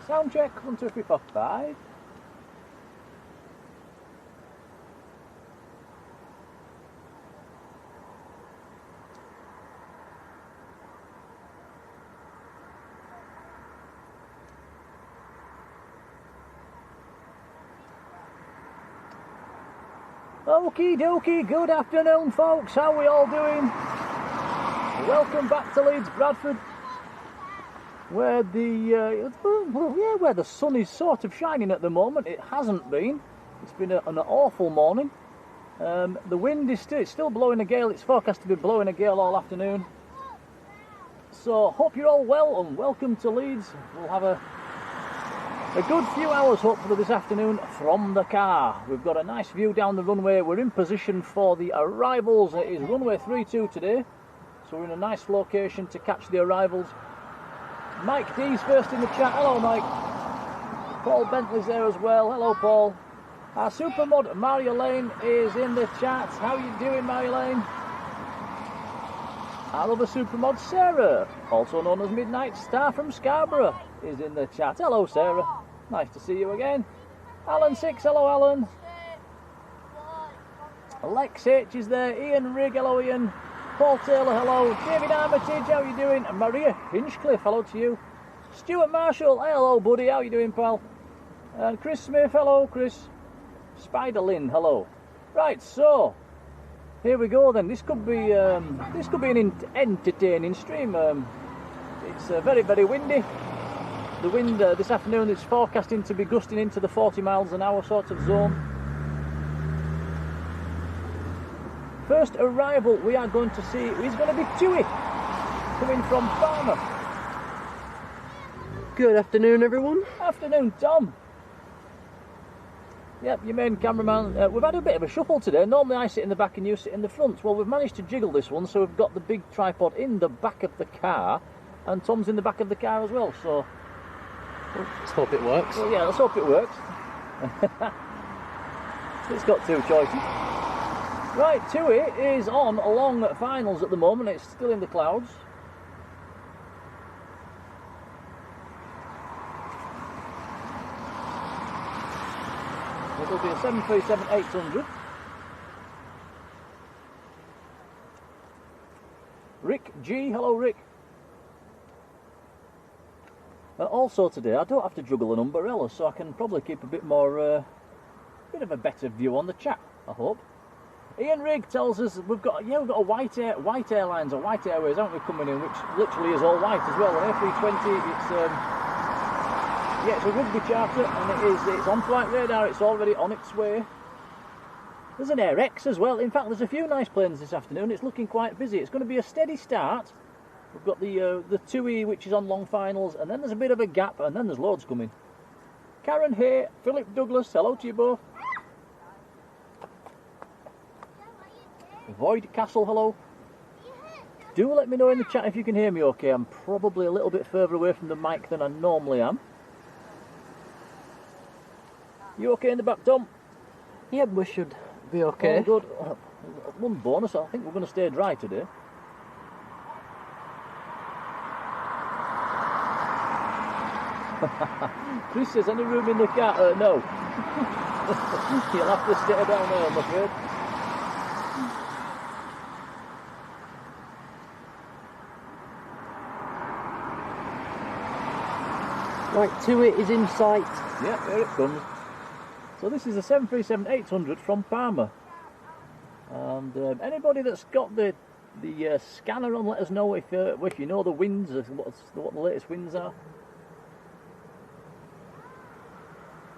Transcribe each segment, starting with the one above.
Sound check, 1, 2, 3, 4, 5. Okie dokie, good afternoon folks, how are we all doing? Welcome back to Leeds Bradford, where the sun is sort of shining at the moment. It hasn't been, it's been an awful morning. The wind is still blowing a gale, it's forecast to be blowing a gale all afternoon. So hope you're all well and welcome to Leeds. We'll have a good few hours hopefully this afternoon from the car. We've got a nice view down the runway. We're in position for the arrivals. It is runway 32 today, so we're in a nice location to catch the arrivals. Mike D's first in the chat. Hello Mike. Paul Bentley's there as well. Hello Paul. Our supermod Marjolein is in the chat. How are you doing, Marjolein? Our other supermod Sarah, also known as Midnight Star from Scarborough, is in the chat. Hello Sarah, nice to see you again. Alan 6, hello Alan. Lex H is there. Ian Rigg, hello Ian. Paul Taylor, hello. David Armitage, how are you doing? And Maria Hinchcliffe, hello to you. Stuart Marshall, hello buddy, how are you doing pal? And Chris Smith, hello Chris. Spider Lynn, hello. Right, so here we go then. This could be an entertaining stream. It's very, very windy. The wind this afternoon is forecasting to be gusting into the 40 miles an hour sort of zone. First arrival we are going to see is going to be Tui, coming from Farmer. Good afternoon everyone. Afternoon Tom. Yep, your main cameraman. We've had a bit of a shuffle today. Normally I sit in the back and you sit in the front. Well, we've managed to jiggle this one, so we've got the big tripod in the back of the car, and Tom's in the back of the car as well, so let's hope it works. Well, yeah, let's hope it works. It's got two choices. Right, Tui is on long finals at the moment. It's still in the clouds. It'll be a 737-800. Rick G, hello Rick. Also today I don't have to juggle an umbrella, so I can probably keep a bit more, bit of a better view on the chat, I hope. Ian Rigg tells us we've got a White Airlines or White Airways, haven't we, coming in, which literally is all white as well. An A320, it's a Rugby charter, and it's on flight radar. It's already on its way. There's an Air X as well. In fact, there's a few nice planes this afternoon. It's looking quite busy. It's going to be a steady start. We've got the TUI, which is on long finals, and then there's a bit of a gap, and then there's loads coming. Karen Hay, Philip Douglas, hello to you both. Void Castle, hello. Do let me know in the chat if you can hear me okay. I'm probably a little bit further away from the mic than I normally am. You okay in the back, Tom? Yeah, we should be okay. Oh, good. One bonus, I think we're going to stay dry today. Chris says, any room in the car? No. You'll have to stay down there, I'm afraid. Right, Tui is in sight. Yeah, there it comes. So this is a 737-800 from Parma. And anybody that's got the scanner on, let us know if you know the winds, what the latest winds are.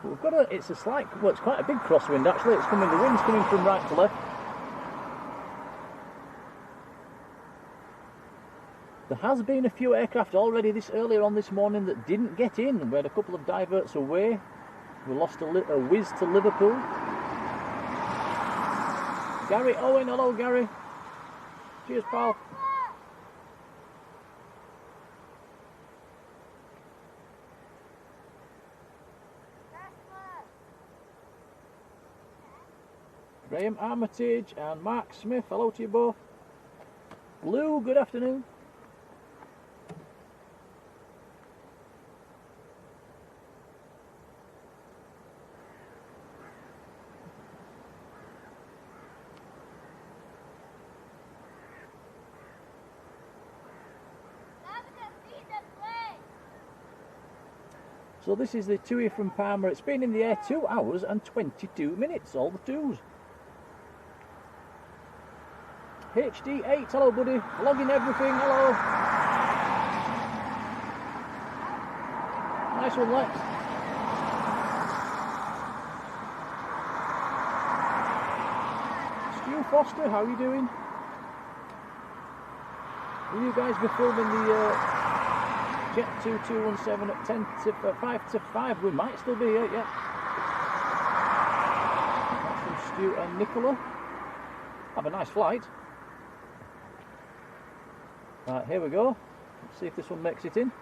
But we've got it's quite a big crosswind actually. The wind's coming from right to left. There has been a few aircraft already earlier on this morning that didn't get in. We had a couple of diverts away. We lost a whiz to Liverpool. Gary Owen, hello Gary. Cheers pal. Graham Armitage and Mark Smith, hello to you both. Lou, good afternoon. So this is the TUI from Parma. It's been in the air 2 hours and 22 minutes, all the twos. HD8, hello buddy, logging everything, hello. Nice one, Lex. Stu Foster, how are you doing? Will you guys be filming the Jet 2217 at 10 to 5 to 5? We might still be here, yeah. That's from Stu and Nicola. Have a nice flight. Right, here we go. Let's see if this one makes it in.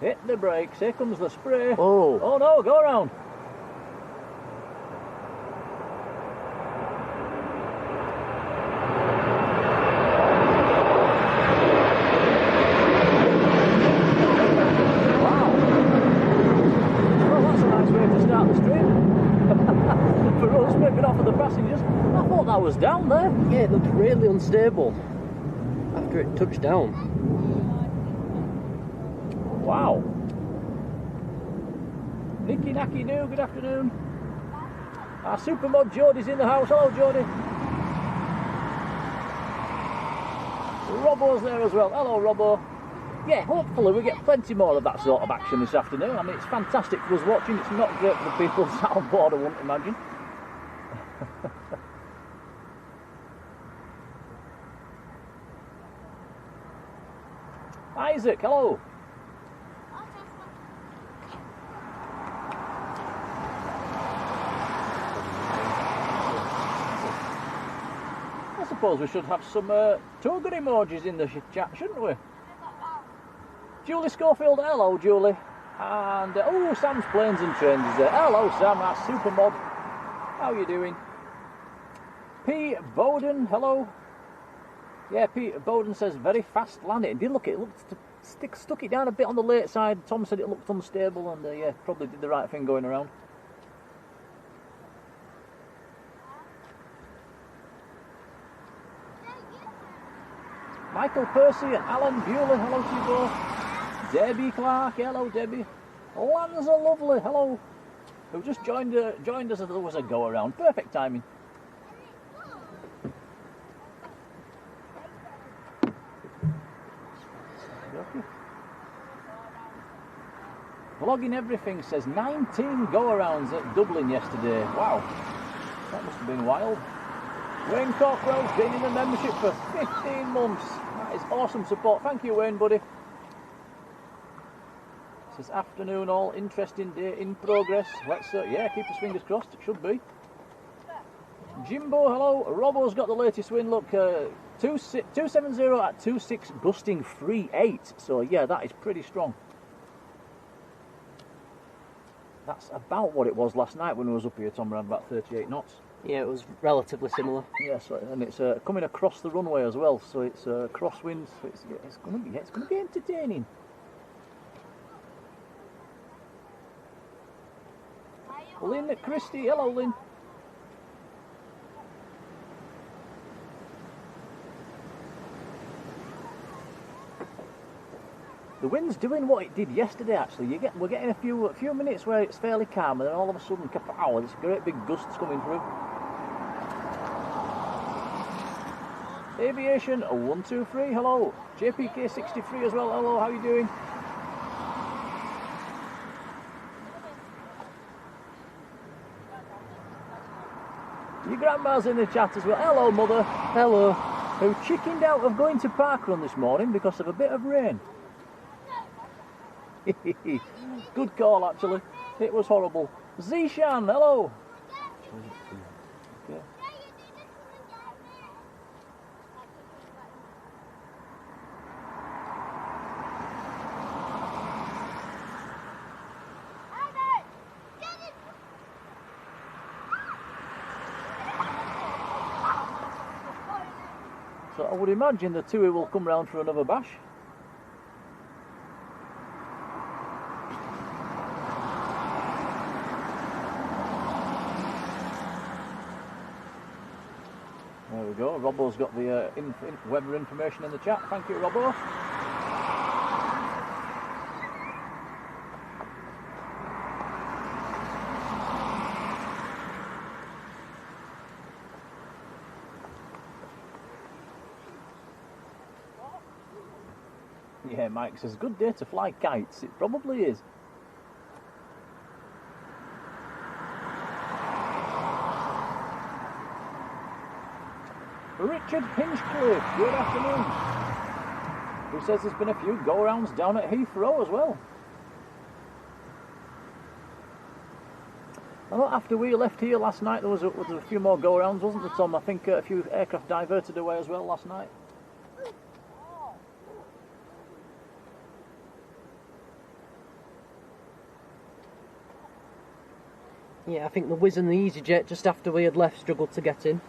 Hit the brakes, here comes the spray. Oh no, go around. Wow. Well, that's a nice way to start the stream. For us, maybe not for the passengers. I thought that was down there. Yeah, it looked really unstable after it touched down. Wow. Nicky Nacky Doo, good afternoon. Our supermod Jodie's in the house. Hello, Jodie. Robbo's there as well. Hello, Robbo. Yeah, hopefully we get plenty more of that sort of action this afternoon. I mean, it's fantastic for us watching. It's not great for the people sat on board, I wouldn't imagine. Isaac, hello. I suppose we should have some tour good emojis in the chat, shouldn't we? Julie Schofield, hello Julie. And oh, Sam's Planes and Trains is there. Hello Sam, that's Supermod. How you doing? P. Bowden, hello. Yeah, P. Bowden says very fast landing. Did look, it looked stuck it down a bit on the late side. Tom said it looked unstable, and yeah, probably did the right thing going around. Michael Percy and Alan Bueller, hello to you both. Debbie Clark, hello Debbie. Lanza Lovely, hello. Who just joined us as there was a go around. Perfect timing. Okay. Vlogging everything says 19 go-arounds at Dublin yesterday. Wow, that must have been wild. Wayne Cockrell's been in the membership for 15 months. That is awesome support. Thank you, Wayne, buddy. Says afternoon all, interesting day in progress. Let's yeah, keep your fingers crossed. It should be. Jimbo, hello. Robbo's got the latest win. Look, 270 at 26, gusting 3.8. So yeah, that is pretty strong. That's about what it was last night when we was up here, Tom, around about 38 knots. Yeah, it was relatively similar. Yes, yeah, so, and it's coming across the runway as well, so it's crosswind. So it's going to be entertaining. Lynn Christie, hello Lynn. The wind's doing what it did yesterday. Actually, we're getting a few minutes where it's fairly calm, and then all of a sudden, kapow! There's great big gusts coming through. Aviation 123, hello. JPK 63 as well. Hello, how you doing? Your grandma's in the chat as well. Hello, mother. Hello. Who chickened out of going to parkrun this morning because of a bit of rain. Good call, actually. It was horrible. Zishan, hello. Okay. So I would imagine the two will come round for another bash. There we go. Robbo's got the weather information in the chat. Thank you, Robbo. Yeah, Mike says, good day to fly kites. It probably is. Richard Hinchcliffe, good afternoon. Who says there's been a few go-rounds down at Heathrow as well. I thought after we left here last night there was a few more go-rounds, wasn't there, Tom? I think a few aircraft diverted away as well last night. Yeah, I think the Wizz and the EasyJet just after we had left struggled to get in.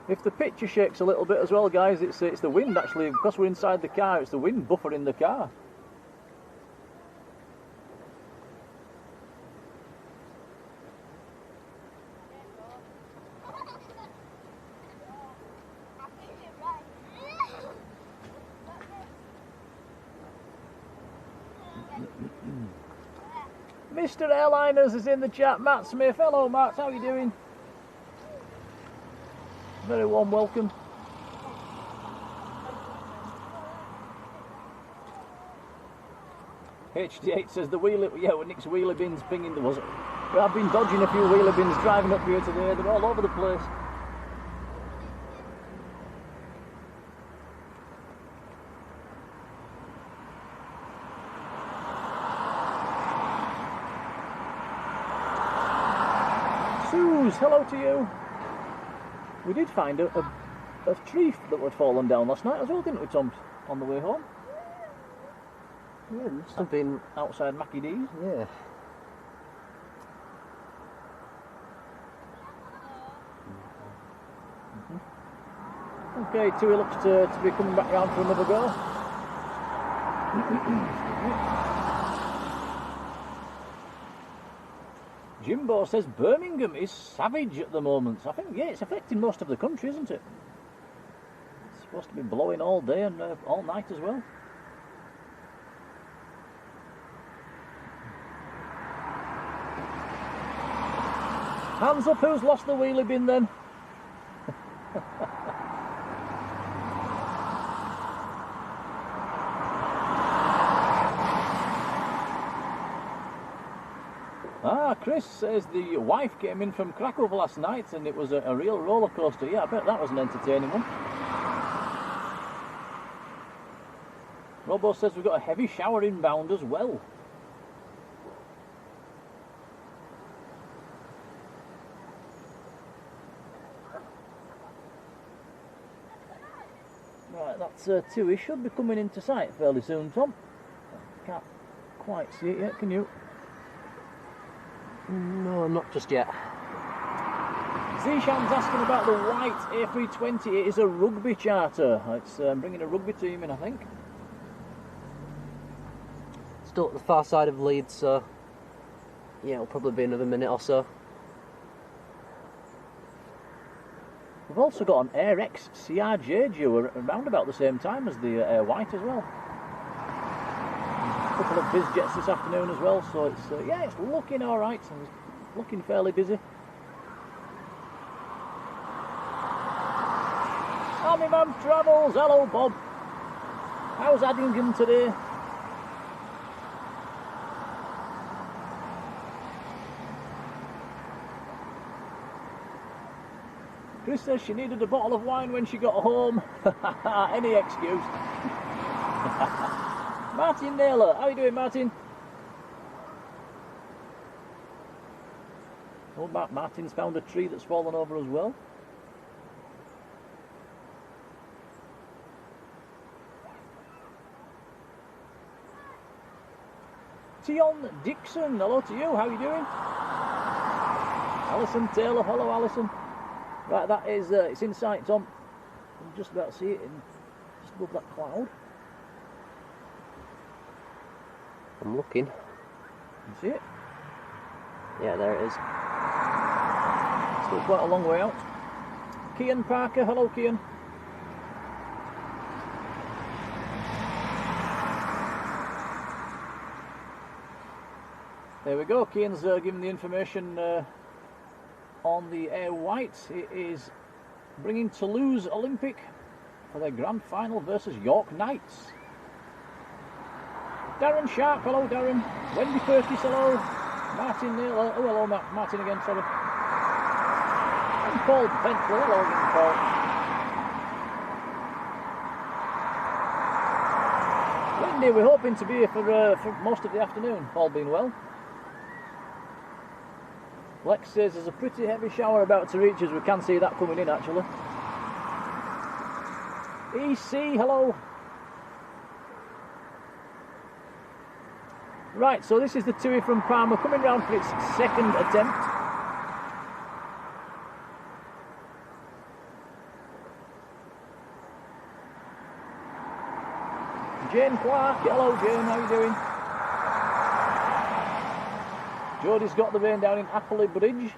If the picture shakes a little bit as well, guys, it's the wind actually, because we're inside the car, it's the wind buffering the car. Mr. Airliners is in the chat. Matt Smith. Hello, Matt. How are you doing? Very warm welcome. HD8 says the wheelie, yeah, well, Nick's wheelie bins pinging. There was. I've been dodging a few wheelie bins driving up here today. They're all over the place. Suze, hello to you. We did find a tree that had fallen down last night as well, didn't we, Tom, on the way home? Yeah, must have been outside Mackie D's. Yeah. Okay, Tui looks to be coming back round for another go. Jimbo says Birmingham is savage at the moment. I think, yeah, it's affecting most of the country, isn't it? It's supposed to be blowing all day and all night as well. Hands up, who's lost the wheelie bin then? Chris says the wife came in from Krakow last night and it was a real roller coaster. Yeah, I bet that was an entertaining one. Robbo says we've got a heavy shower inbound as well. Right, that's two. He should be coming into sight fairly soon, Tom. Can't quite see it yet, can you? No, not just yet. Zishan's asking about the white A320. It is a rugby charter. It's bringing a rugby team in, I think. Still at the far side of Leeds, so yeah, it'll probably be another minute or so. We've also got an Air X CRJ due around about the same time as the Air White as well. A couple of Bizjets this afternoon as well, so it's yeah, it's looking all right. It's looking fairly busy. Army Man Travels, hello Bob. How's Addingham today? Chris says she needed a bottle of wine when she got home. Any excuse. Martin Naylor, how are you doing, Martin? Oh, Martin's found a tree that's fallen over as well. Tion Dixon, hello to you, how are you doing? Alison Taylor, hello Alison. Right, that is, it's in sight, Tom. You can just about see it in, just above that cloud. I'm looking. You see it? Yeah, there it is. Still quite a long way out. Kian Parker, hello Kian. There we go, Kian's giving the information on the Air White. It is bringing Toulouse Olympic for their grand final versus York Knights. Darren Sharp, hello Darren. Wendy Perkis, hello. Martin Neal, oh hello Martin again, sorry. And Paul Bentley, hello again Paul. Wendy, we're hoping to be here for most of the afternoon, all being well. Lex says there's a pretty heavy shower about to reach us. We can see that coming in actually. EC, hello. Right, so this is the TUI from Parma coming round for its second attempt. Jane Clark, hello Jane, how you doing? Jodie's got the rain down in Appley Bridge.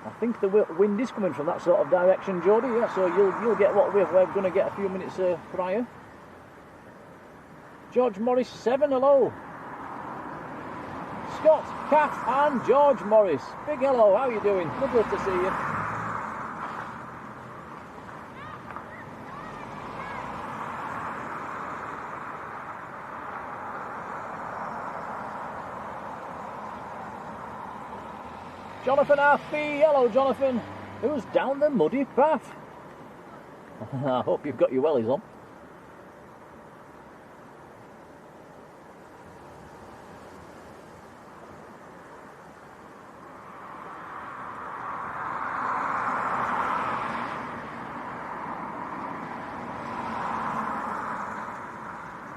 I think the wind is coming from that sort of direction, Jodie. Yeah, so you'll get what we're going to get a few minutes prior. George Morris 7, hello. Scott, Kat and George Morris. Big hello, how are you doing? Lovely to see you. Jonathan RP, hello Jonathan. Who's down the muddy path? I hope you've got your wellies on.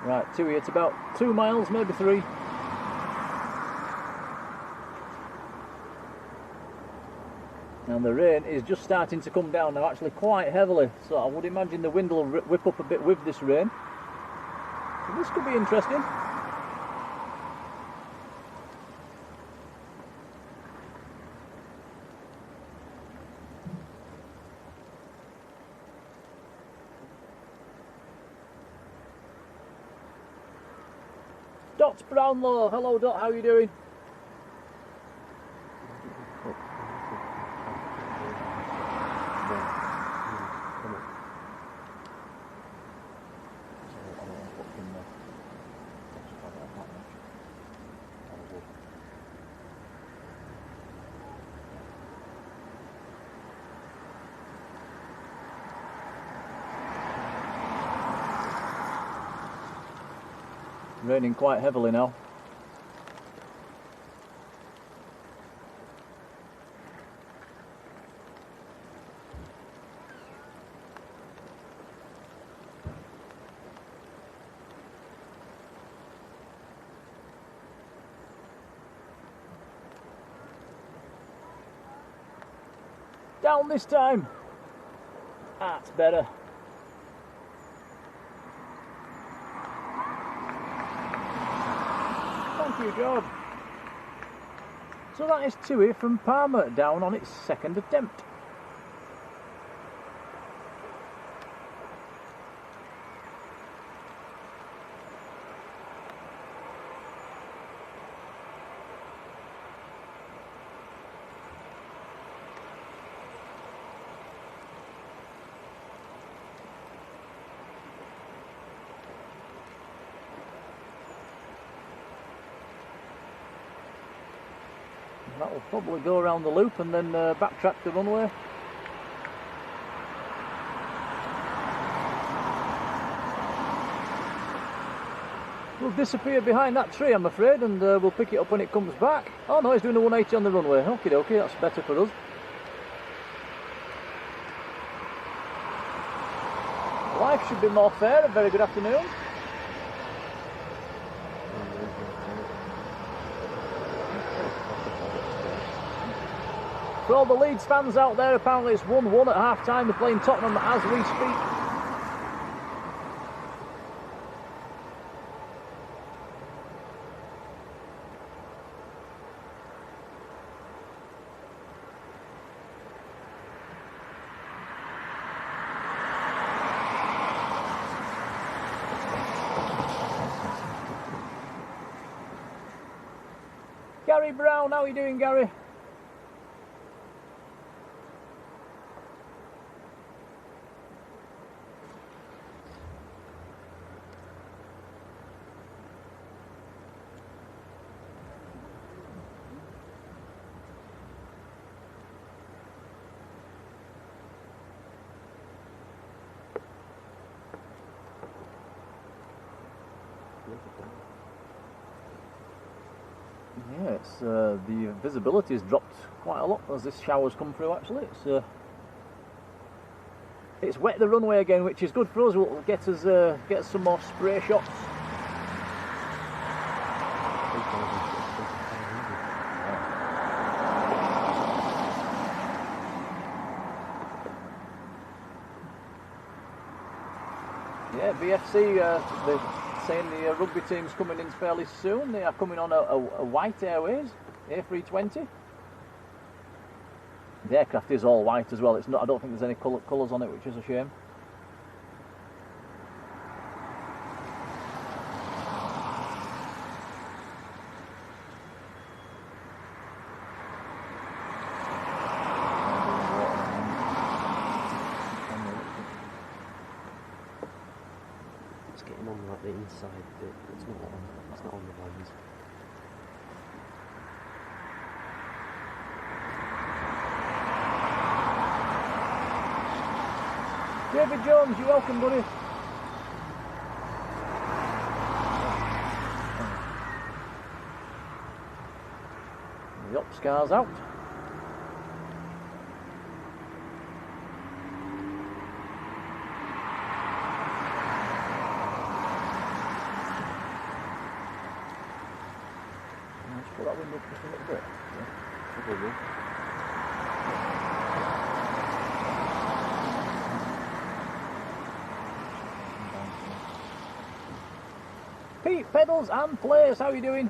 Right, TUI, it's about 2 miles, maybe 3. And the rain is just starting to come down now, actually quite heavily, so I would imagine the wind will whip up a bit with this rain. So this could be interesting. Dot Brownlow, hello Dot, how are you doing? Raining quite heavily now. Down this time. That's better. Thank you, George. So that is TUI from Parma down on its second attempt. That will probably go around the loop and then backtrack the runway. We'll disappear behind that tree, I'm afraid, and we'll pick it up when it comes back. Oh no, he's doing a 180 on the runway. Okie dokie, that's better for us. Life should be more fair. A very good afternoon. For all the Leeds fans out there, apparently it's 1-1 at half-time. They're playing Tottenham as we speak. Gary Brown, how are you doing, Gary? Yeah, it's the visibility has dropped quite a lot as this shower's come through. Actually, it's wet the runway again, which is good for us. Will get us some more spray shots. Yeah, BFC. They're saying the rugby team's coming in fairly soon. They are coming on a white Airways A320. The aircraft is all white as well. It's not. I don't think there's any colours on it, which is a shame. The inside bit, it's not on the lens. David Jones, you're welcome, buddy. The up scar's out. Put that window just a little bit. Yeah, probably. Pete Pedals and Players, how are you doing?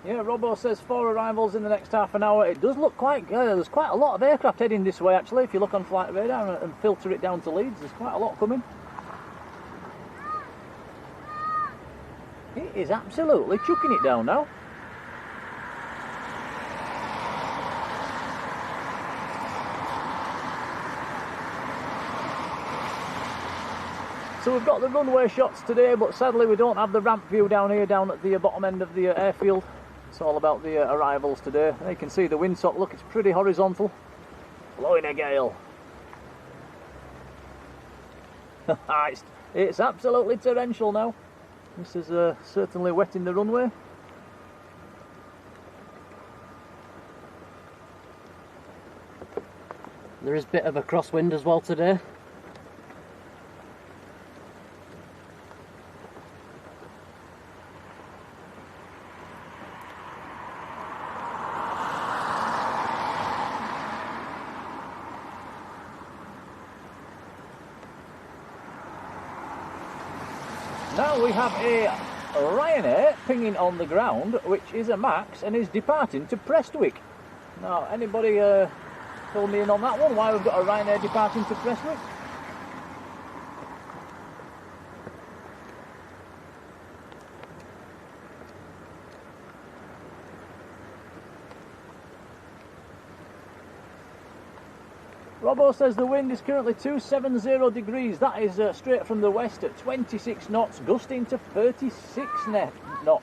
Yeah, Robbo says 4 arrivals in the next half an hour. It does look quite good. There's quite a lot of aircraft heading this way, actually. If you look on flight radar and filter it down to Leeds, there's quite a lot coming. It is absolutely chucking it down now. So we've got the runway shots today, but sadly we don't have the ramp view down here, down at the bottom end of the airfield. It's all about the arrivals today. You can see the windsock, look, it's pretty horizontal. Blowing a gale. It's absolutely torrential now. This is certainly wetting the runway. There is a bit of a crosswind as well today. Now we have a Ryanair pinging on the ground, which is a Max and is departing to Prestwick. Now, anybody fill me in on that one? Why we've got a Ryanair departing to Prestwick? Robbo says the wind is currently 270 degrees. That is straight from the west at 26 knots, gusting to 36 knots.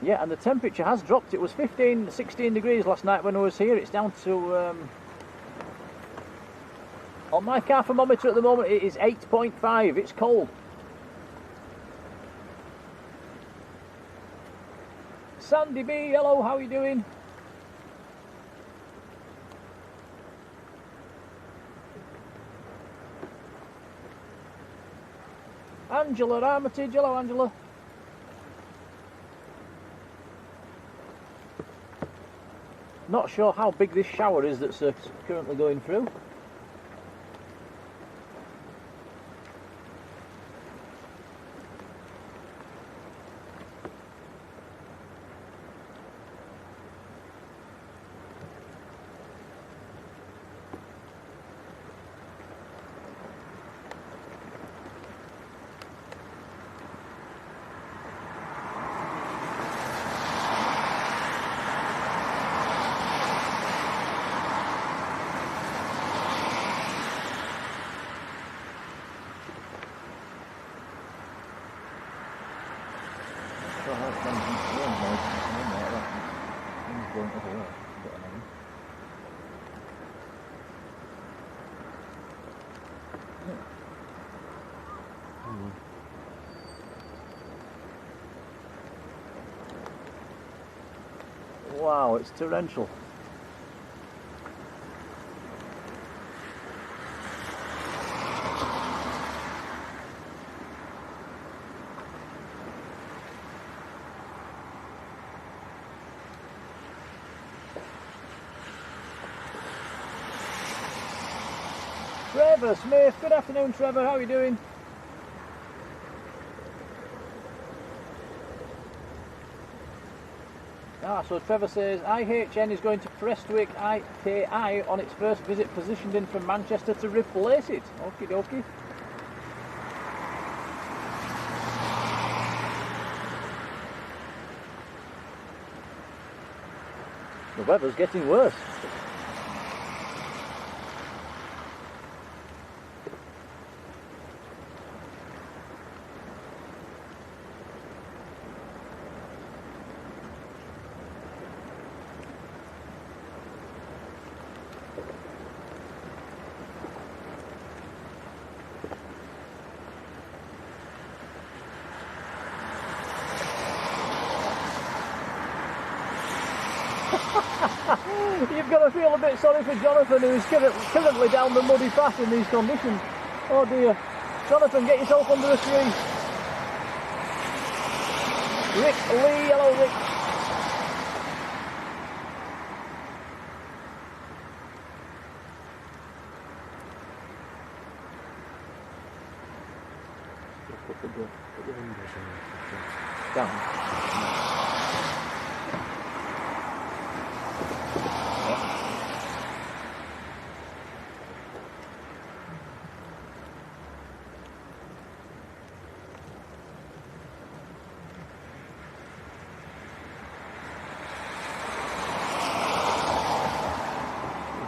Yeah, and the temperature has dropped. It was 15, 16 degrees last night when I was here. It's down to... on my car thermometer at the moment, it is 8.5. It's cold. Sandy B, hello, how are you doing? Angela Armitage, hello Angela. Not sure how big this shower is that's currently going through. Wow, it's torrential. Trevor Smith, good afternoon Trevor, how are you doing? So Trevor says IHN is going to Prestwick IKI on its first visit, positioned in from Manchester to replace it. Okie dokie. The weather's getting worse. You've got to feel a bit sorry for Jonathan, who's currently down the muddy path in these conditions. Oh dear. Jonathan, get yourself under a tree. Rick Lee, hello Rick. Put the windows down.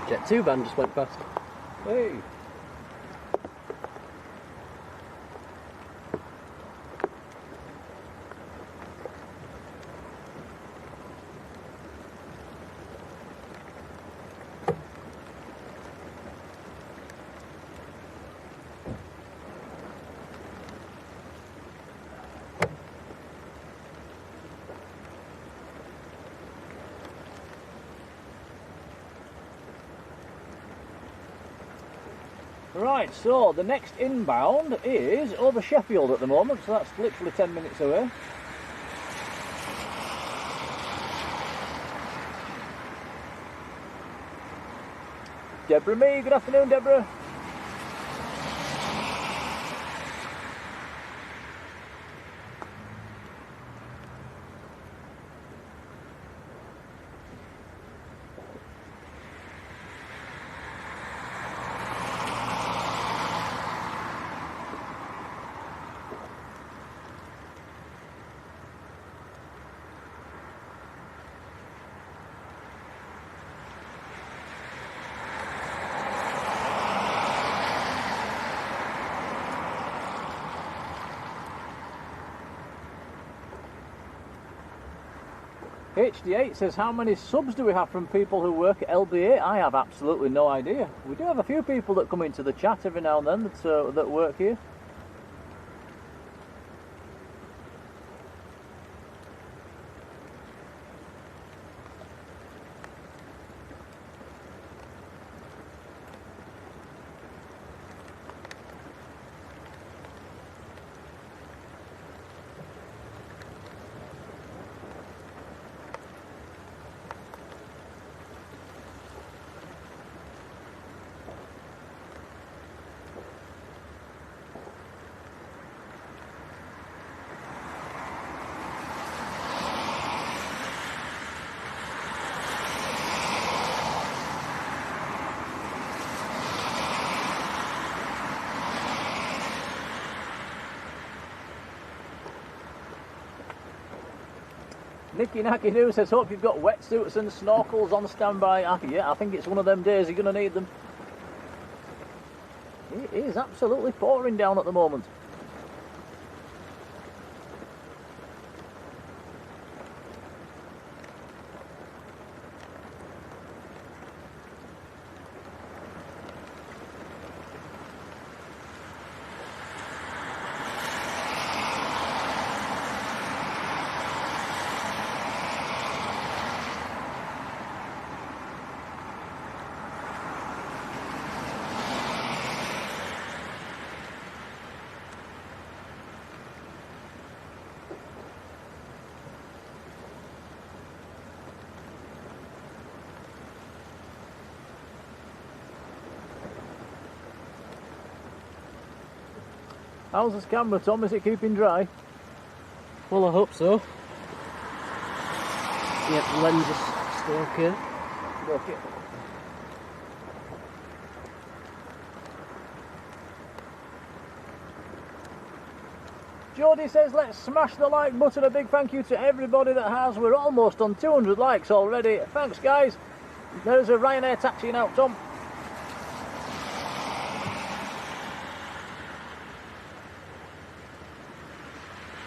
Jet 2 van just went past. Hey. Right, so the next inbound is over Sheffield at the moment, so that's literally 10 minutes away. Deborah Mee, good afternoon Deborah. HD8 says, how many subs do we have from people who work at LBA? I have absolutely no idea. We do have a few people that come into the chat every now and then that work here. Nicky Nacky Doo says, hope you've got wetsuits and snorkels on standby. Yeah, I think it's one of them days you're going to need them. It is absolutely pouring down at the moment. How's this camera, Tom? Is it keeping dry? Well, I hope so. Yep, the lens is still okay. Okay. Jodie says, let's smash the like button. A big thank you to everybody that has. We're almost on 200 likes already. Thanks, guys. There's a Ryanair taxiing out, Tom.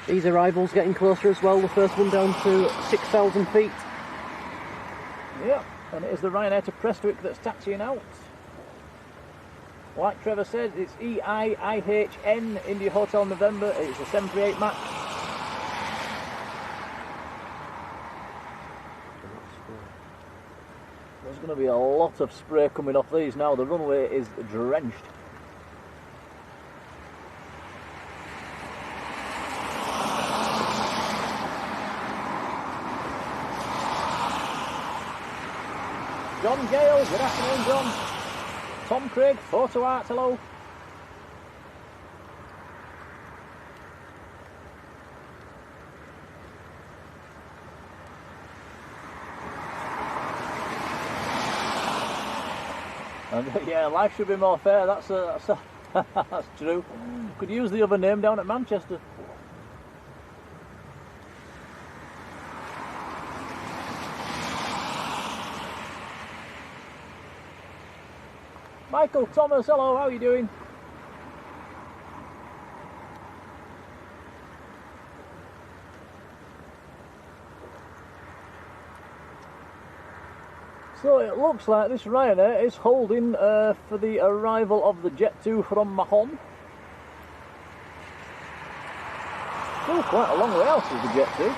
These arrivals getting closer as well. The first one down to 6,000 feet. Yeah, and it is the Ryanair to Prestwick that's taxiing out. Like Trevor said, it's EIIHN, India Hotel November. It's a 738 Max. There's going to be a lot of spray coming off these now. The runway is drenched. John Gale, good afternoon, John. Tom Craig, Photo Art, hello. And, yeah, life should be more fair. That's that's true. Could use the other name down at Manchester. Michael Thomas, hello, how are you doing? So it looks like this Ryanair is holding for the arrival of the Jet 2 from Mahon. Still quite a long way out of the Jet 2.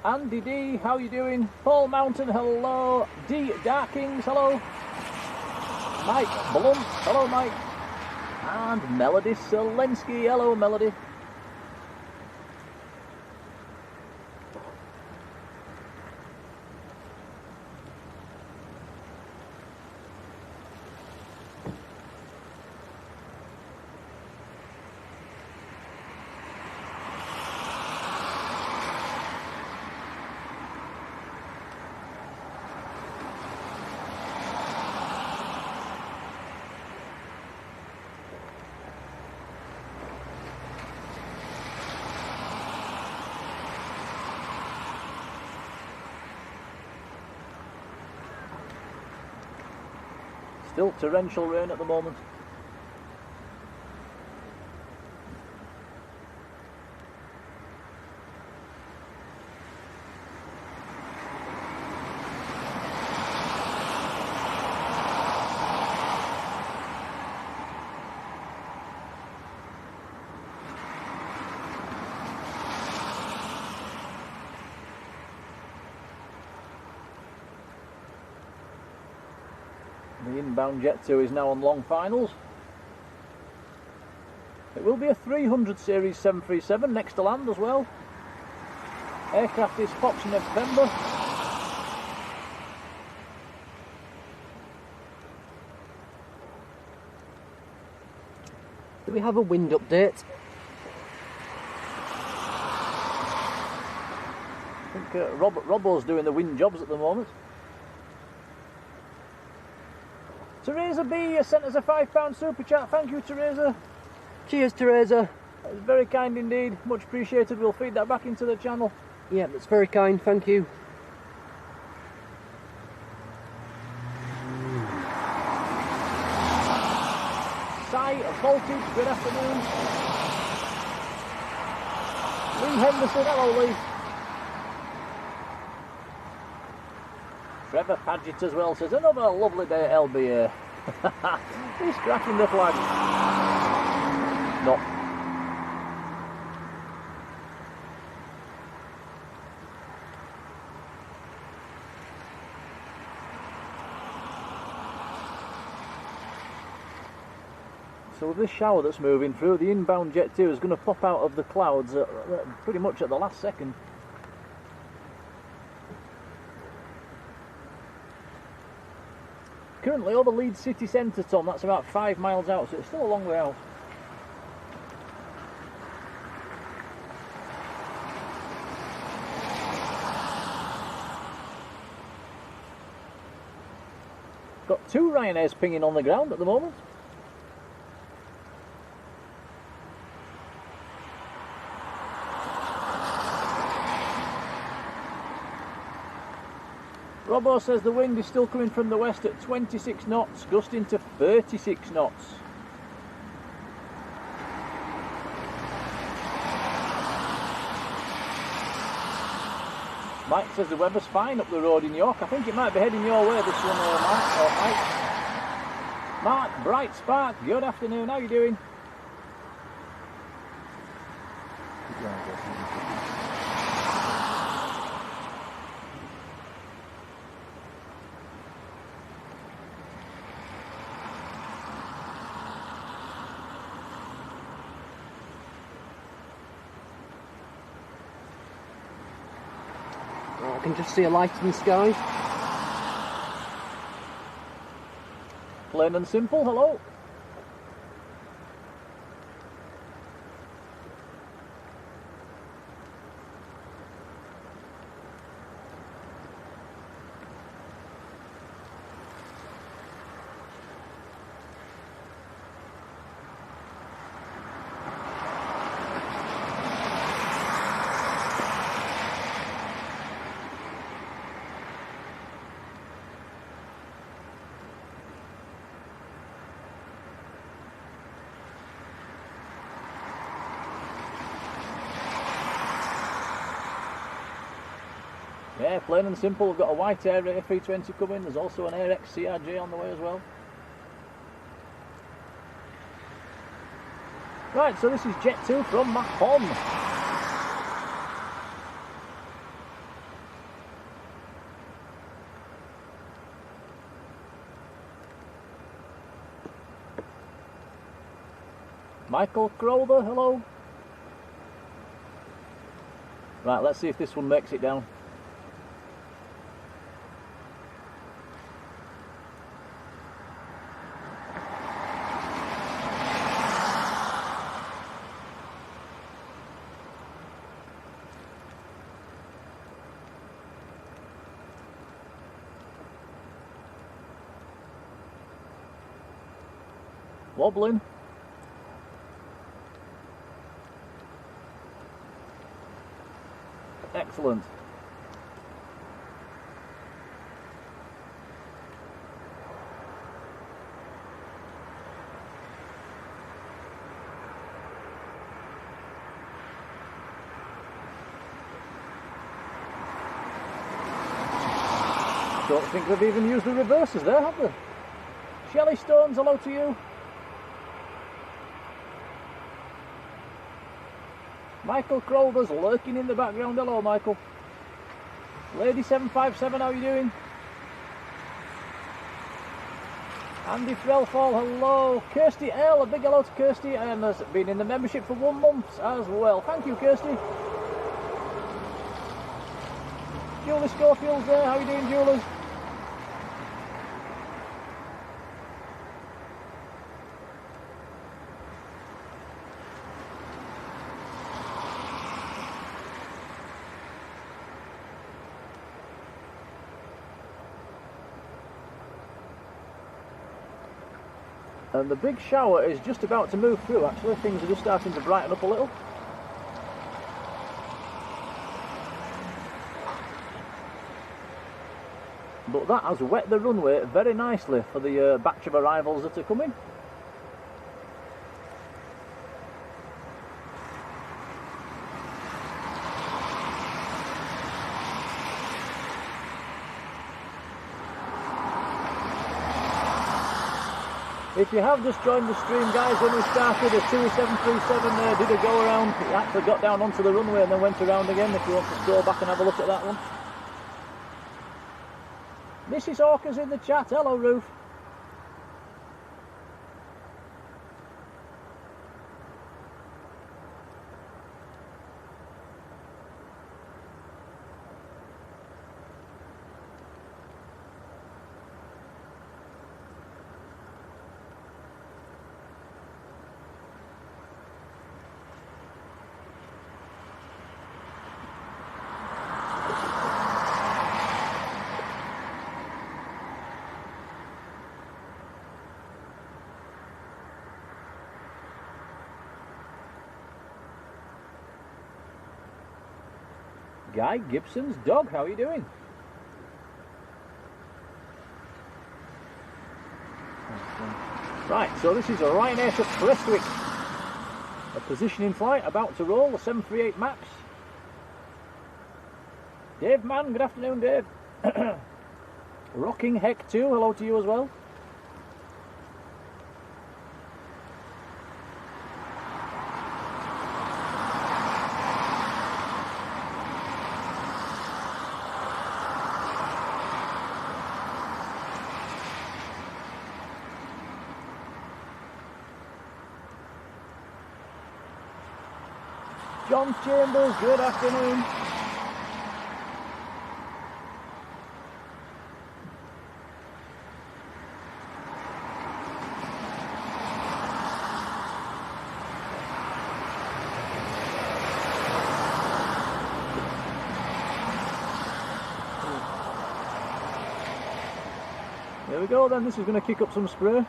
Andy D, how you doing? Paul Mountain, hello. D Darkings, hello. Mike Blunt, hello Mike. And Melody Selensky, hello Melody. Still torrential rain at the moment. The inbound Jet 2 is now on long finals. It will be a 300 series 737 next to land as well. Aircraft is Fox November. Do we have a wind update? I think Robbo's doing the wind jobs at the moment. Teresa B sent us a £5 super chat. Thank you, Teresa. Cheers, Teresa. That was very kind indeed. Much appreciated. We'll feed that back into the channel. Yeah, that's very kind. Thank you. Sai of Voltage, good afternoon. Lee Henderson, hello Lee. Trevor Paget as well says, another lovely day at LBA. He's cracking the flag. No. So with this shower that's moving through, the inbound Jet 2 is going to pop out of the clouds pretty much at the last second. Currently over Leeds city centre, Tom, that's about 5 miles out, so it's still a long way out. Got 2 Ryanairs pinging on the ground at the moment. Robbo says the wind is still coming from the west at 26 knots, gusting to 36 knots. Mike says the weather's fine up the road in York. I think it might be heading your way this one, Mike. Mark, Bright Spark, good afternoon, how are you doing? I can just see a light in the sky. Plain and simple, hello. Yeah, plain and simple. We've got a white Air 320 coming. There's also an AirX CRJ on the way as well. Right, so this is Jet 2 from Mahon. Michael Crowther, hello. Right, let's see if this one makes it down. Wobbling. Excellent. don't think they've even used the reverses there, have they? Shelley Stones, hello to you. Michael Crowther's lurking in the background, hello Michael. Lady 757, how are you doing? Andy Threlfall, hello. Kirsty L, a big hello to Kirsty, and has been in the membership for 1 month as well. Thank you, Kirsty. Julie Schofield's there, how are you doing, Julie? And the big shower is just about to move through, actually. Things are just starting to brighten up a little. But that has wet the runway very nicely for the batch of arrivals that are coming. If you have just joined the stream, guys, when we started, a 2737 did a go around. It actually got down onto the runway and then went around again, if you want to scroll back and have a look at that one. Mrs. Hawker's in the chat. Hello, Ruth. Guy Gibson's dog, how are you doing? Right, so this is a Ryanair to Prestwick. A positioning flight about to roll, a 738 MAX. Dave Mann, good afternoon, Dave. Rocking Heck 2, hello to you as well. John Chambers, good afternoon. There we go then, this is going to kick up some spray.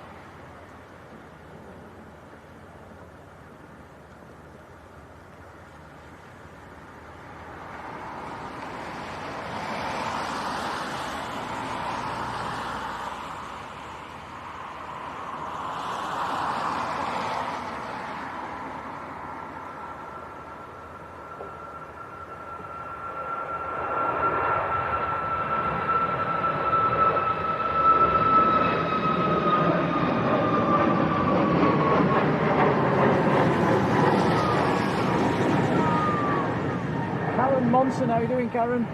How are you doing, Karen?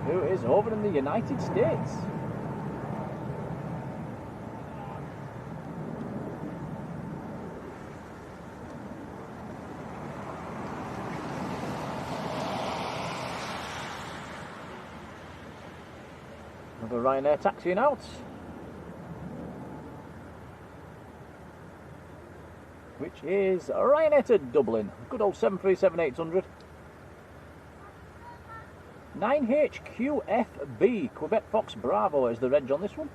Who is over in the United States? Another Ryanair taxiing out. Which is Ryanair to Dublin. Good old 737-800. 9HQFB, Quebec Fox Bravo is the reg on this one.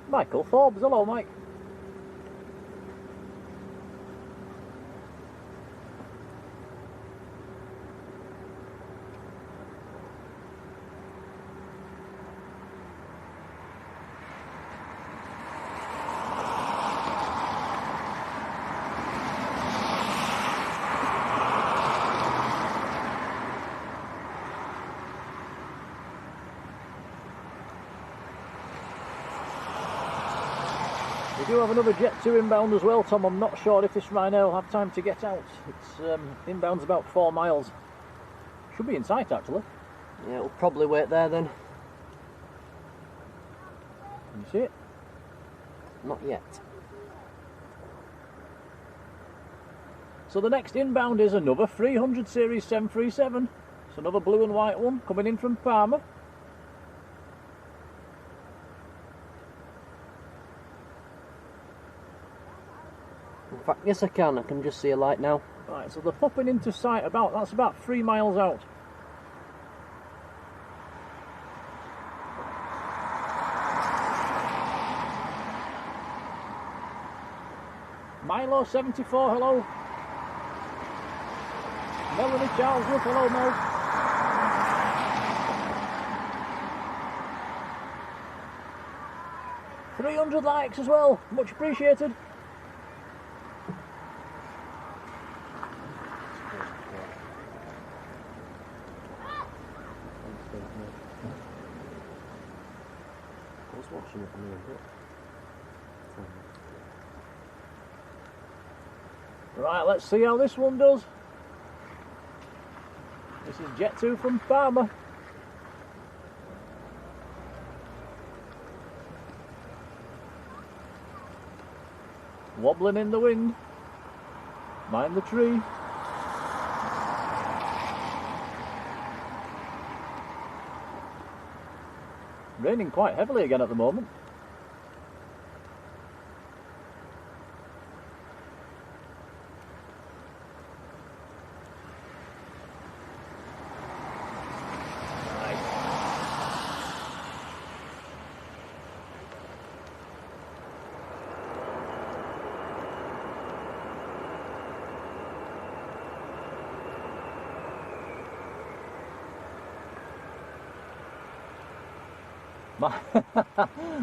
Michael Forbes, hello Mike. do have another Jet 2 inbound as well, Tom. I'm not sure if this Ryanair will have time to get out. It's inbound's about 4 miles. Should be in sight, actually. Yeah, it'll probably wait there then. Can you see it? Not yet. So the next inbound is another 300 series 737. It's another blue and white one coming in from Parma. In fact, yes I can just see a light now. Right, so they're popping into sight that's about 3 miles out. Milo 74, hello. Melanie Charles, look, hello Mel. $300 likes as well, much appreciated. Right, let's see how this one does. This is Jet 2 from Parma. Wobbling in the wind. Mind the tree. Raining quite heavily again at the moment.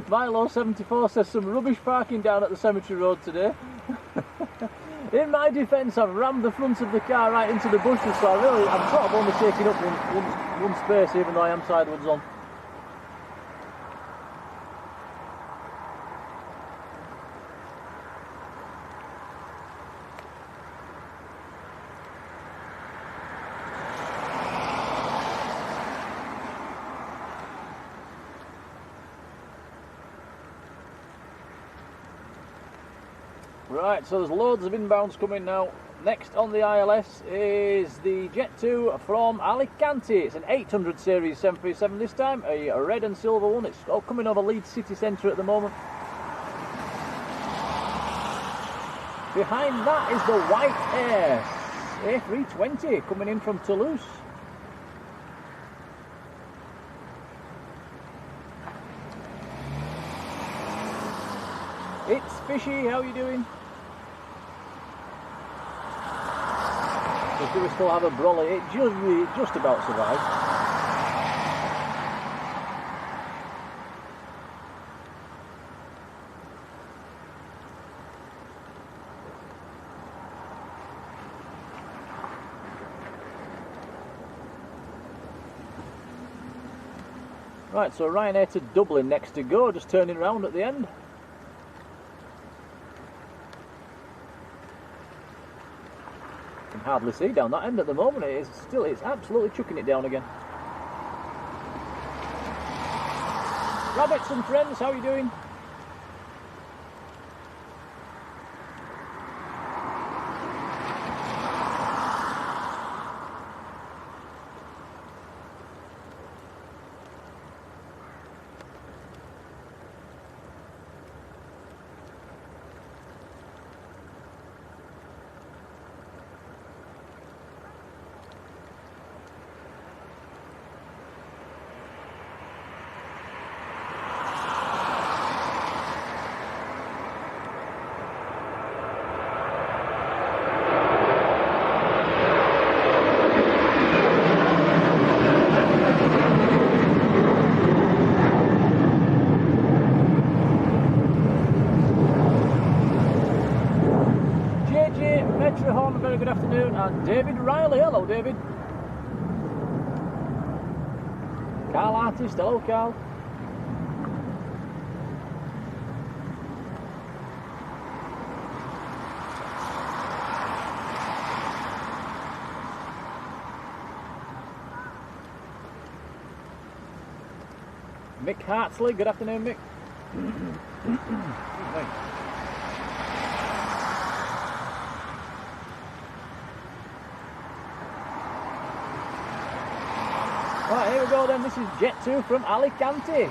Milo 74 says some rubbish parking down at the cemetery road today. In my defence, I've rammed the front of the car right into the bushes, so I'm sort of only taking up one space, even though I am sideways on. Right, so there's loads of inbounds coming now. Next on the ILS is the Jet 2 from Alicante. It's an 800 series 737 this time, a red and silver one. It's all coming over Leeds city centre at the moment. Behind that is the White Air A320 coming in from Toulouse. It's Fishy, how are you doing? Do we still have a brolly? It just about survived. Right, so Ryanair to Dublin next to go, just turning around at the end. Hardly see down that end at the moment. It's absolutely chucking it down again. Rabbits and friends, how are you doing? Good afternoon, and David Riley, hello David. Carl Artist, hello Carl. Mick Hartsley, good afternoon, Mick. Excuse me. Right, here we go then. This is Jet 2 from Alicante.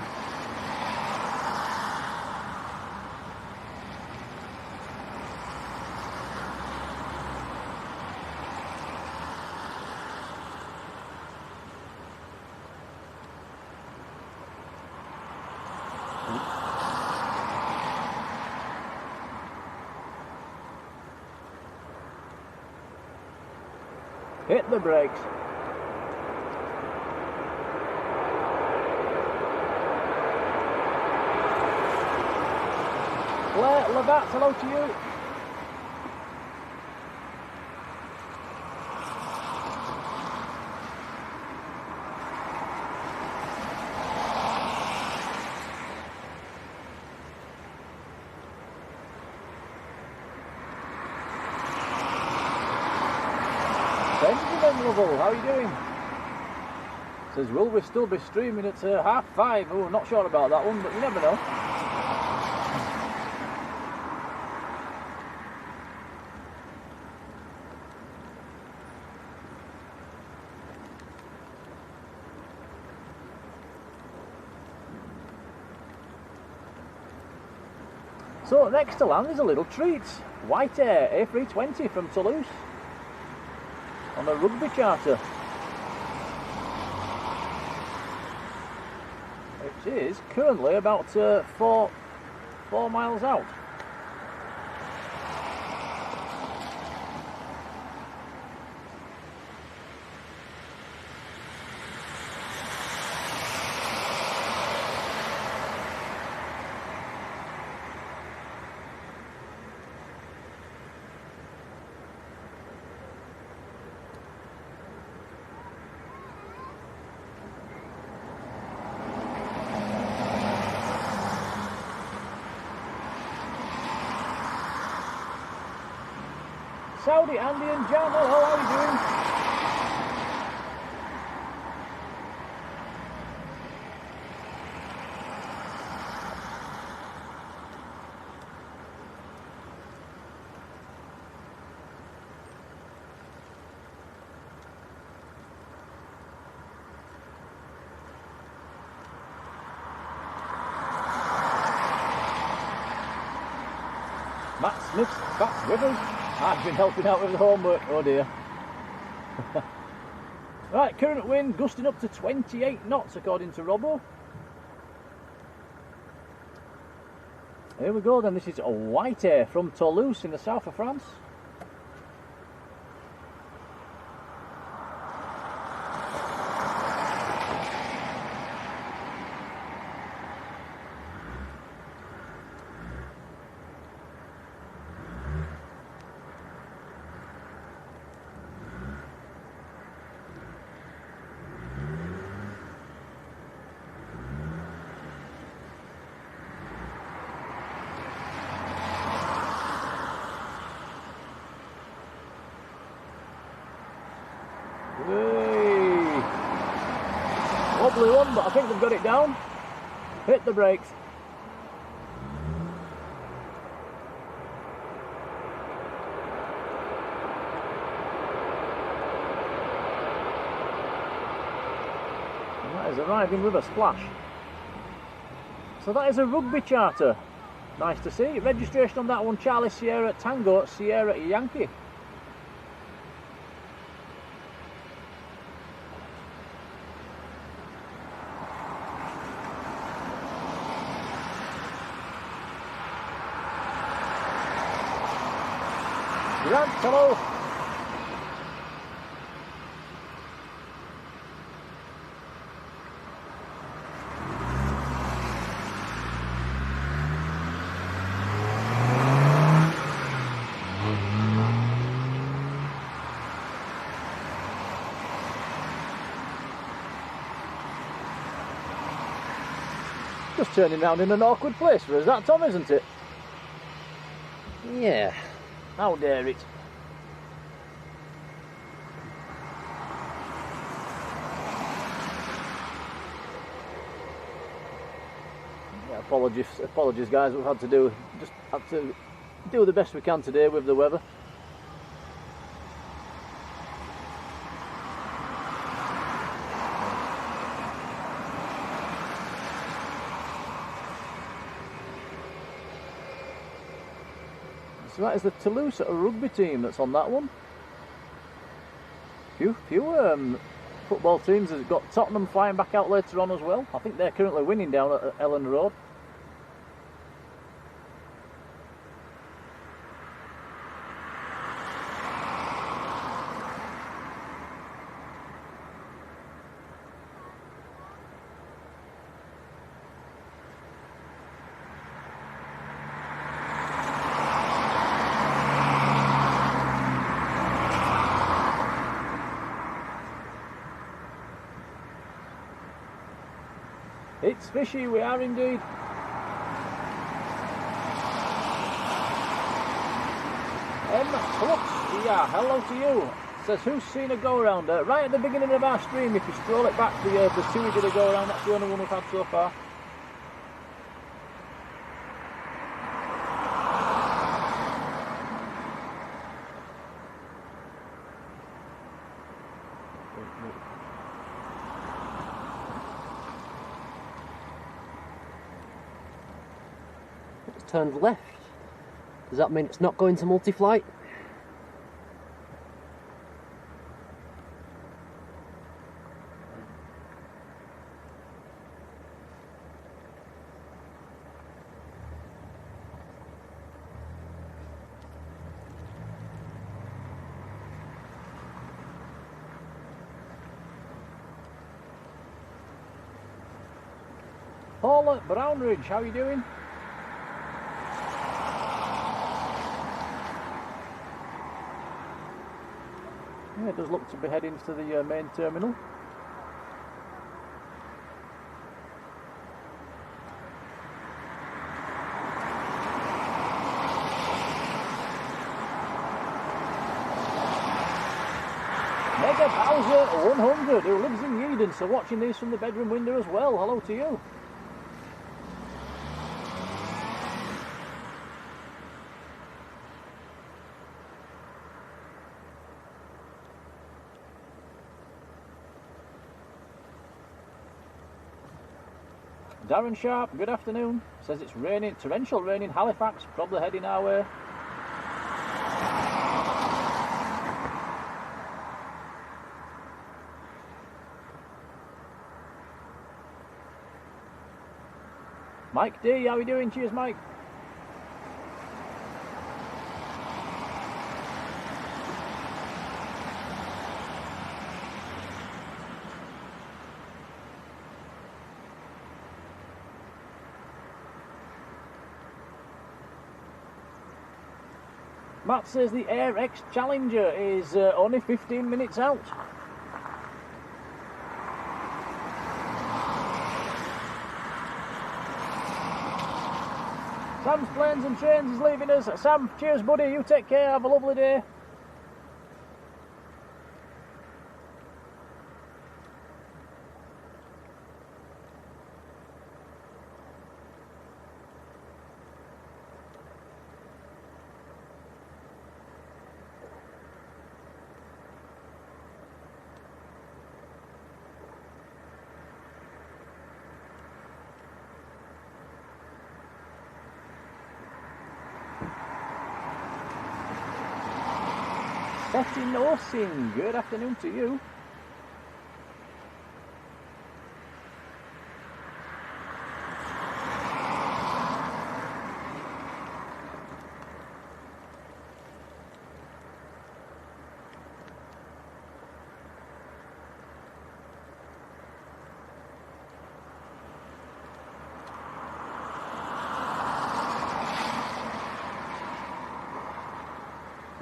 Hit the brakes. Claire Lavat, hello to you. Benjamin, how are you doing? Says, will we still be streaming at 5:30? Oh, not sure about that one, but you never know. So next to land is a little treat. White Air A320 from Toulouse on a Rugby charter. It is currently about 4 miles out. Saudi, Andy and Jan, hello, how are you doing? Matt Smith back with us. I've been helping out with the homework, oh dear. Right, current wind gusting up to 28 knots according to Robbo. Here we go then, this is a White Air from Toulouse in the south of France. Wobbly one, but I think they've got it down. Hit the brakes. And that is arriving with a splash. So that is a Rugby charter. Nice to see. Registration on that one, Charlie Sierra Tango Sierra Yankee. Grant, hello. Just turning round in an awkward place for us, that Tom, isn't it? Yeah. How dare it? apologies guys, we've had to do the best we can today with the weather. So that is the Toulouse rugby team that's on that one. Few football teams has got Tottenham flying back out later on as well. I think they're currently winning down at Ellen Road. It's fishy, we are indeed. Yeah, hello to you. Says, who's seen a go around? Right at the beginning of our stream, if you scroll it back, the two we did a go around, that's the only one we've had so far. Turned left. Does that mean it's not going to multi-flight? Paul at Brownridge, how are you doing? Yeah, it does look to be heading to the main terminal. Mega Bowser 100, who lives in Eden, so watching these from the bedroom window as well. Hello to you. Darren Sharp, good afternoon. Says it's raining, torrential rain in Halifax, probably heading our way. Mike D, how are we doing? Cheers, Mike. Matt says the Air X Challenger is only 15 minutes out. Sam's Planes and Trains is leaving us. Sam, cheers buddy, you take care, have a lovely day. Betty Norsing, good afternoon to you.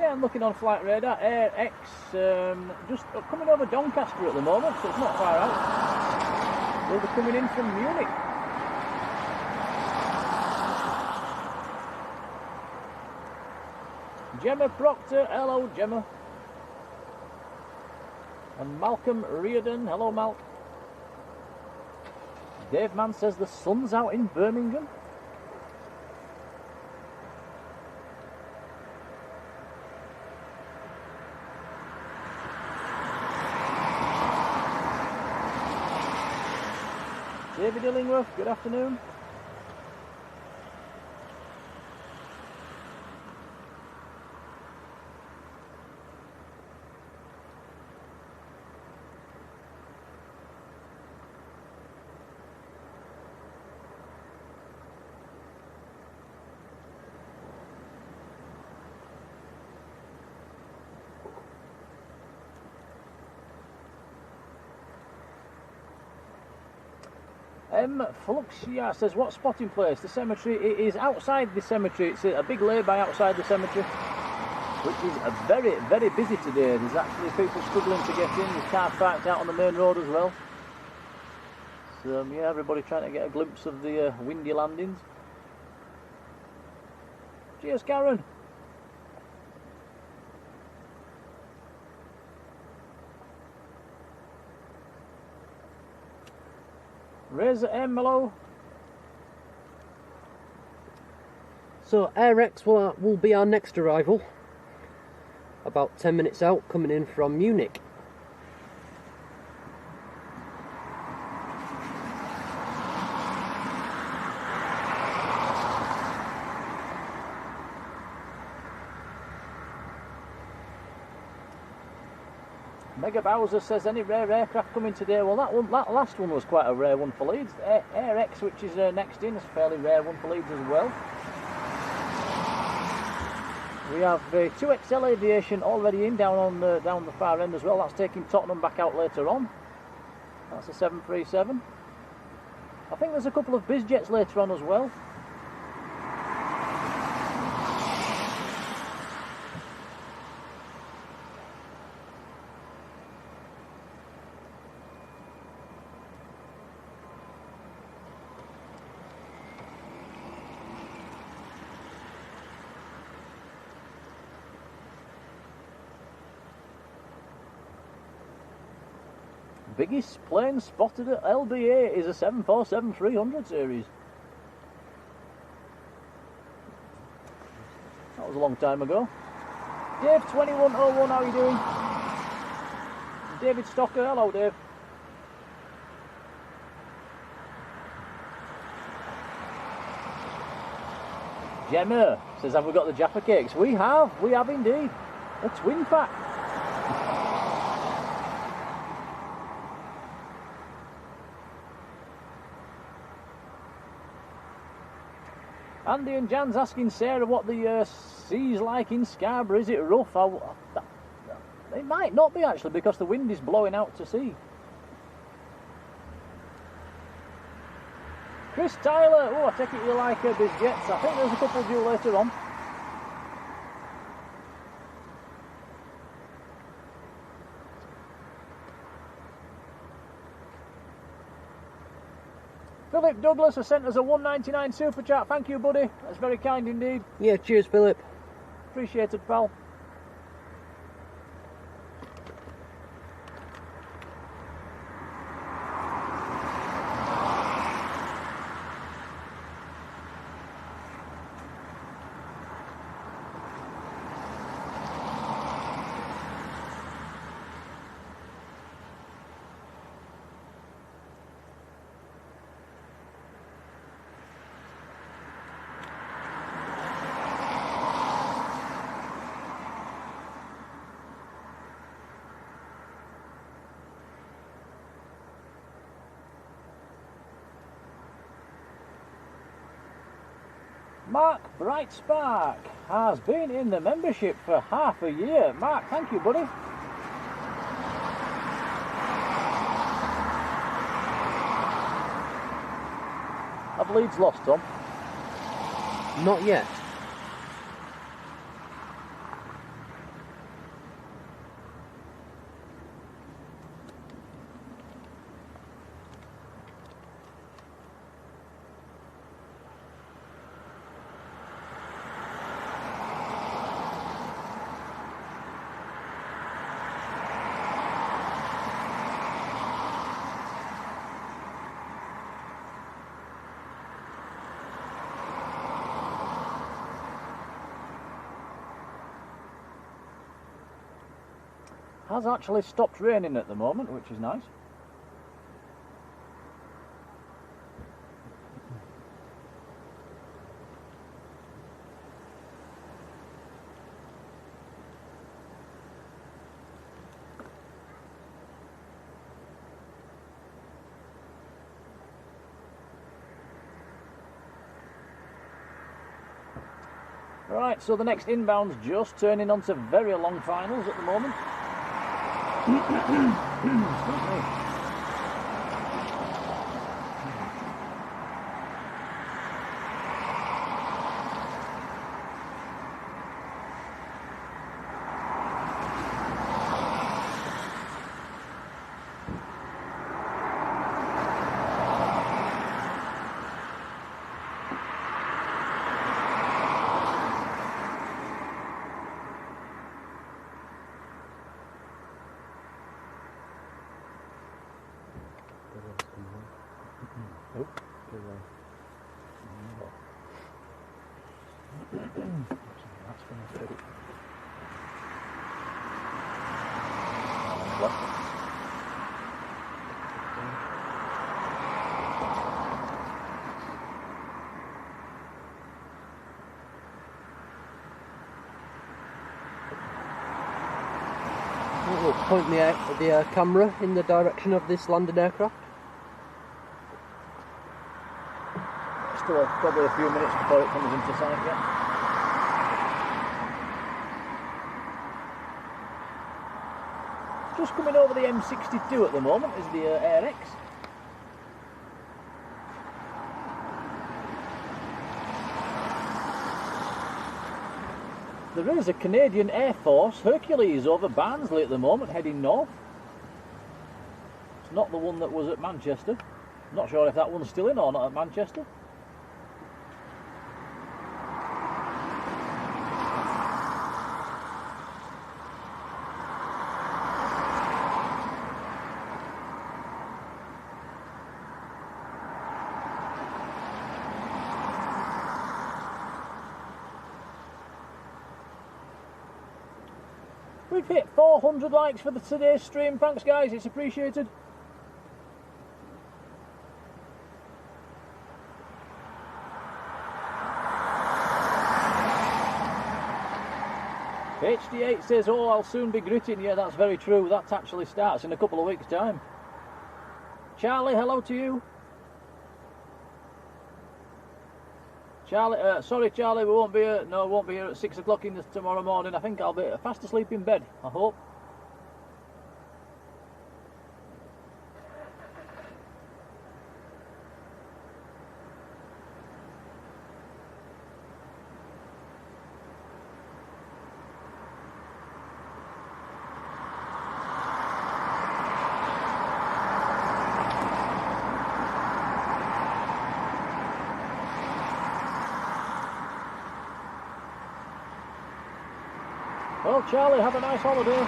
I'm looking on flight radar, Air X, just coming over Doncaster at the moment, so it's not far out. They'll be coming in from Munich. Gemma Proctor, hello Gemma. And Malcolm Reardon, hello Malc. Dave Mann says the sun's out in Birmingham. David Illingworth, good afternoon. Fluxia says, what spotting place? The cemetery. It is outside the cemetery. It's a big lay-by outside the cemetery, which is very, very busy today. There's actually people struggling to get in. There's cars parked out on the main road as well. So, yeah, everybody trying to get a glimpse of the windy landings. Cheers, Karen. Razor M, hello. So AirX will be our next arrival. About 10 minutes out, coming in from Munich. Mega Bowser says, any rare aircraft coming today? Well, that last one was quite a rare one for Leeds. AirX, which is next in, is a fairly rare one for Leeds as well. We have 2XL Aviation already in down the far end as well. That's taking Tottenham back out later on. That's a 737. I think there's a couple of Bizjets later on as well. Biggest plane spotted at LBA is a 747-300 series. That was a long time ago. Dave2101, how are you doing? David Stocker, hello Dave. Gemma says, have we got the Jaffa cakes? We have indeed. A twin pack. Andy and Jan's asking Sarah what the sea's like in Scarborough. Is it rough? It might not be actually, because the wind is blowing out to sea. Chris Tyler, oh, I take it you like Bizjets. I think there's a couple due later on. Philip Douglas has sent us a $1.99 super chat. Thank you, buddy. That's very kind indeed. Yeah, cheers, Philip. Appreciated, pal. Mark Brightspark has been in the membership for half a year. Mark, thank you, buddy. Have Leeds lost, Tom? Not yet. Has actually stopped raining at the moment, which is nice. Right, so the next inbound's just turning onto very long finals at the moment. Excuse me. We'll point the camera in the direction of this landing aircraft. Still probably a few minutes before it comes into sight yet. Just coming over the M62 at the moment is the Air X. There is a Canadian Air Force Hercules over Barnsley at the moment, heading north. It's not the one that was at Manchester. Not sure if that one's still in or not at Manchester. We've hit 400 likes for today's stream. Thanks guys, it's appreciated. HD8 says, oh, I'll soon be gritting. Yeah, that's very true. That actually starts in a couple of weeks' time. Charlie, hello to you. Charlie, sorry Charlie, we won't be here. No, won't be here at 6 o'clock tomorrow morning. I think I'll be fast asleep in bed, I hope. Well, Charlie, have a nice holiday.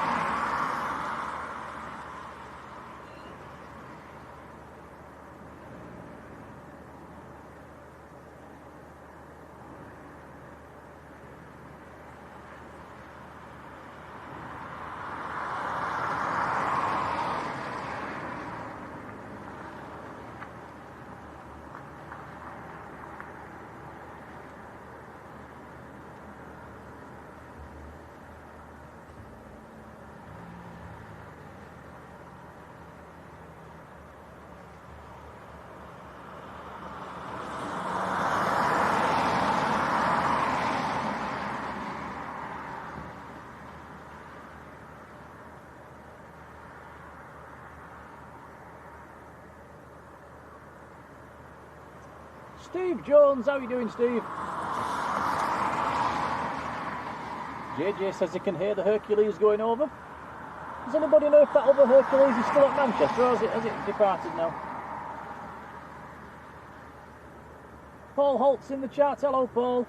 Steve Jones, how you doing, Steve? JJ says he can hear the Hercules going over. Does anybody know if that other Hercules is still at Manchester, or has it departed now? Paul Holt's in the chat. Hello, Paul.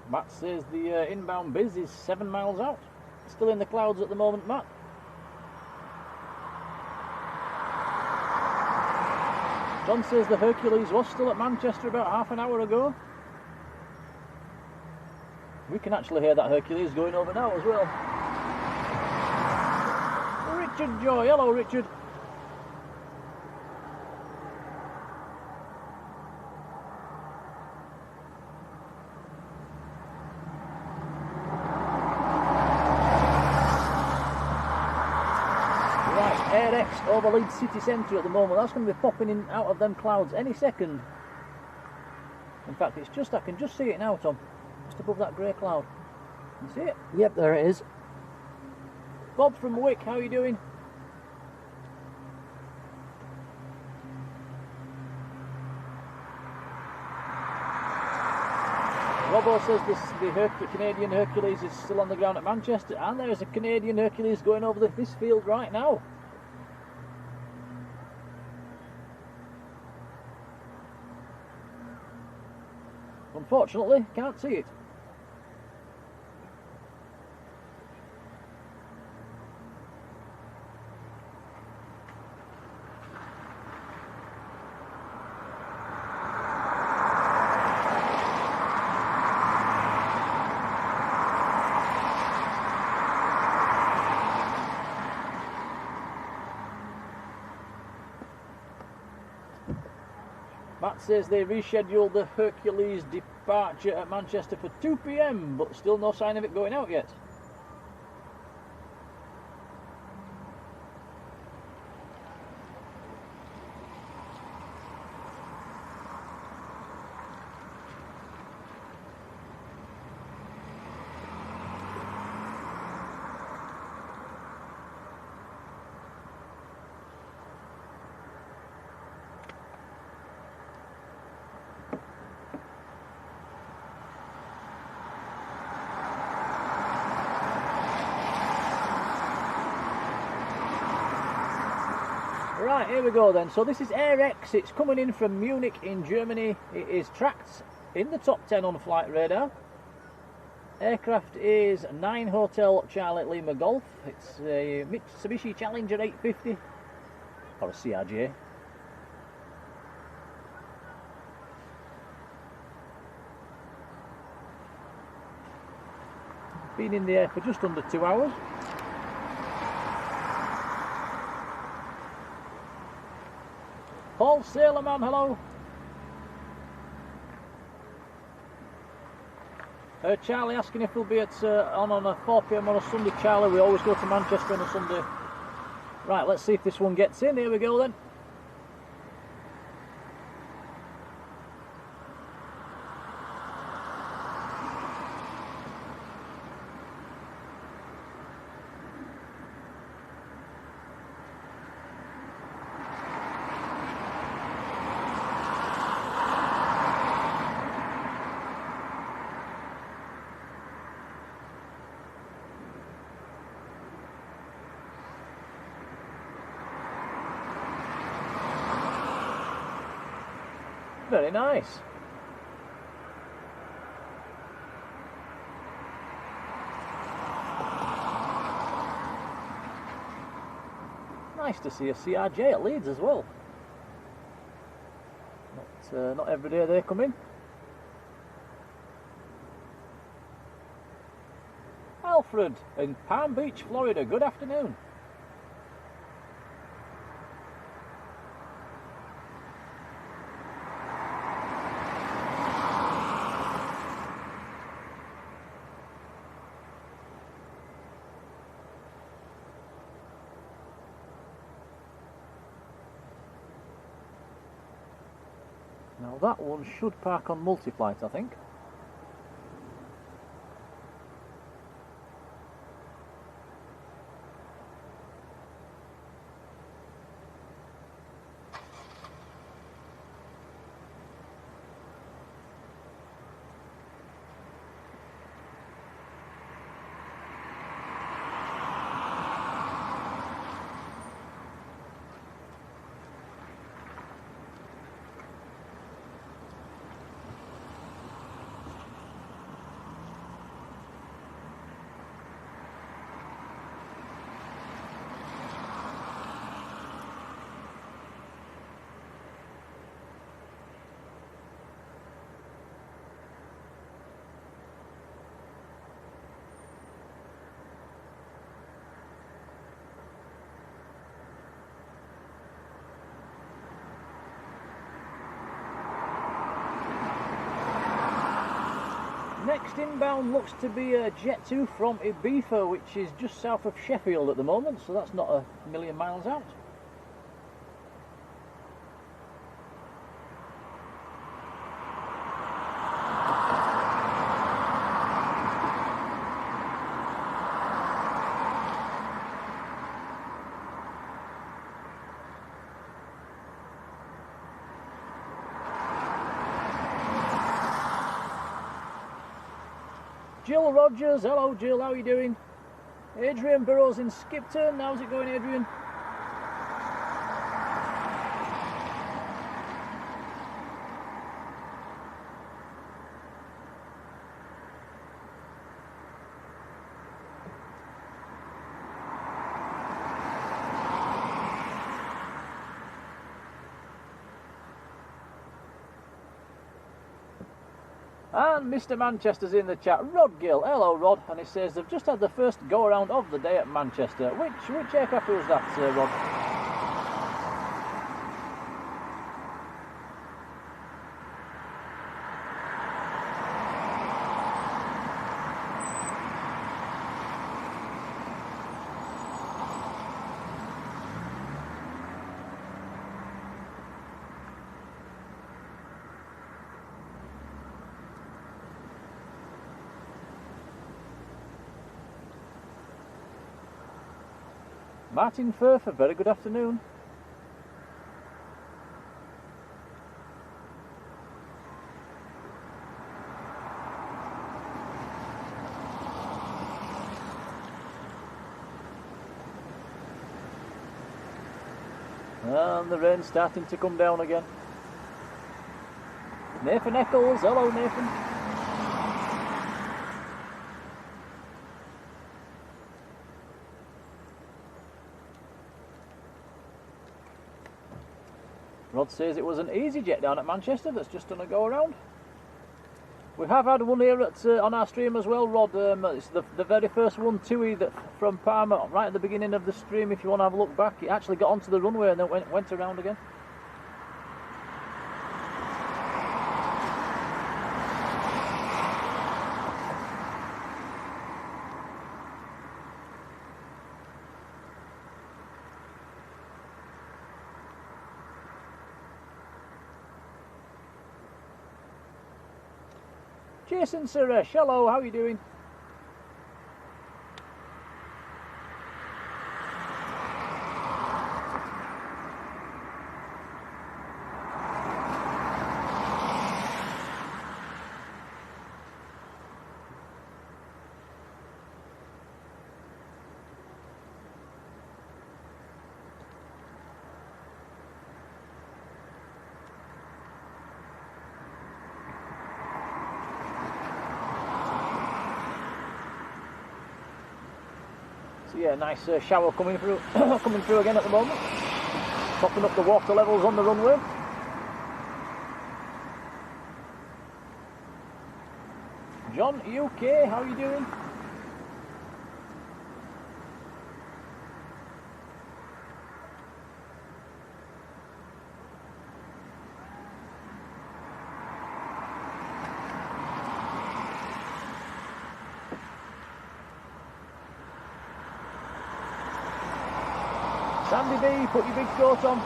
Matt says the inbound Biz is 7 miles out. Still in the clouds at the moment, Matt. John says the Hercules was still at Manchester about half an hour ago. We can actually hear that Hercules going over now as well. Richard Joy, hello Richard. AirX over Leeds city centre at the moment. That's going to be popping in out of them clouds any second. In fact, it's just, I can just see it now, Tom. Just above that grey cloud. You see it? Yep, there it is. Bob from Wick, how are you doing? Robbo says the Canadian Hercules is still on the ground at Manchester, and there is a Canadian Hercules going over this field right now. Unfortunately, can't see it. Matt says they rescheduled the Hercules departure at Manchester for 2 PM, but still no sign of it going out yet. Right, here we go then. So this is AirX. It's coming in from Munich in Germany. It is tracked in the top 10 on flight radar. Aircraft is 9 Hotel Charlie Lima Golf. It's a Mitsubishi Challenger 850 or a CRJ. Been in the air for just under 2 hours. Paul Sailorman, hello. Charlie asking if we'll be at on a 4 PM on a Sunday. Charlie, we always go to Manchester on a Sunday. Right, let's see if this one gets in. Here we go then. Very nice. Nice to see a CRJ at Leeds as well. Not every day they come in. Alfred in Palm Beach, Florida. Good afternoon. Now that one should park on multi-flight, I think. Next inbound looks to be a Jet 2 from Ibiza, which is just south of Sheffield at the moment, so that's not a million miles out. Jill Rogers, hello Jill, how are you doing? Adrian Burrows in Skipton, how's it going Adrian? And Mr. Manchester's in the chat, Rod Gill, hello Rod, and he says they've just had the first go-around of the day at Manchester. Which aircraft was that, Rod? Martin Firth, a very good afternoon. And the rain's starting to come down again. Nathan Eccles, hello Nathan. Rod says it was an easy jet down at Manchester that's just done a go around. We have had one here on our stream as well, Rod. It's the very first one, Tui, that from Parma, right at the beginning of the stream. If you want to have a look back, it actually got onto the runway and then went around again. Jason Suresh, hello, how are you doing? Yeah, nice shower coming through, coming through again at the moment. Topping up the water levels on the runway. John, are you okay? How are you doing? Sandy B, put your big coat on.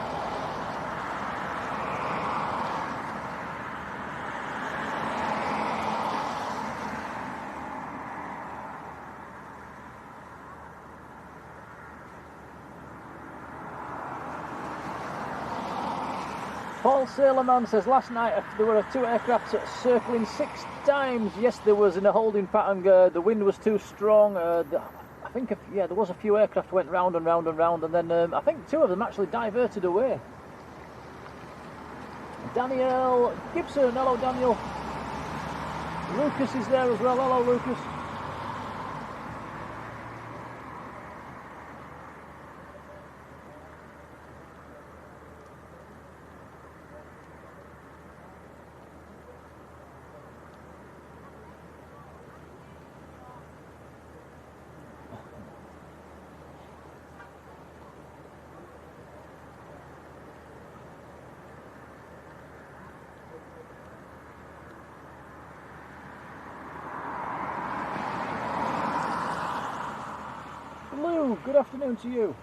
Paul Sailorman says last night there were 2 aircrafts circling 6 times. Yes, there was in a holding pattern. The wind was too strong. I think, yeah, there was a few aircraft went round and round and round, and then I think 2 of them actually diverted away. Daniel Gibson, hello Daniel. Lucas is there as well, hello Lucas. good afternoon to you.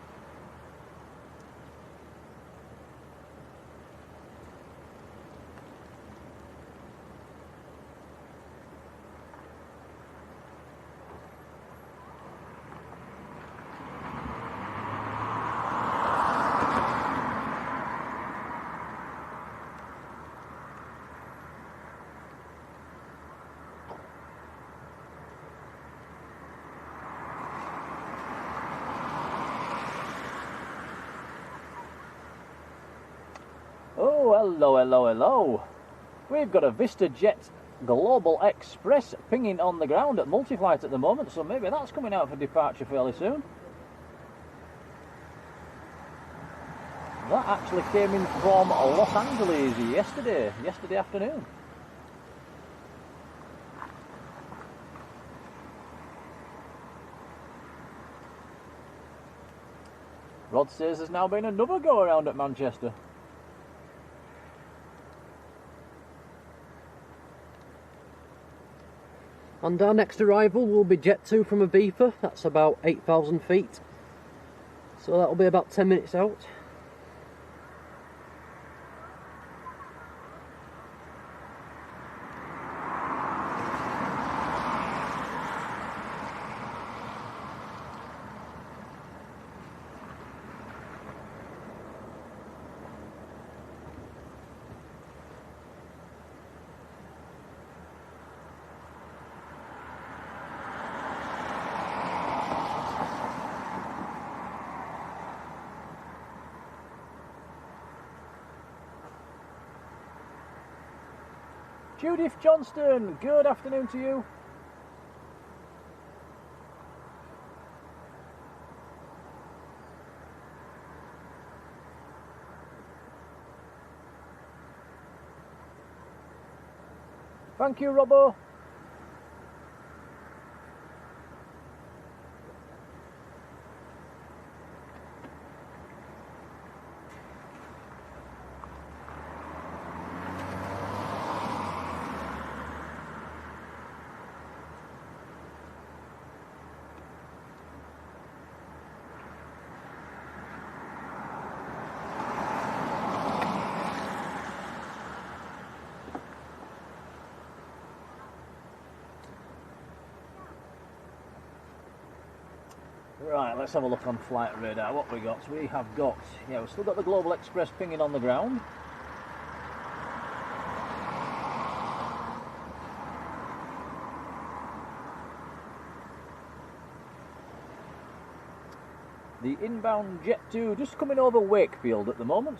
Oh, hello, hello, hello. We've got a VistaJet Global Express pinging on the ground at multi-flight at the moment, so maybe that's coming out for departure fairly soon. That actually came in from Los Angeles yesterday afternoon. Rod says there's now been another go around at Manchester. And our next arrival will be Jet 2 from Ibiza. That's about 8,000 feet. So that'll be about 10 minutes out. Judith Johnston, good afternoon to you. Thank you, Robbo. Right, let's have a look on flight radar. What we got? We have got, yeah, we've still got the Global Express pinging on the ground. The inbound Jet 2 just coming over Wakefield at the moment.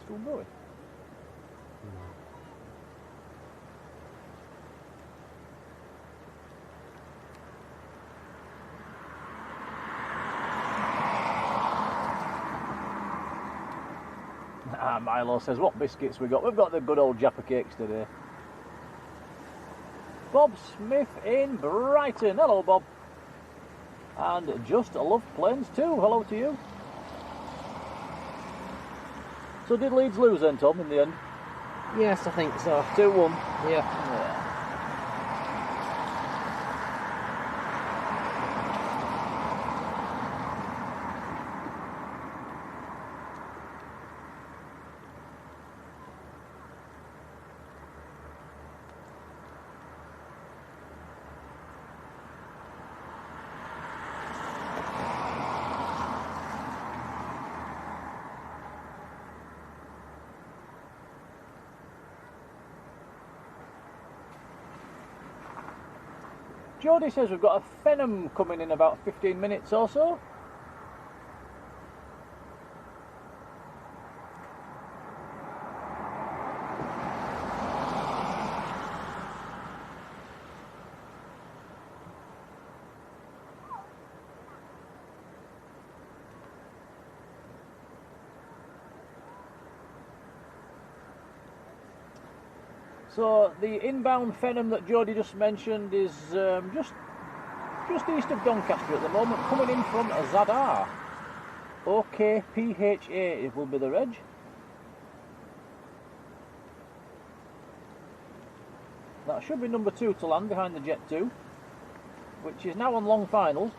Still going. Milo says, what biscuits we got? We've got the good old Jaffa cakes today. Bob Smith in Brighton. Hello, Bob. And Just Love Planes too. Hello to you. So did Leeds lose then, Tom, in the end? Yes, I think so. 2-1. Yeah. Jodie says we've got a Phenom coming in about 15 minutes or so. So the inbound Fenham that Jodie just mentioned is just east of Doncaster at the moment, coming in from Zadar. OKPHA it will be the reg. That should be number 2 to land behind the Jet 2, which is now on long finals.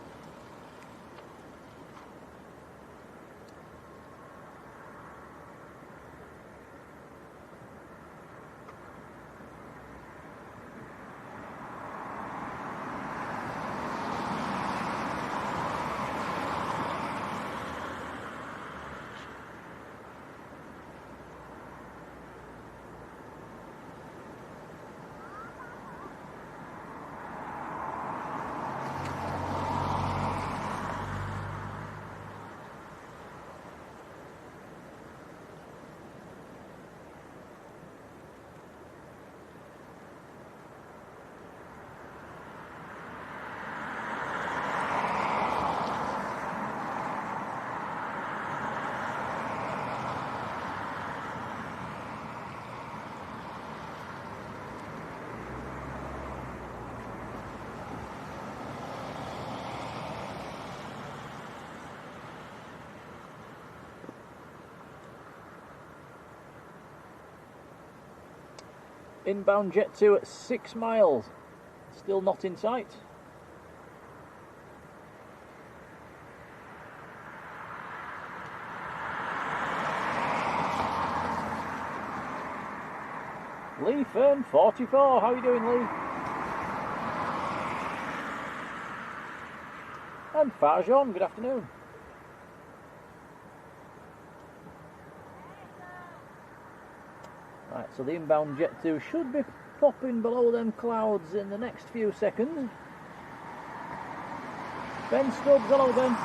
Inbound Jet 2 at 6 miles, still not in sight. Lee Fern 44, how are you doing, Lee? And Farjon, good afternoon. Right, so the inbound Jet 2 should be popping below them clouds in the next few seconds. Ben Stubbs, hello Ben.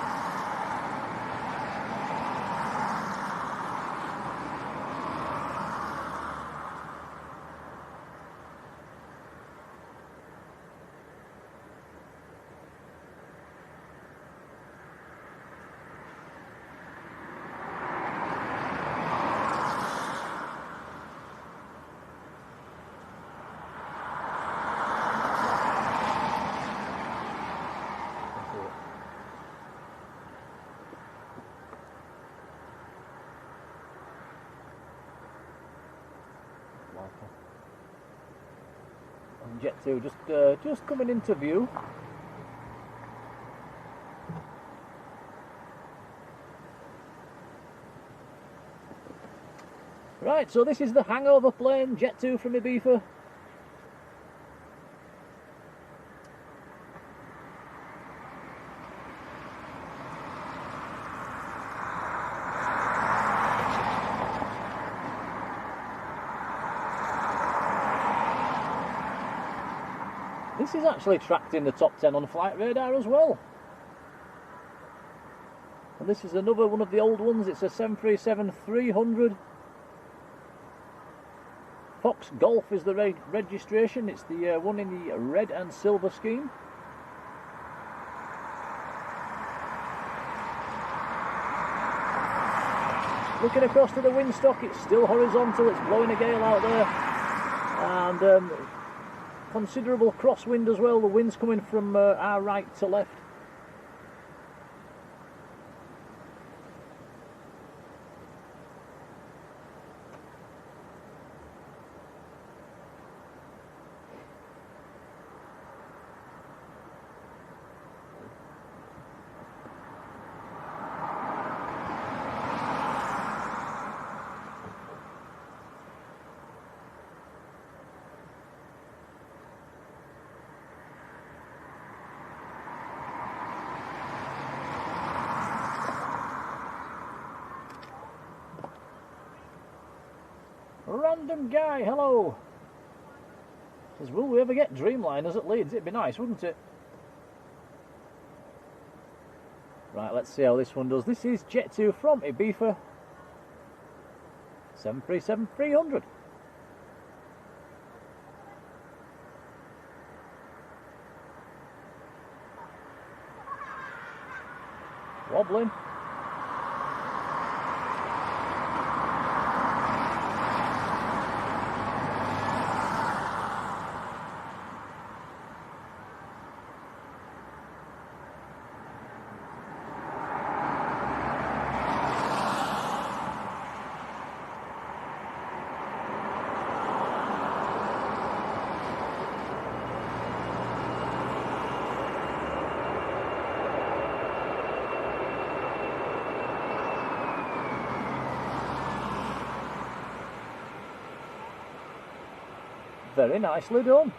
And Jet 2 just coming into view. Right, so this is the hangover plane, Jet 2 from Ibiza. This is actually tracked in the top 10 on Flight Radar as well. And this is another one of the old ones, it's a 737-300. Fox Golf is the registration, it's the one in the red and silver scheme. Looking across to the windstock, it's still horizontal, it's blowing a gale out there. And considerable crosswind as well, the wind's coming from our right to left. Random guy, hello. Says, will we ever get Dreamliners at Leeds? It'd be nice, wouldn't it? Right, let's see how this one does. This is Jet 2 from Ibiza. 737-300. Wobbling. Very nicely done.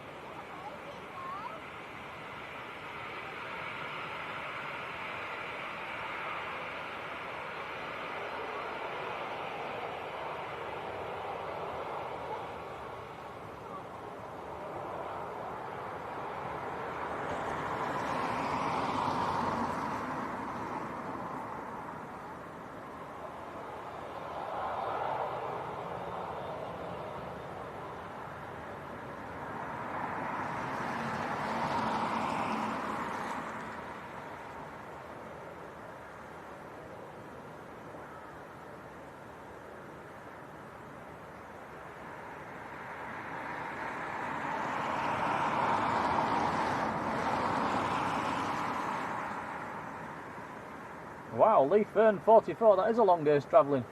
Wow, Leaf Fern 44, that is a long day's travelling.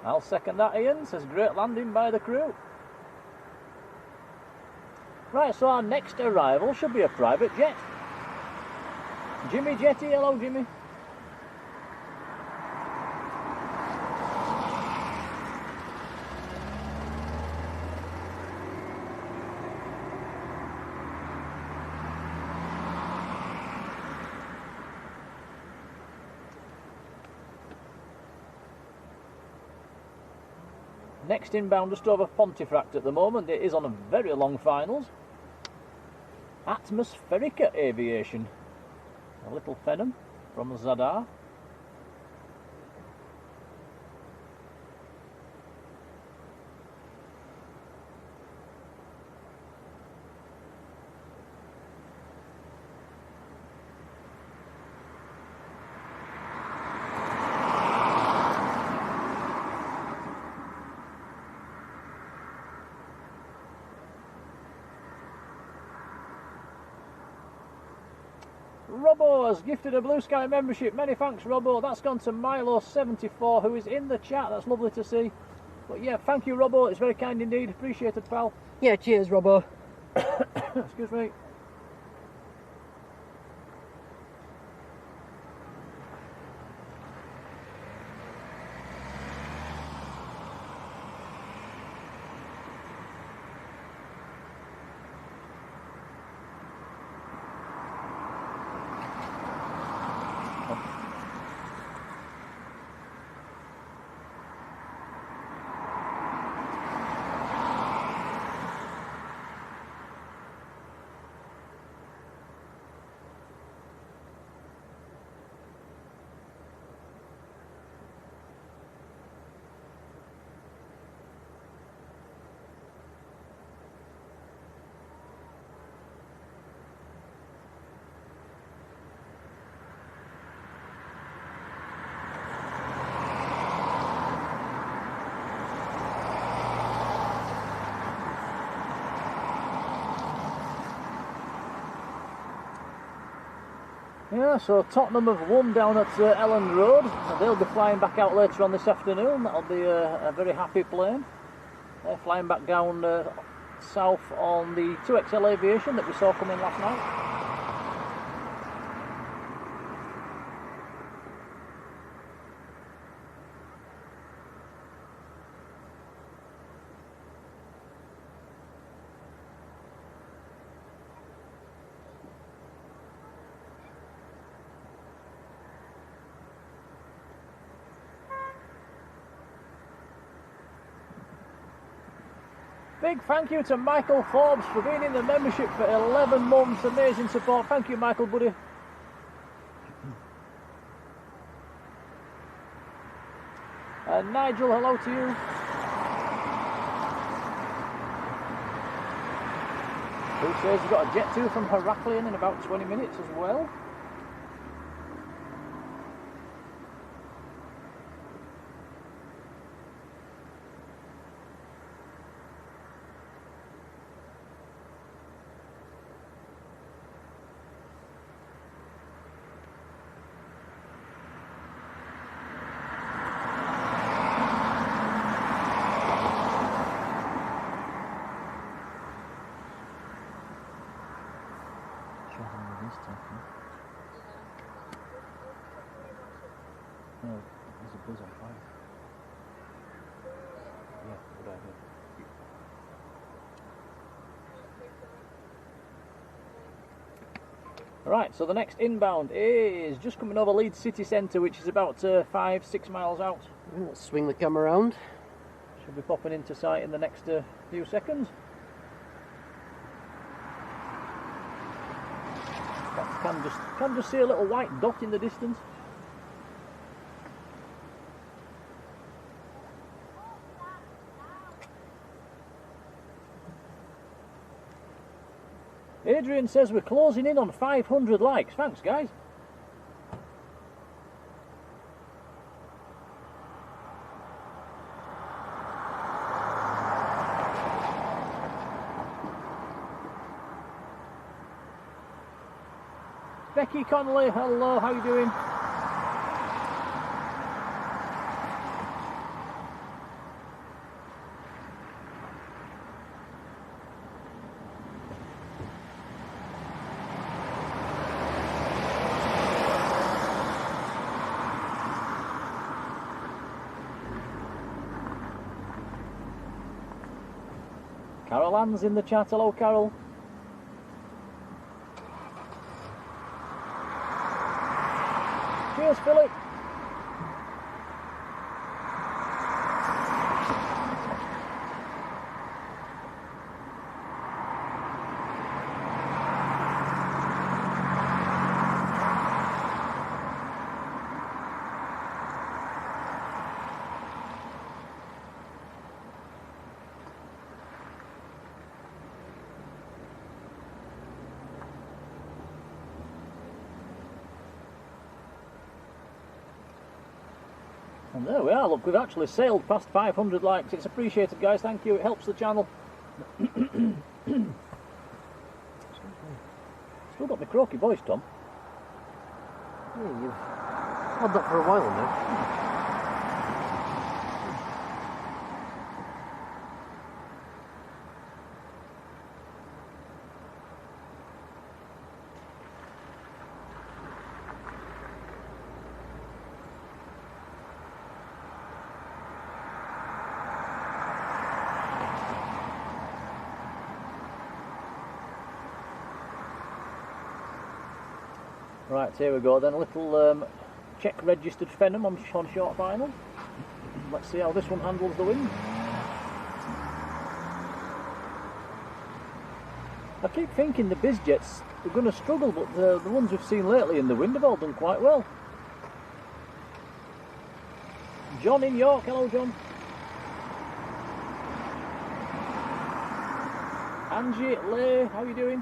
I'll second that, Ian, says great landing by the crew. Right, so our next arrival should be a private jet. Jimmy Jetty, hello Jimmy. Next inbound just over Pontefract at the moment. It is on a very long finals. Atmospherica Aviation. A little Phenom from Zadar. Robbo has gifted a Blue Sky membership. Many thanks, Robbo. That's gone to Milo74, who is in the chat. That's lovely to see. But yeah, thank you, Robbo. It's very kind indeed. Appreciated, pal. Yeah, cheers, Robbo. Excuse me. Yeah, so Tottenham have won down at Elland Road. They'll be flying back out later on this afternoon. That'll be a very happy plane. They're flying back down south on the 2XL Aviation that we saw come in last night. Big thank you to Michael Forbes for being in the membership for 11 months. Amazing support. Thank you, Michael, buddy. Nigel, hello to you. Who says we've got a Jet 2 from Hercules in about 20 minutes as well. No, there's a buzz on fire. Yeah, good idea. Right, so the next inbound is just coming over Leeds city centre, which is about 5-6 miles out. Let's swing the camera around. Should be popping into sight in the next few seconds. Can just see a little white dot in the distance. Adrian says we're closing in on 500 likes. Thanks, guys. Becky Connolly, hello, how you doing? Carol Ann's in the chat. Hello, Carol. Cheers, Philip. And there we are, look, we've actually sailed past 500 likes. It's appreciated, guys, thank you, it helps the channel. Still got my croaky voice, Tom. Yeah, you've had that for a while now. Right, here we go then, a little Czech registered Phenom on short final. Let's see how this one handles the wind. I keep thinking the Bizjets are going to struggle, but the ones we've seen lately in the wind have all done quite well. John in York, hello John. Angie, Leigh, how are you doing?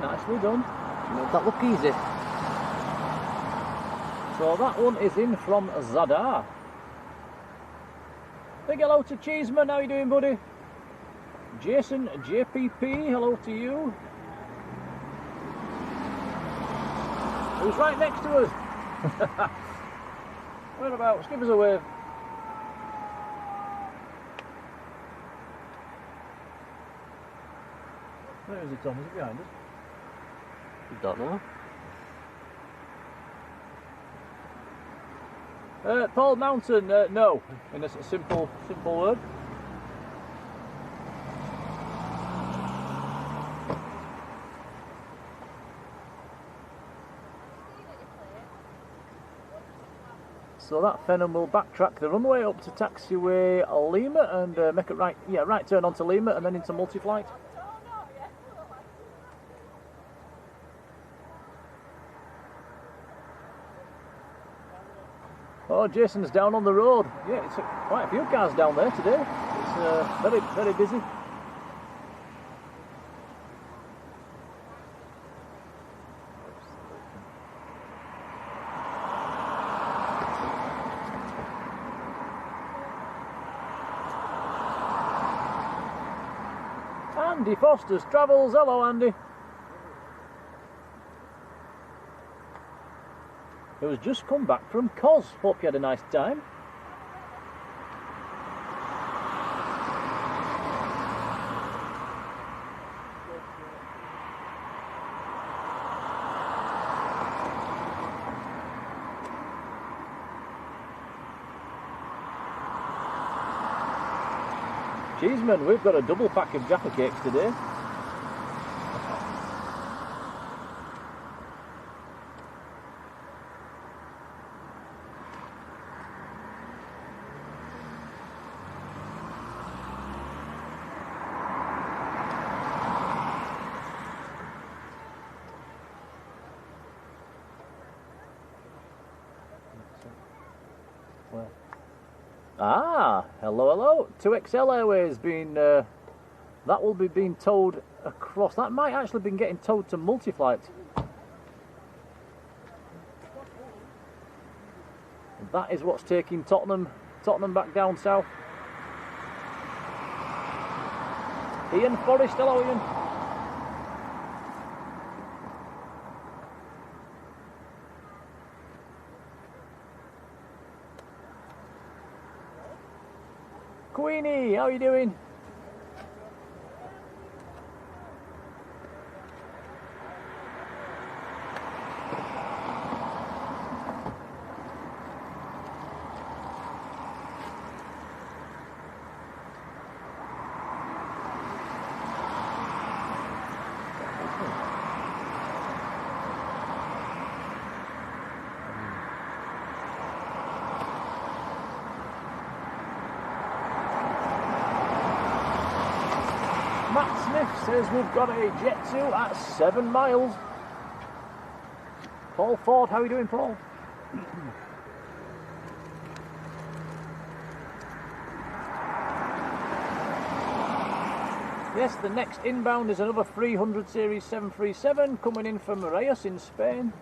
Nicely done. Made that look easy. So that one is in from Zadar. Big hello to Cheeseman, how you doing, buddy? Jason JPP, hello to you. Who's right next to us? Whereabouts? Give us a wave. Where is it, Tom? Is it behind us? Don't know. Paul Mountain, no, in a simple word. So that Fenham will backtrack the runway up to taxiway Lima and make a right turn onto Lima and then into multi-flight. Oh, Jason's down on the road. Yeah, it's quite a few cars down there today. It's very, very busy. Andy Foster's Travels. Hello, Andy. Who has just come back from Cos. Hope you had a nice time. Cheeseman, we've got a double pack of Jaffa cakes today. Ah, hello. 2XL Airways being that will be being towed across. That might actually been getting towed to multi-flight. That is what's taking Tottenham back down south. Ian Forrest, hello Ian. Queenie, how are you doing? Matt Smith says we've got a jet to at 7 miles. Paul Ford, how are you doing, Paul? Yes, the next inbound is another 300 series 737 coming in from Reyes in Spain.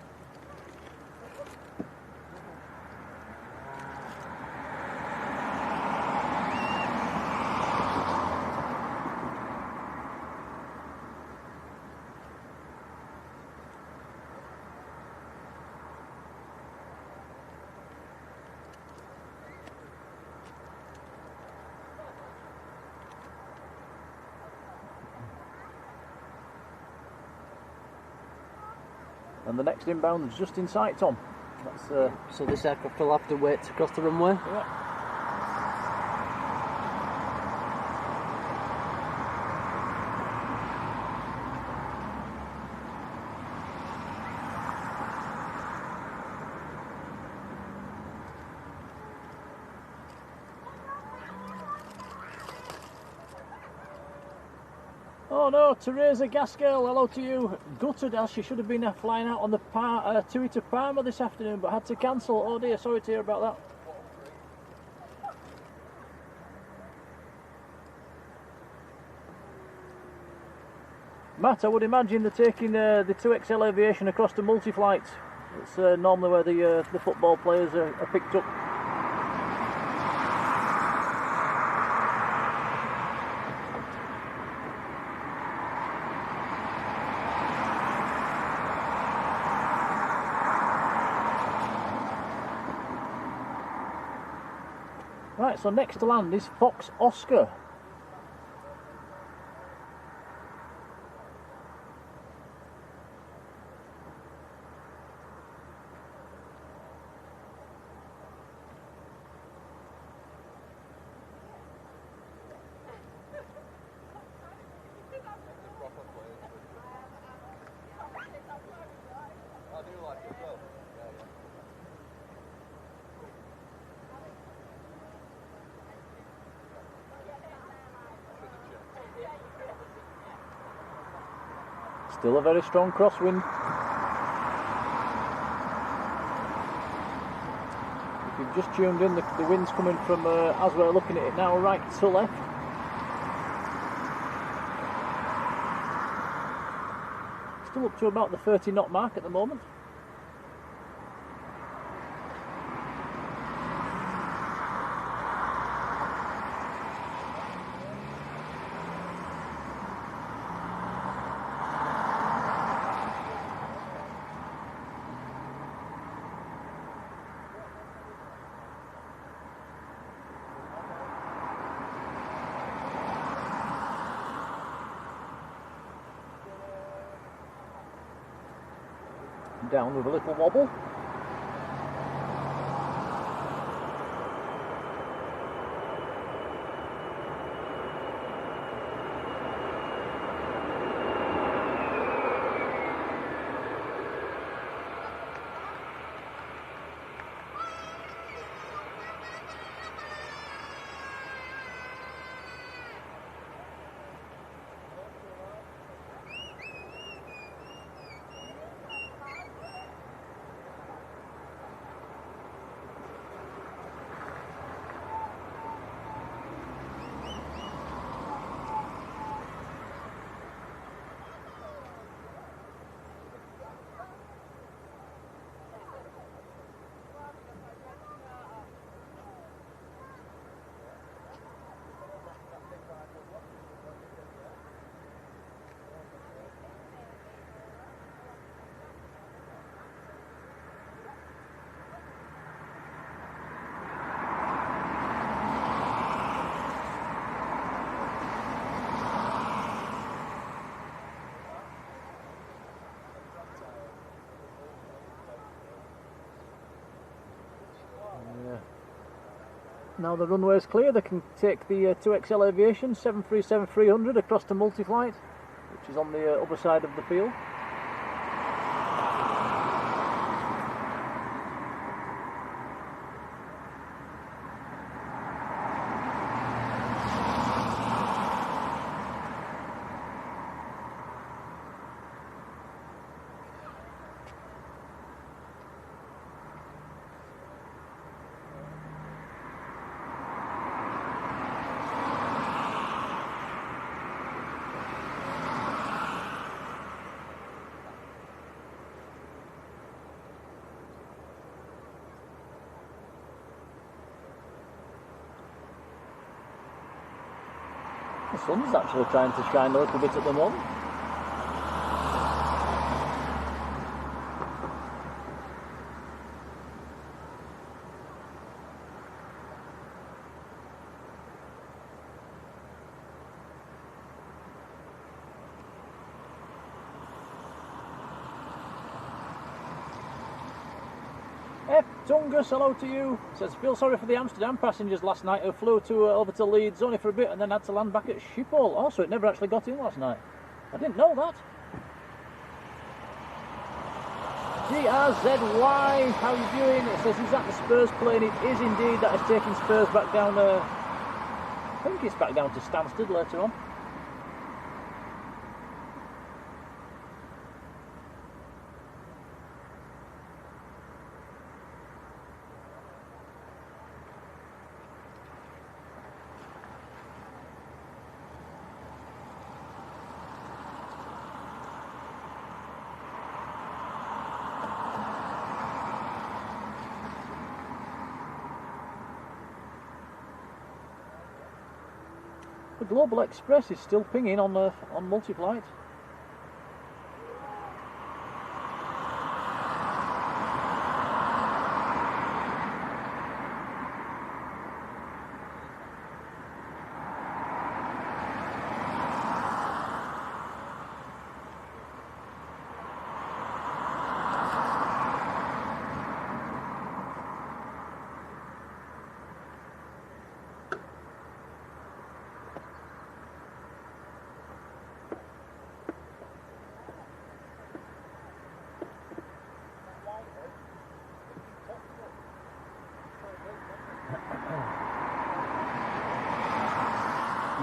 And the next inbound is just in sight, Tom. That's, so this aircraft will have to wait to cross the runway? Yeah. Oh no, Teresa Gaskell, hello to you. Gutted as she should have been flying out on the TUI to Parma this afternoon, but had to cancel. Oh dear, sorry to hear about that. Matt, I would imagine they're taking the 2XL Aviation across to multi-flight. It's normally where the football players are picked up. Right, so next to land is Fox Oscar. Still a very strong crosswind. If you've just tuned in, the wind's coming from, as we're looking at it now, right to left. Still up to about the 30 knot mark at the moment. Down with a little wobble. Now the runway's clear, they can take the 2XL Aviation 737-300 across to Multiflight, which is on the other side of the field. The sun's actually trying to shine a little bit at the moment. Tungus, hello to you. Says, feel sorry for the Amsterdam passengers last night who flew over to Leeds only for a bit and then had to land back at Schiphol. Oh, so it never actually got in last night. I didn't know that. GRZY, how are you doing? It says, is that the Spurs plane? It is indeed. That is taking Spurs back down, I think it's back down to Stansted later on. The Global Express is still pinging on Multiflight.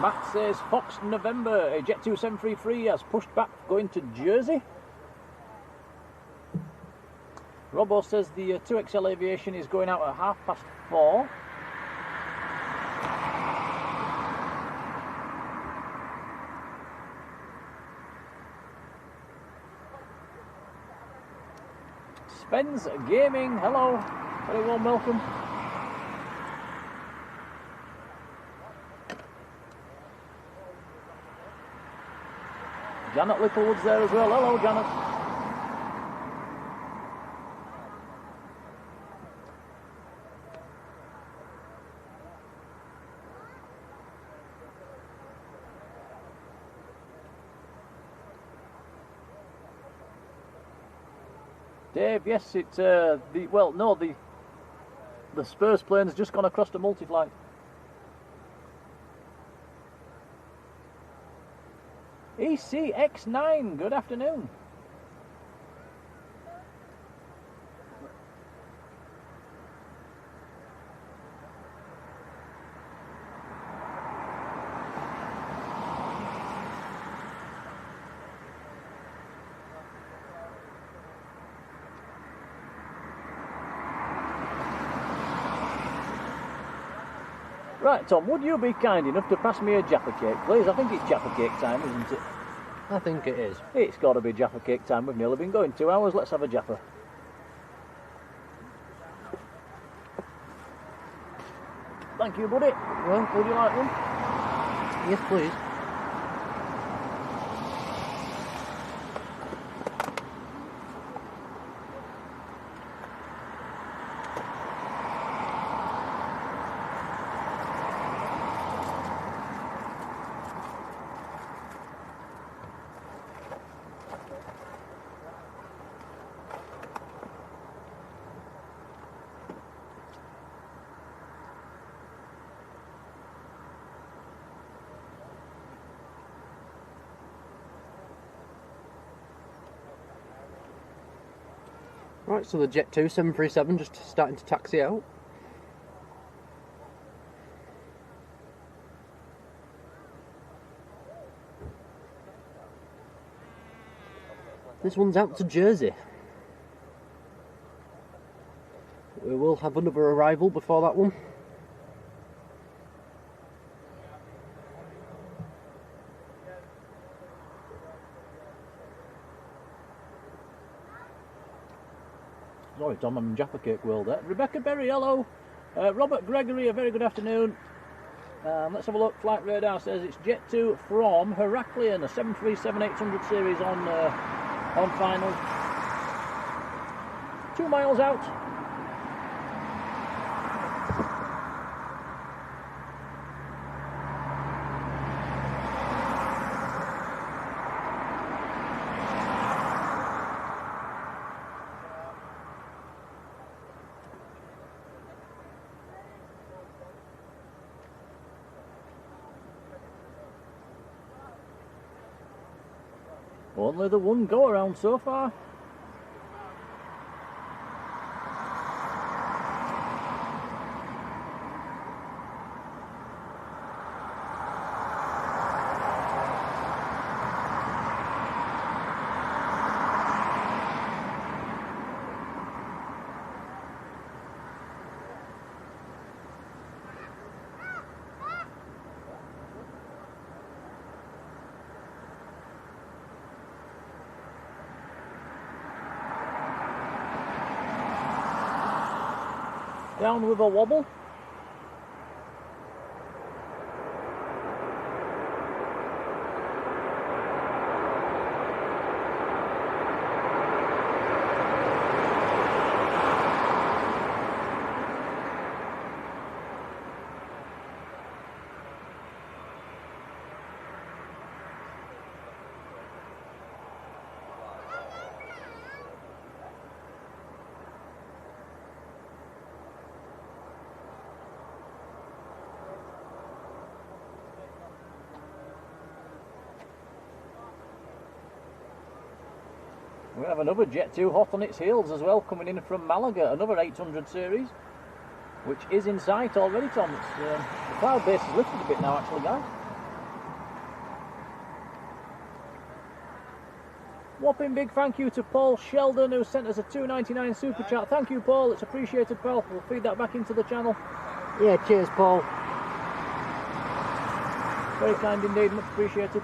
Matt says Fox November, a Jet 2733 has pushed back going to Jersey. Robbo says the 2XL Aviation is going out at 4:30. Spence Gaming, hello, very warm welcome. Janet Littlewood's there as well, hello Janet. Dave, yes, it's the Spurs plane's just gone across the multi-flight. ECX9, good afternoon. Right, Tom, would you be kind enough to pass me a Jaffa cake, please? I think it's Jaffa cake time, isn't it? I think it is. It's got to be Jaffa cake time. We've nearly been going 2 hours. Let's have a Jaffa. Thank you, buddy. Well, would you like one? Yes, please. Right, so the Jet 2 737 just starting to taxi out. This one's out to Jersey. We will have another arrival before that one. Sorry, Tom, I'm in Jaffa Cake World there. Rebecca Berry, hello. Robert Gregory, a very good afternoon. Let's have a look. Flight radar says it's Jet 2 from Hercules, a 737-800 series on final. 2 miles out. Only the one go around so far. Down with a wobble. We have another Jet 2 hot on its heels as well, coming in from Malaga, another 800 series, which is in sight already, Tom. The cloud base is lifted a bit now, actually, guys. Whopping big thank you to Paul Sheldon, who sent us a £2.99 super chat. Thank you, Paul. It's appreciated, pal. We'll feed that back into the channel. Yeah, cheers, Paul. Very kind indeed, much appreciated.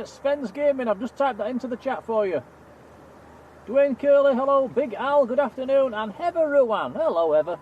Sven's Gaming, I've just typed that into the chat for you. Dwayne Curley, hello. Big Al, good afternoon. And Heather Ruan, hello Heather.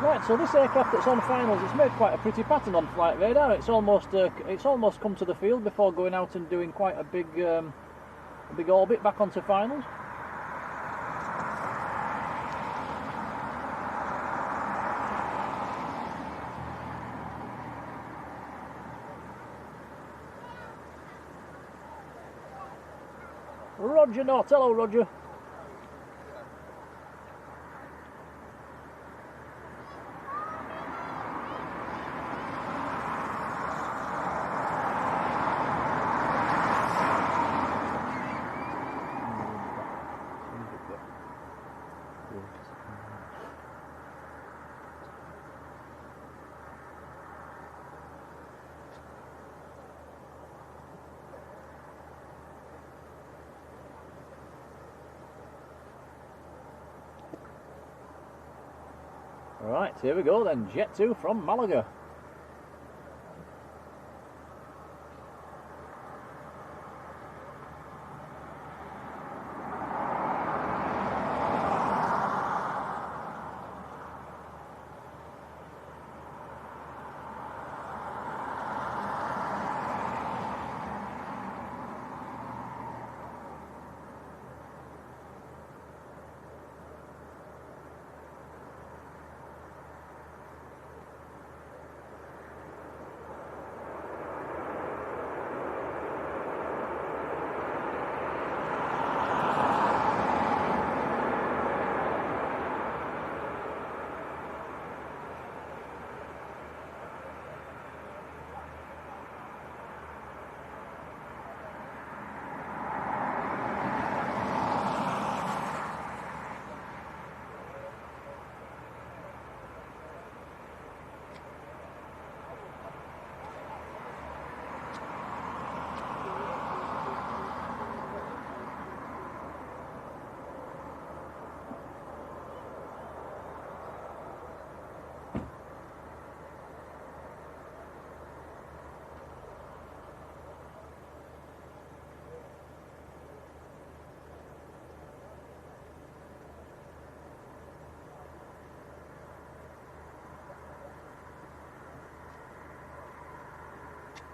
Right, so this aircraft that's on finals, it's made quite a pretty pattern on Flight Radar. It's almost come to the field before going out and doing quite a big orbit back onto finals. Roger Knott, hello Roger. Right, here we go then, Jet 2 from Malaga.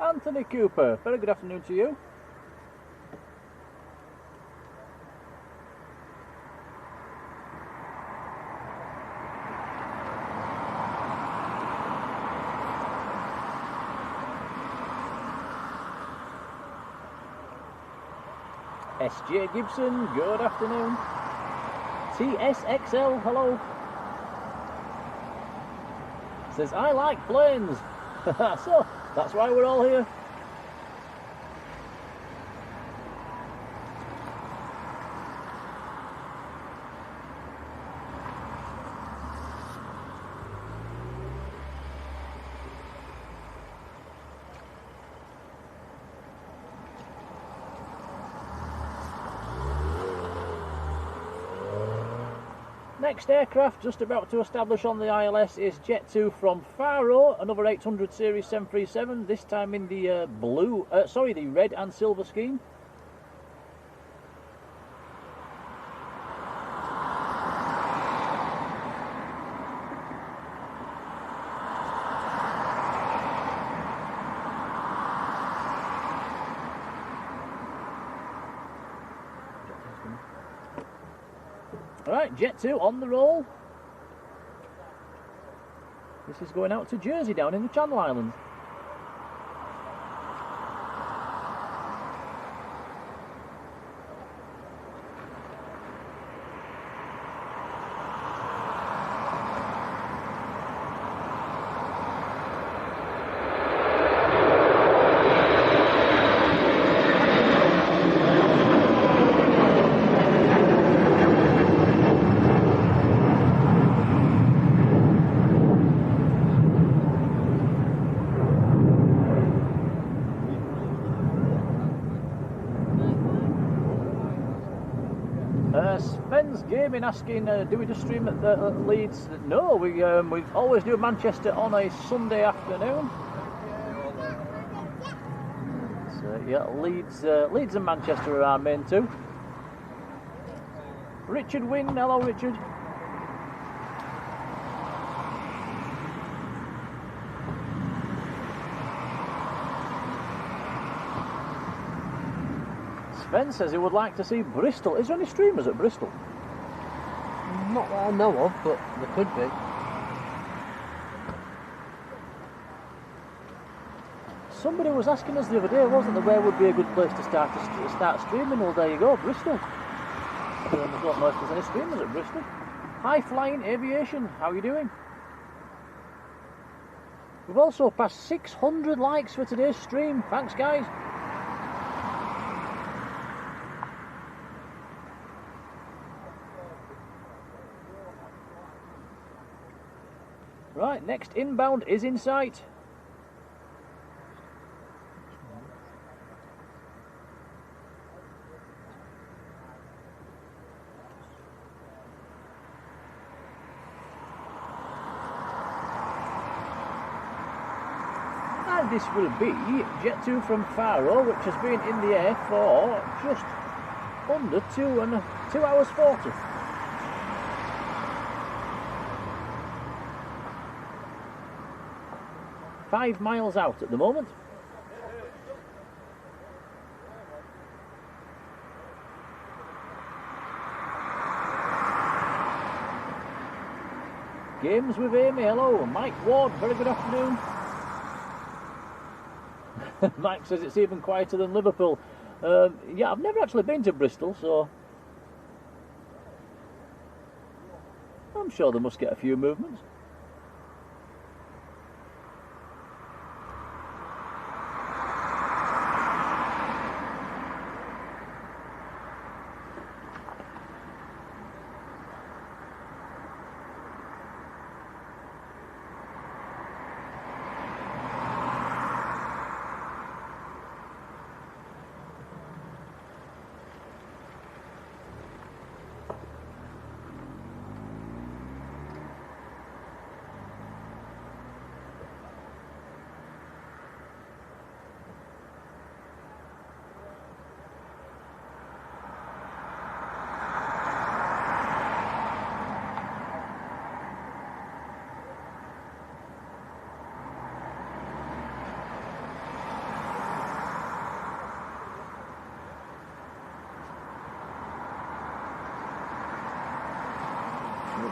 Anthony Cooper, very good afternoon to you. SJ Gibson, good afternoon. TSXL, hello. Says, I like planes. So, that's why we're all here. Next aircraft just about to establish on the ILS is Jet 2 from Faro, another 800 series 737, this time in the the red and silver scheme. Right, Jet 2 on the roll. This is going out to Jersey down in the Channel Islands. Sven's gaming asking, do we just stream at Leeds? No, we always do Manchester on a Sunday afternoon. So yeah, Leeds and Manchester are our main two. Richard Wing, hello Richard. Sven says he would like to see Bristol. Is there any streamers at Bristol? Not that I know of, but there could be. Somebody was asking us the other day, wasn't there, where would be a good place to start streaming? Well, there you go, Bristol. I don't know if there's any streamers at Bristol. High Flying Aviation, how are you doing? We've also passed 600 likes for today's stream. Thanks, guys. Right, next inbound is in sight. And this will be Jet 2 from Faro, which has been in the air for just under 2 hours 40. Five miles out at the moment. Games with Amy, hello. Mike Ward, very good afternoon. Mike says it's even quieter than Liverpool. Yeah, I've never actually been to Bristol, so I'm sure they must get a few movements.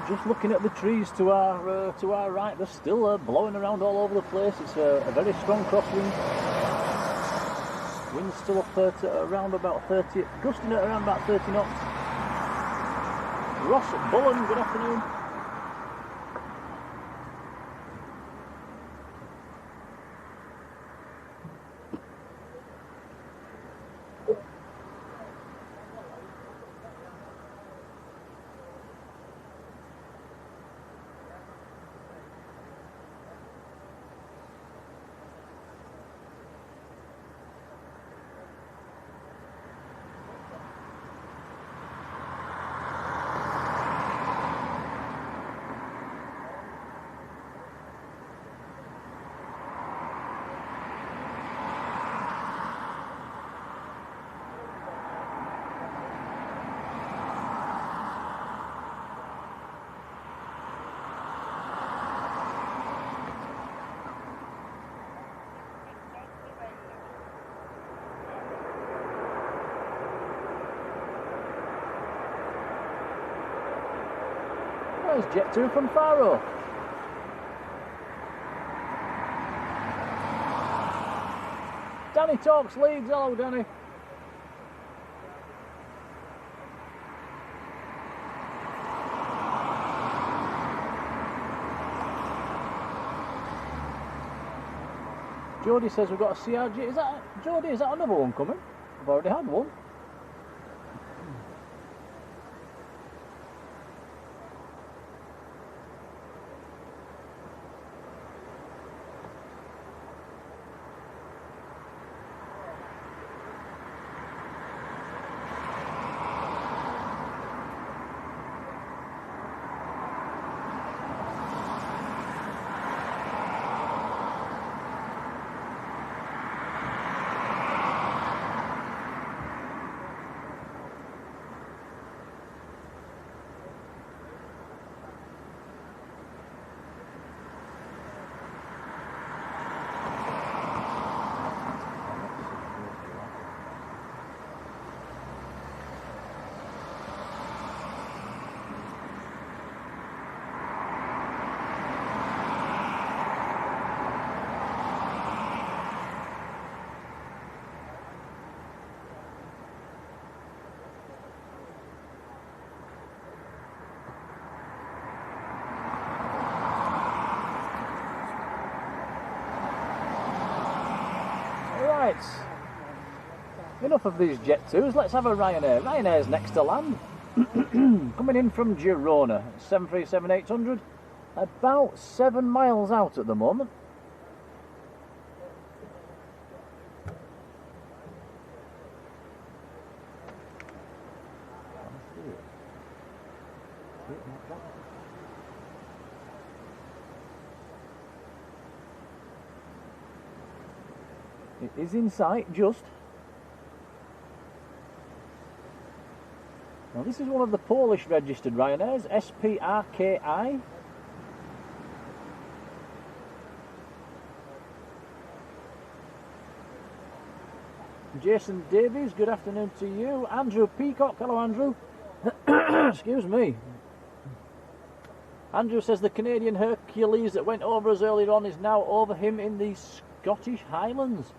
Just looking at the trees to our right, they're still blowing around all over the place. It's a very strong crosswind. Wind's still up at around about 30, gusting at around about 30 knots. Ross Bullen, good afternoon. There's Jet 2 from Faro. Danny Talks Leeds. Hello, Danny. Jodie says we've got a CRG. Is that, Jodie, is that another one coming? I've already had one. Right, enough of these Jet 2s, let's have a Ryanair. Ryanair's next to land. Coming in from Girona, 737-800, about 7 miles out at the moment. It is in sight, just. Now this is one of the Polish registered Ryanairs, SPRKI. Jason Davies, good afternoon to you. Andrew Peacock, hello Andrew. Excuse me. Andrew says the Canadian Hercules that went over us earlier on is now over him in the Scottish Highlands.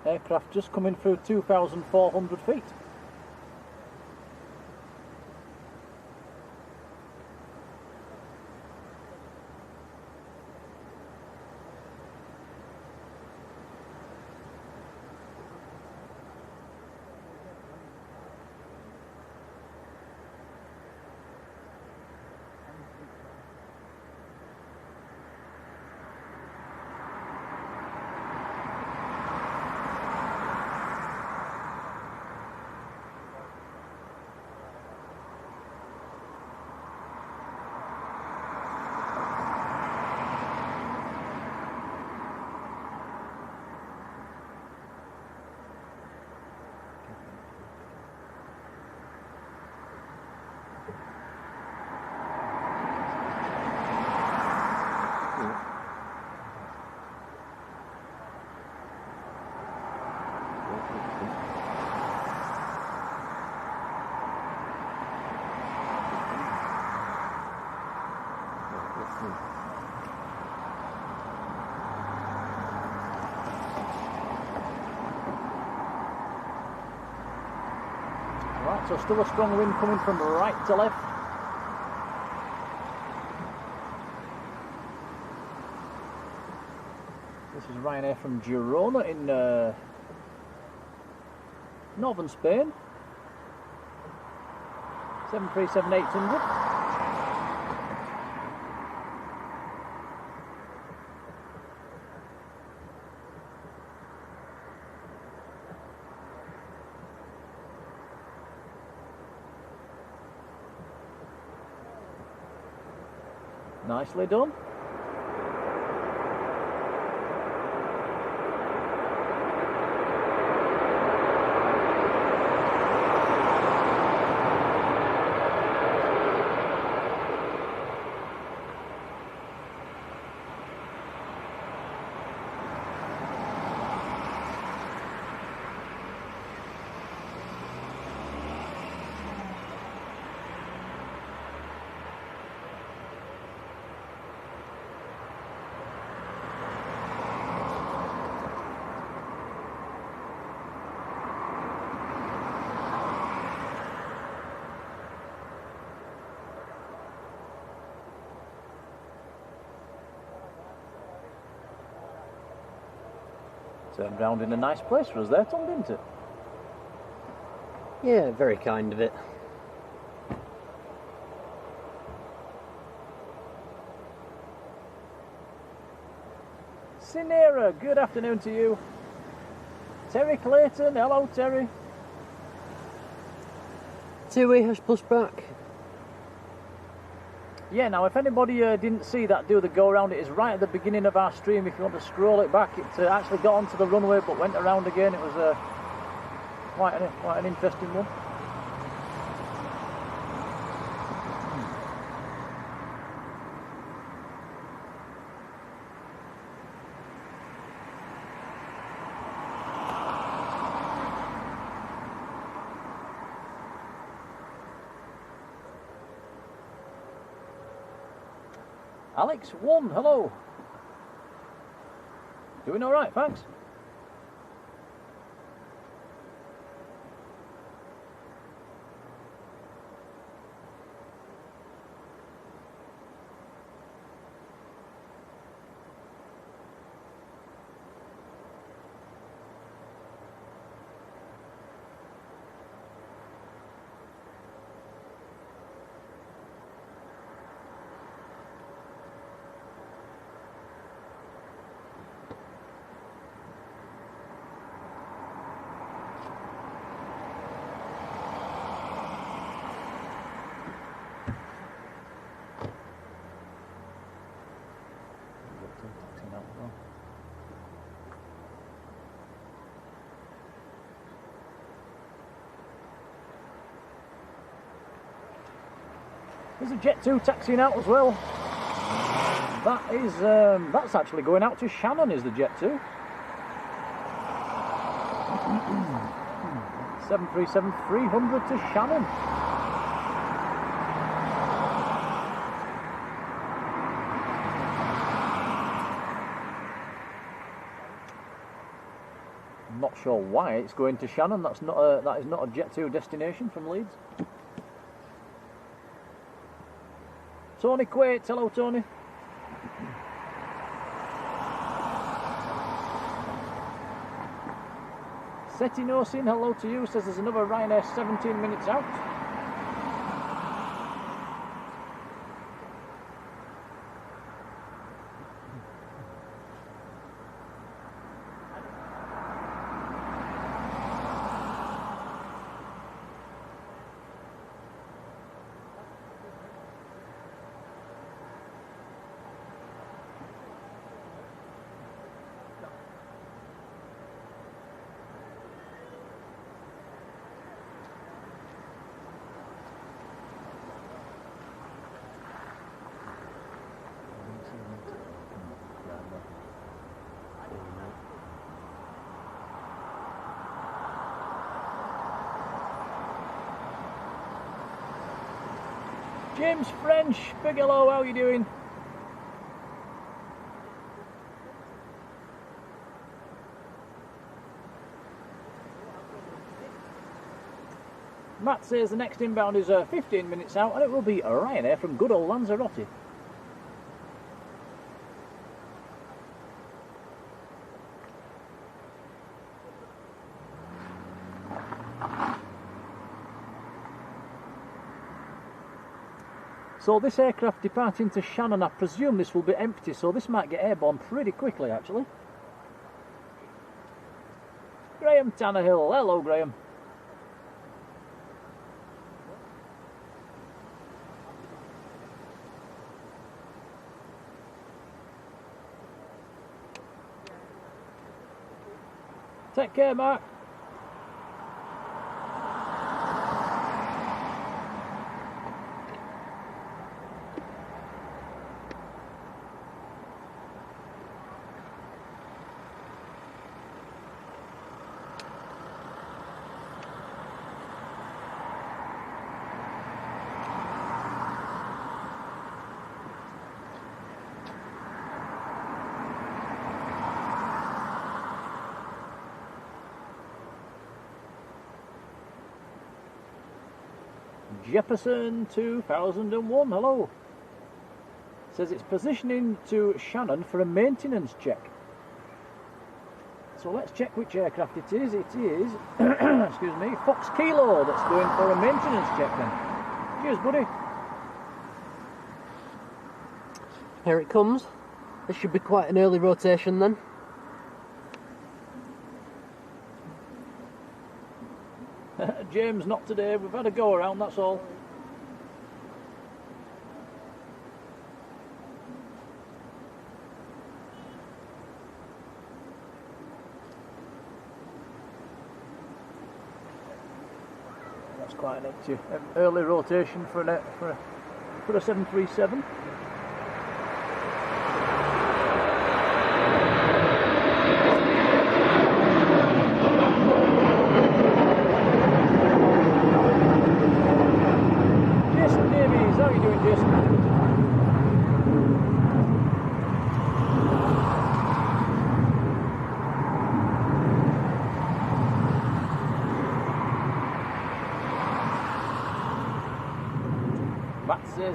Aircraft just coming through 2,400 feet. Right, so still a strong wind coming from right to left. This is Ryanair from Girona in northern Spain. 737-800. Nicely done. Turned round in a nice place for us there, Tom, didn't it? Yeah, very kind of it. Sinera, good afternoon to you. Terry Clayton, hello Terry. Tui has pushed back. Yeah, now if anybody didn't see that do the go around, it is right at the beginning of our stream. If you want to scroll it back, it actually got onto the runway but went around again. It was quite an interesting one. Alex 1, hello. Doing all right, thanks. There's a Jet 2 taxiing out as well. That is, that's actually going out to Shannon, is the Jet 2. 737-300 to Shannon. I'm not sure why it's going to Shannon. That is not a Jet 2 destination from Leeds. Tony Quates, hello Tony. Setinosin, hello to you, says there's another Ryanair 17 minutes out. James French, big hello, how are you doing? Matt says the next inbound is 15 minutes out and it will be Ryanair from good old Lanzarote. So this aircraft departing to Shannon, I presume this will be empty, so this might get airborne pretty quickly actually. Graham Tannehill, hello Graham. Take care, Mark. Jefferson 2001, hello. Says it's positioning to Shannon for a maintenance check. So let's check which aircraft it is. It is, excuse me, Fox Kilo that's going for a maintenance check then. Cheers, buddy. Here it comes. This should be quite an early rotation then. James, not today. We've had a go around, that's all. That's quite an early rotation for a 737.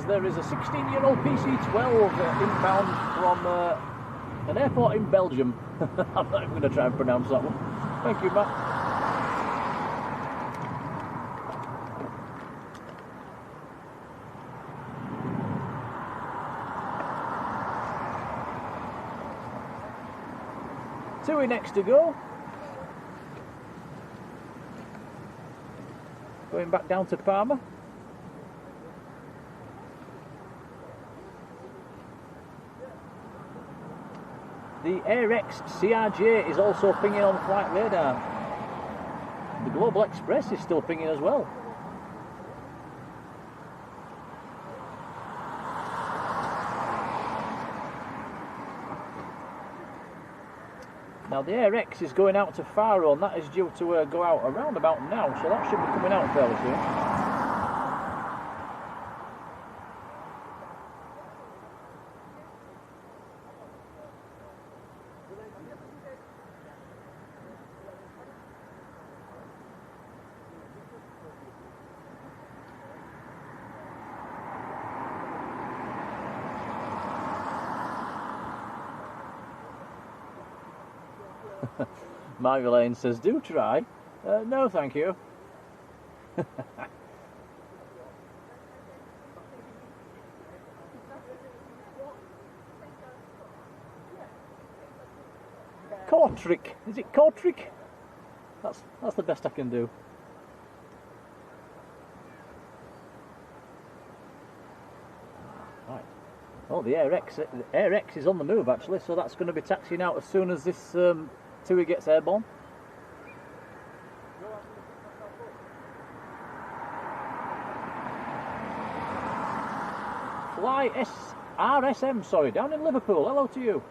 There is a 16-year-old PC-12 inbound from an airport in Belgium. I'm not even going to try and pronounce that one. Thank you, Matt. Two next to go. Going back down to Palmer. The AirX CRJ is also pinging on flight radar. The Global Express is still pinging as well. Now the AirX is going out to Faro, and that is due to go out around about now, so that should be coming out fairly soon. Marjolein says, do try. No, thank you. Kortrick. Is it Kortrick? That's the best I can do. Right. Oh, the AirX is on the move actually, so that's going to be taxiing out as soon as this Tui gets airborne. RSM, sorry, down in Liverpool. Hello to you.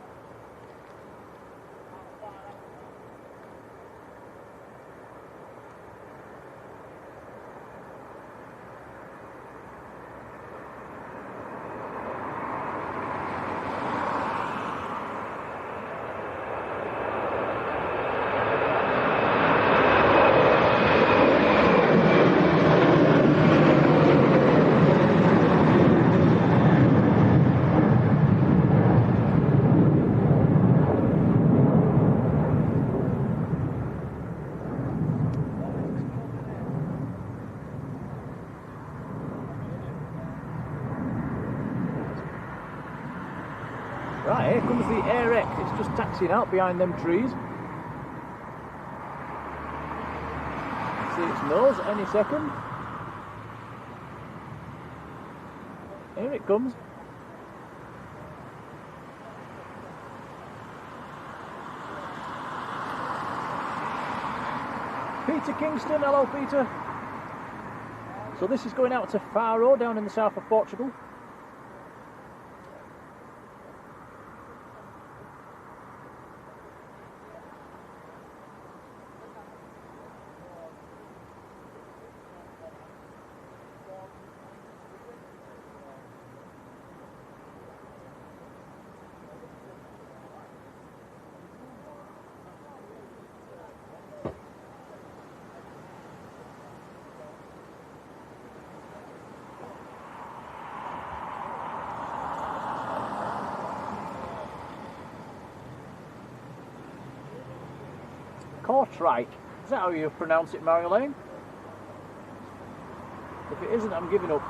Right, here comes the AirX. It's just taxiing out behind them trees. See its nose any second. Here it comes. Peter Kingston, hello Peter. So this is going out to Faro down in the south of Portugal. Kortrijk, is that how you pronounce it, Marjolein? If it isn't, I'm giving up.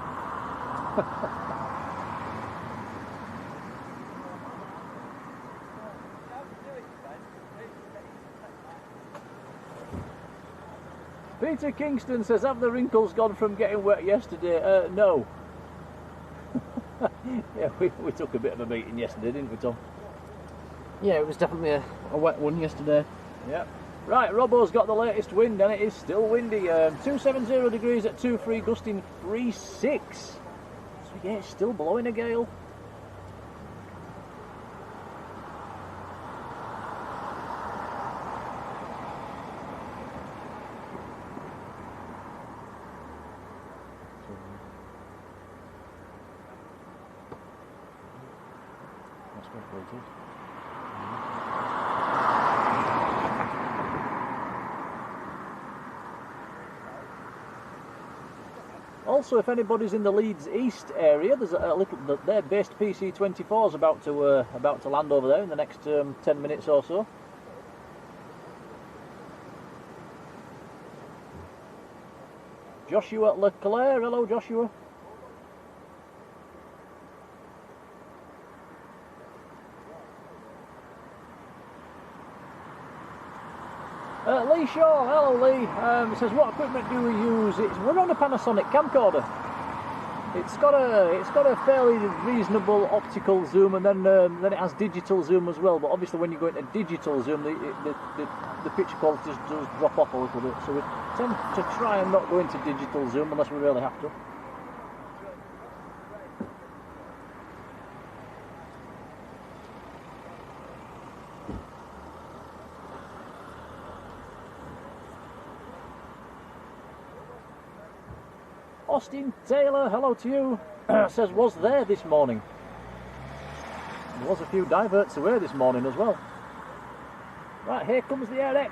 Peter Kingston says, have the wrinkles gone from getting wet yesterday? No. Yeah, we took a bit of a beating yesterday, didn't we, Tom? Yeah, it was definitely a wet one yesterday. Yeah. Right, Robbo's got the latest wind and it is still windy. 270 degrees at 2.3, gusting 3.6. So yeah, it's still blowing a gale. That's what it is. Also, if anybody's in the Leeds East area, there's a little. Their based PC-24 is about to land over there in the next 10 minutes or so. Joshua Leclerc, hello Joshua. Lee Shaw, hello Lee. Says, what equipment do we use? We're on a Panasonic camcorder. It's got a fairly reasonable optical zoom, and then it has digital zoom as well. But obviously, when you go into digital zoom, the picture quality does drop off a little bit. So we tend to try and not go into digital zoom unless we really have to. Austin Taylor, hello to you, says, was there this morning. There was a few diverts away this morning as well. Right, here comes the RX.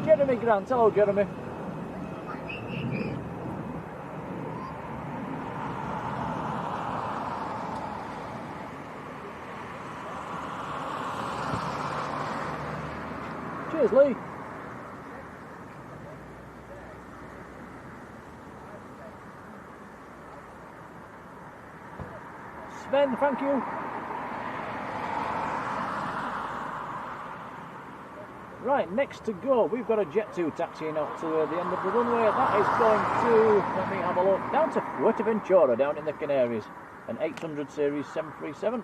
Jeremy Grant, hello Jeremy. Cheers Lee. Sven, thank you. Right, next to go, we've got a Jet 2 taxiing out to the end of the runway. That is going to, let me have a look, down to Fuerteventura, down in the Canaries. An 800 series 737.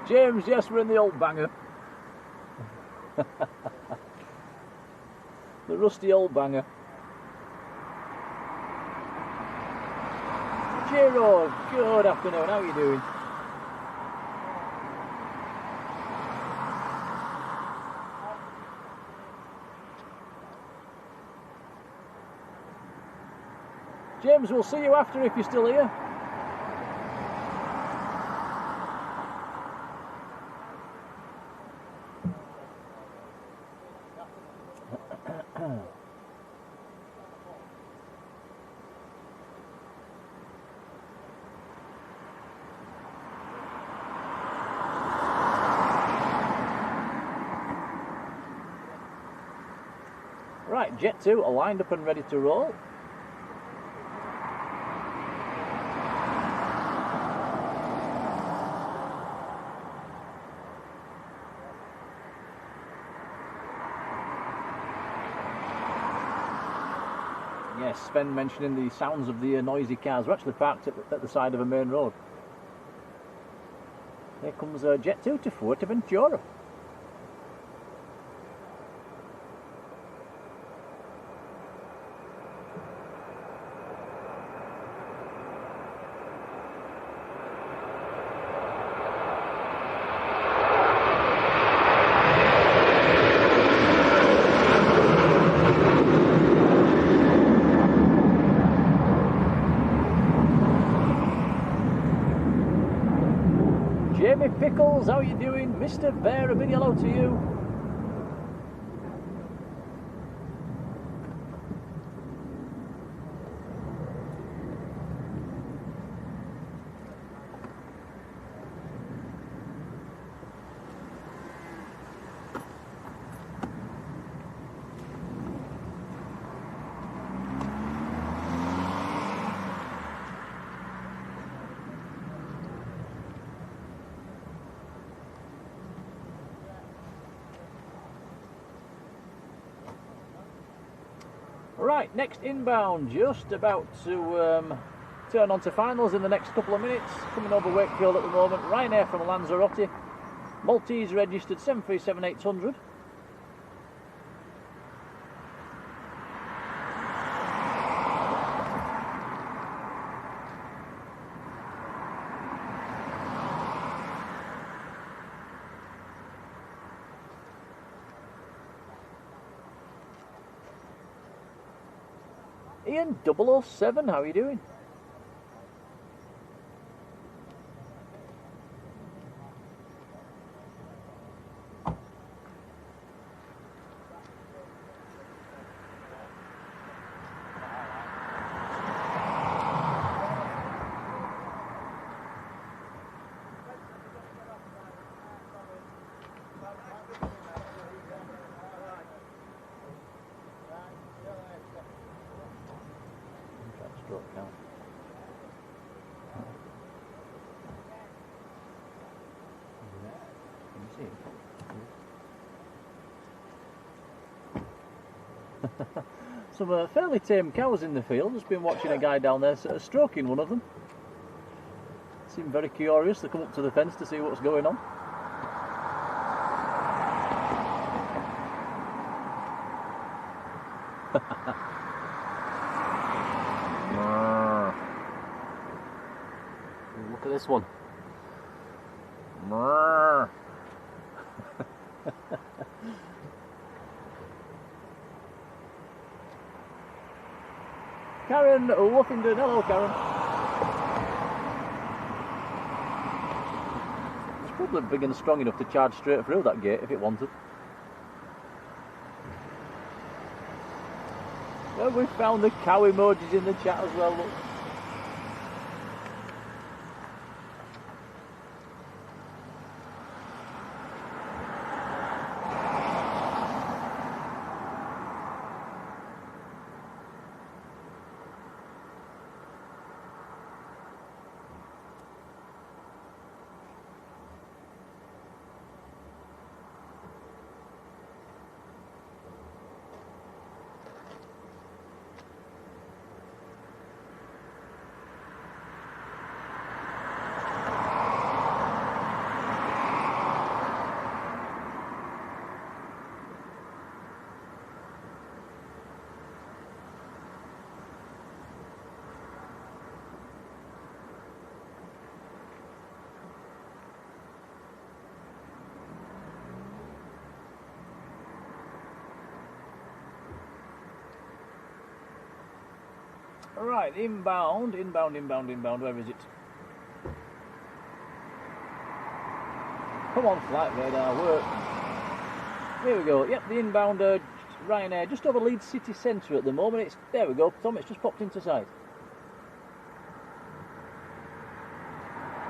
James, yes, we're in the old banger. The rusty old banger. Giro, good afternoon, how are you doing? James, we'll see you after if you're still here. Right, Jet 2 are lined up and ready to roll. Yes, Sven mentioning the sounds of the noisy cars. We're actually parked at the side of a main road. Here comes Jet 2 to Fuerteventura. Jamie Pickles, how are you doing? Mr. Bear, a big hello to you. Right, next inbound, just about to turn on to finals in the next couple of minutes. Coming over Wakefield at the moment, Ryanair from Lanzarote, Maltese registered 737-800. Ian 007, how are you doing? Some fairly tame cows in the field. Just been watching a guy down there sort of stroking one of them. Seemed very curious. They come up to the fence to see what's going on. Look at this one. Karen Woofington, hello Karen. It's probably big and strong enough to charge straight through that gate if it wanted. Well, we found the cow emojis in the chat as well, look. Right, inbound, where is it? Come on, flight radar, work. Here we go, yep, the inbound Ryanair, just over Leeds city centre at the moment. There we go, Tom, it's just popped into sight.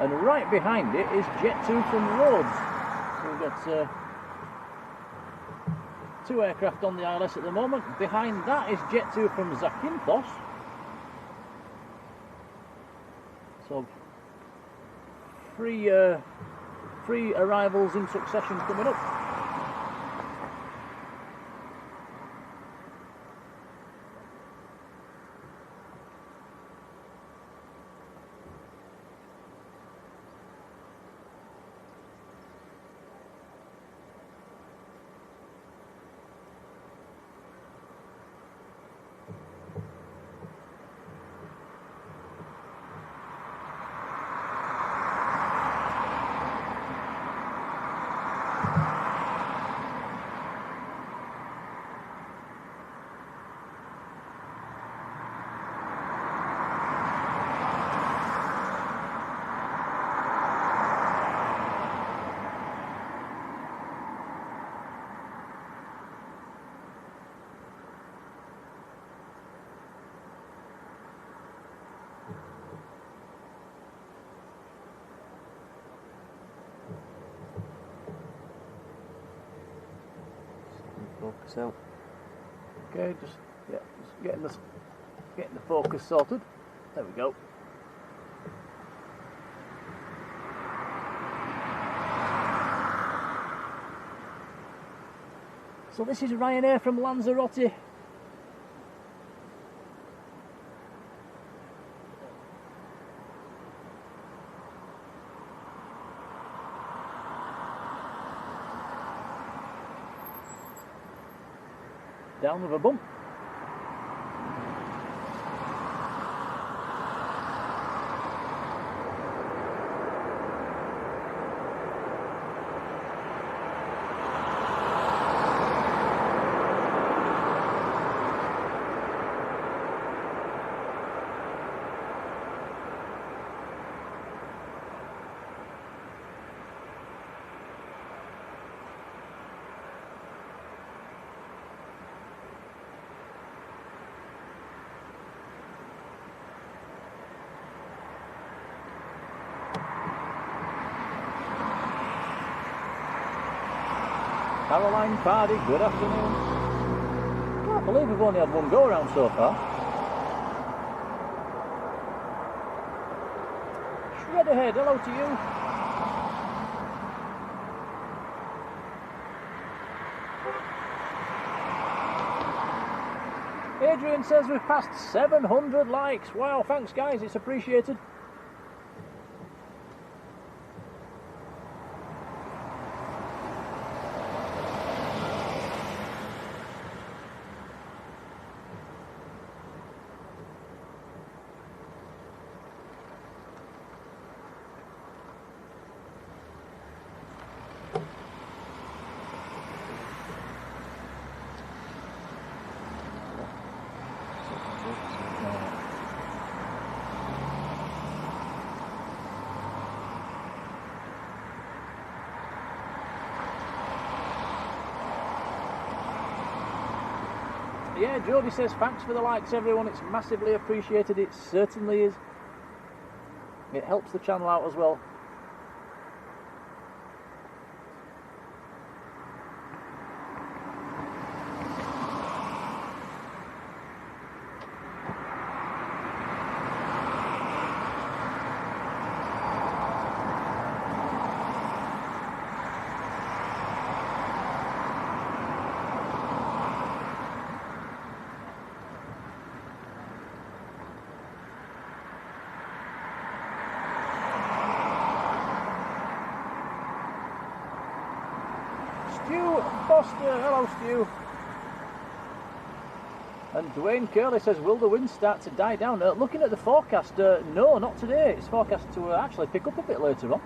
And right behind it is Jet 2 from Rhodes. So we've got 2 aircraft on the ILS at the moment. Behind that is Jet 2 from Zakynthos. So three arrivals in succession coming up. Focus out. Okay, just getting the focus sorted. There we go. So this is Ryanair from Lanzarote. Down with a bump. Caroline Pardy, good afternoon. Can't believe we've only had one go around so far. Shred ahead, hello to you. Adrian says we've passed 700 likes. Wow, thanks guys, it's appreciated. Yeah, Jodie says thanks for the likes everyone, it's massively appreciated, it certainly is. It helps the channel out as well. Hello Stu. And Dwayne Curley says, will the wind start to die down? Looking at the forecast, no, not today. It's forecast to actually pick up a bit later on.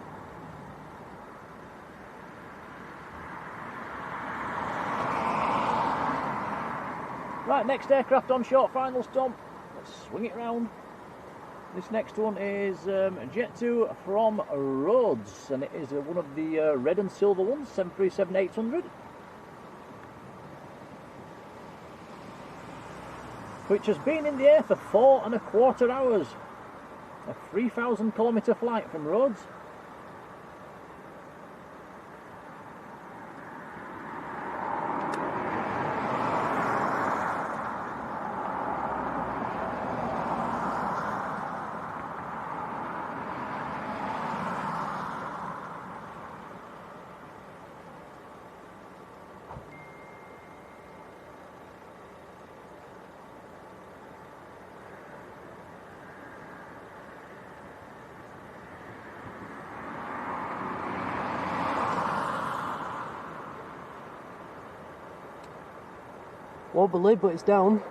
Right, next aircraft on short finals, Tom. Let's swing it round. This next one is Jet 2 from Rhodes, and it is one of the red and silver ones, 737-800, which has been in the air for 4.25 hours. A 3,000 kilometre flight from Rhodes. Wobbly, but it's down.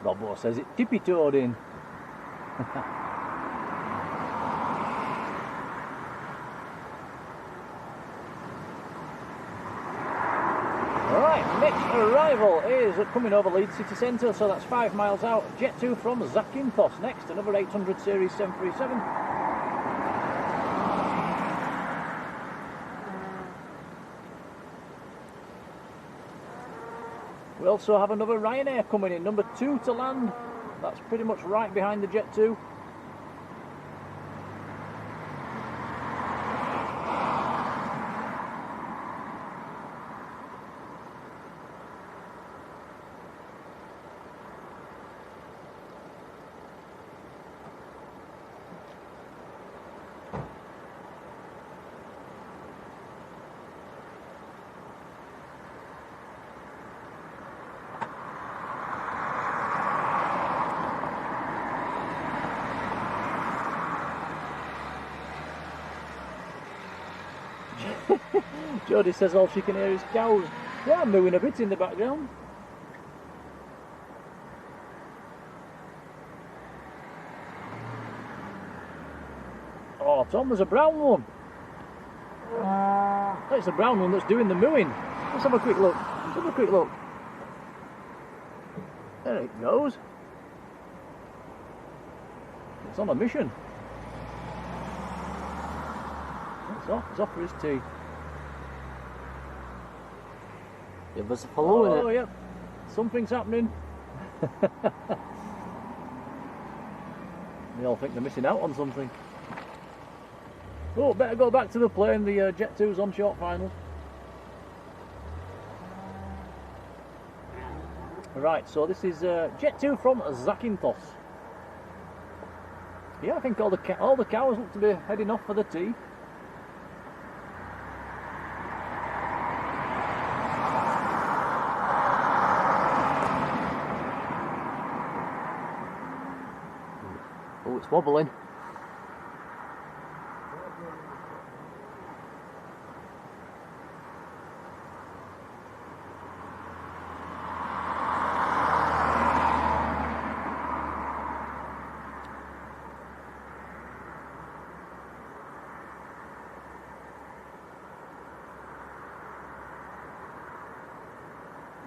Robbo says it tippy-toed in. Right, next arrival is coming over Leeds city centre, so that's 5 miles out. Jet 2 from Zakynthos next, another 800 series 737. We also have another Ryanair coming in, number 2 to land. That's pretty much right behind the Jet 2. Jodie says all she can hear is cows. Yeah, I'm moving a bit in the background. Oh, Tom, there's a brown one. That's the brown one that's doing the mooing. Let's have a quick look. Let's have a quick look. There it goes. It's on a mission. It's off for his tea. Give us a follow in it. Oh, yep. Something's happening. They all think they're missing out on something. Oh, better go back to the plane. The Jet 2's on short final. Right, so this is Jet 2 from Zakynthos. Yeah, I think all the cows look to be heading off for the tea. Oh, it's wobbling.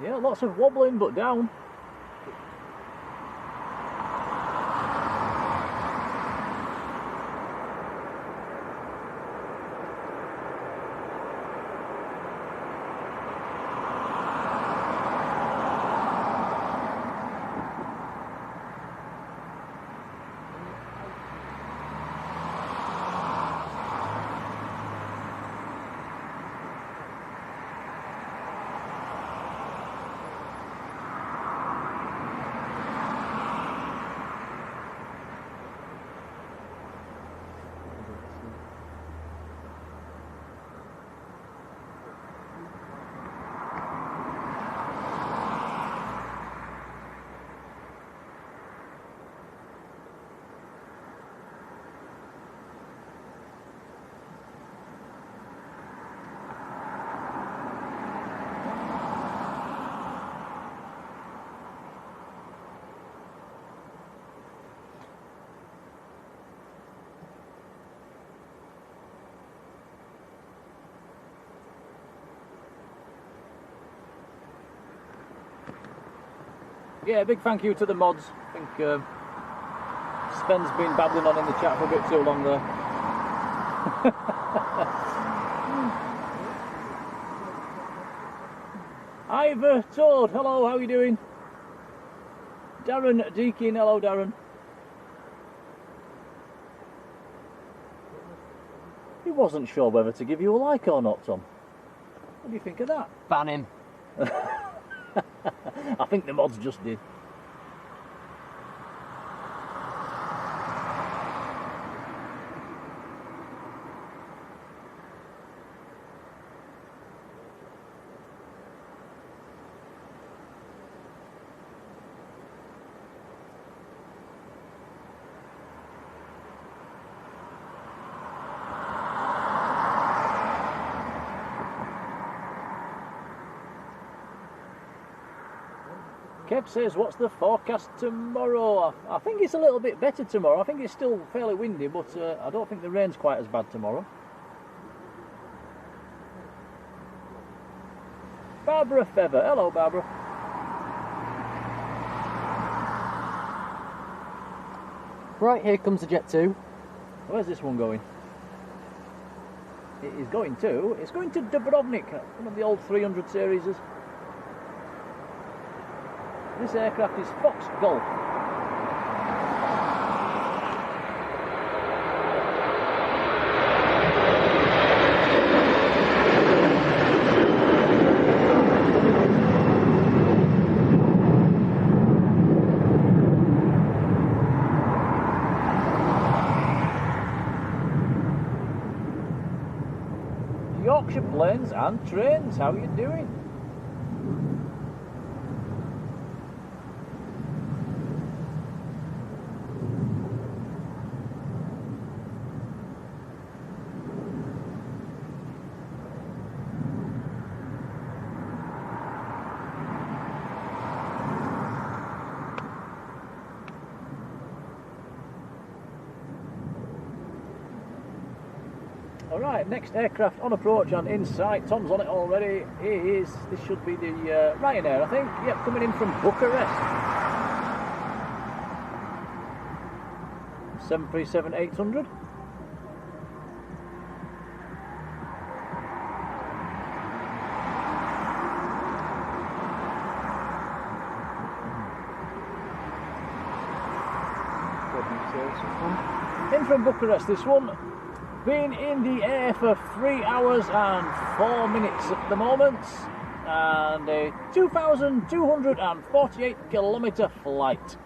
Yeah, lots of wobbling, but down. Yeah, big thank you to the mods. I think Sven's been babbling on in the chat for a bit too long there. Ivor Toad, hello, how are you doing? Darren Deakin, hello Darren. He wasn't sure whether to give you a like or not, Tom. What do you think of that? Ban him. I think the mods just did. Kev says, what's the forecast tomorrow? I think it's a little bit better tomorrow. I think it's still fairly windy, but I don't think the rain's quite as bad tomorrow. Barbara Feather. Hello, Barbara. Right, here comes the Jet 2. Where's this one going? It is going to... It's going to Dubrovnik, one of the old 300 series. This aircraft is Fox Golf. Yorkshire Planes and Trains, how are you doing? Alright, next aircraft on approach and in sight. Tom's on it already. This should be the Ryanair, I think. Yep, coming in from Bucharest. 737-800. In from Bucharest, this one. Been in the air for 3 hours and 4 minutes at the moment, and a 2,248 kilometre flight.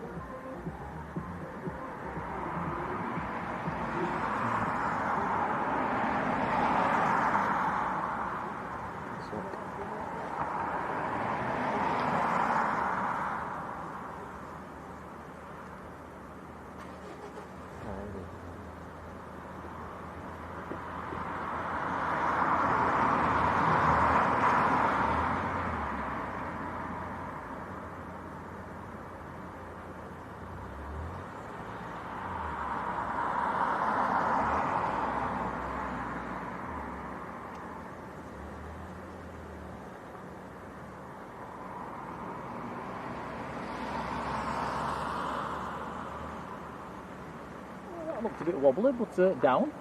Looked a bit wobbly, but down.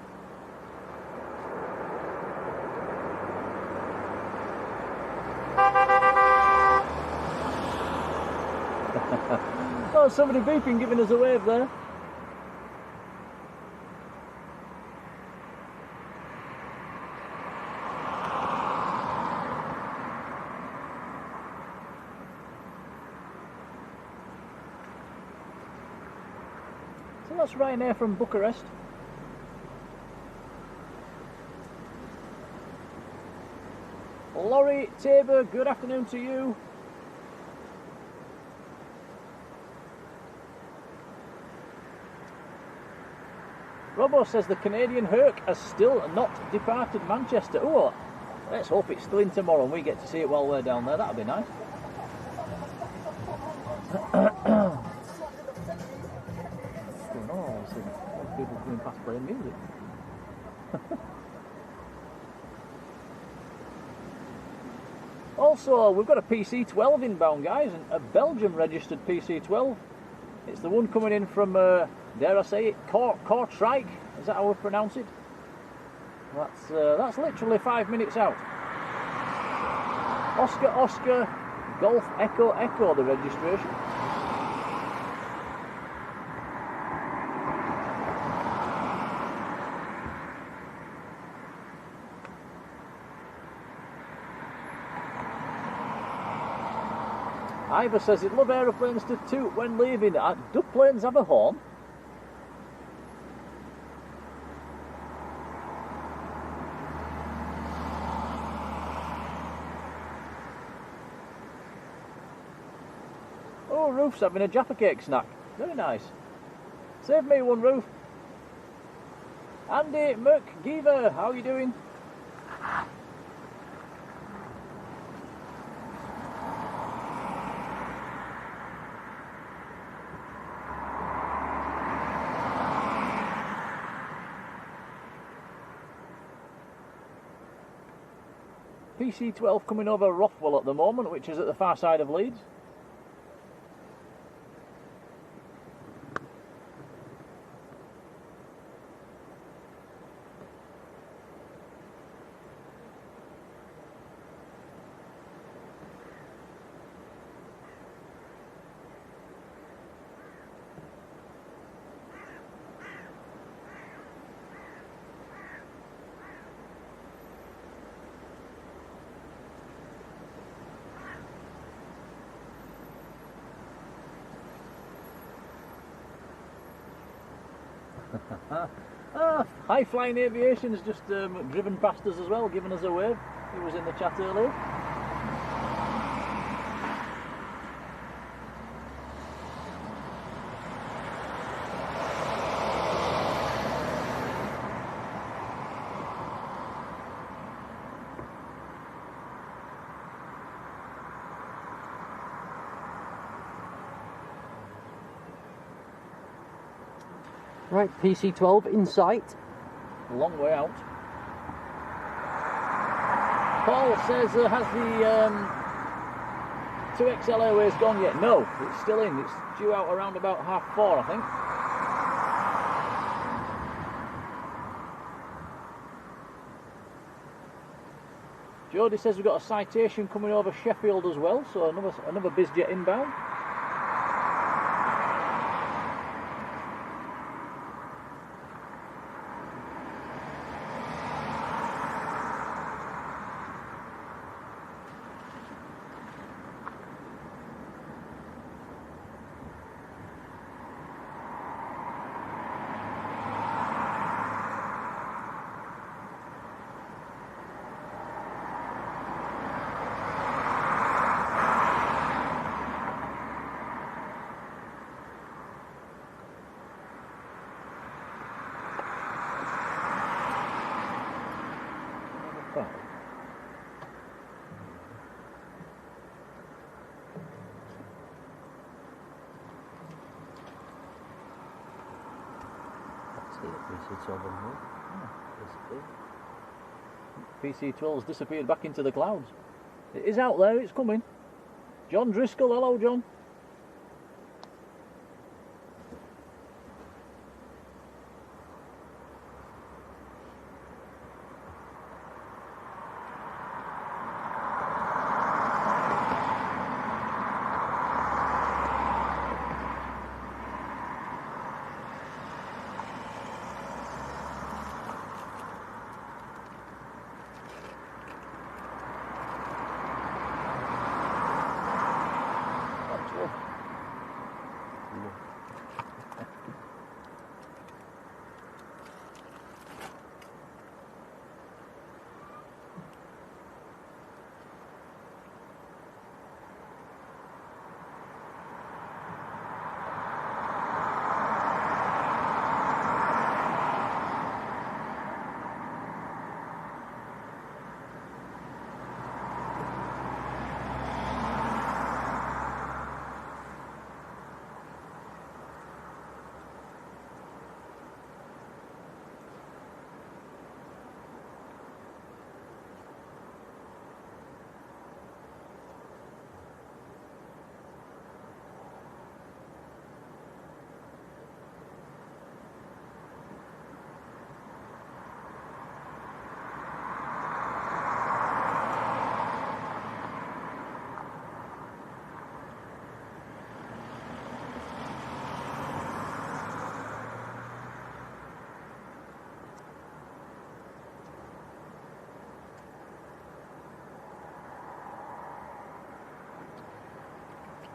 Oh, somebody beeping, giving us a wave there. That's Ryanair from Bucharest. Laurie Tabor, good afternoon to you. Robo says the Canadian Herc has still not departed Manchester. Oh, let's hope it's still in tomorrow and we get to see it while we're down there. That'd be nice. People coming past playing music. also, we've got a PC-12 inbound, guys, and a Belgium-registered PC-12. It's the one coming in from, dare I say it, Kortrijk. Is that how we pronounce it? That's literally 5 minutes out. Oscar, Golf, Echo, the registration. Ivor says he'd love aeroplanes to toot when leaving. Do planes have a horn? Oh, Ruth's having a Jaffa cake snack. Very nice. Save me one, Ruth. Andy McGeever, how are you doing? PC-12 coming over Rothwell at the moment, which is at the far side of Leeds. High Flying Aviation has just driven past us as well, giving us a wave. He was in the chat earlier. Right, PC-12 in sight. Long way out. Paul says, has the 2XL Airways gone yet? No, it's still in. It's due out around about 4:30, I think. Jodie says we've got a citation coming over Sheffield as well, so another Bizjet inbound. PC-12's disappeared back into the clouds. It is out there, it's coming. John Driscoll, hello John.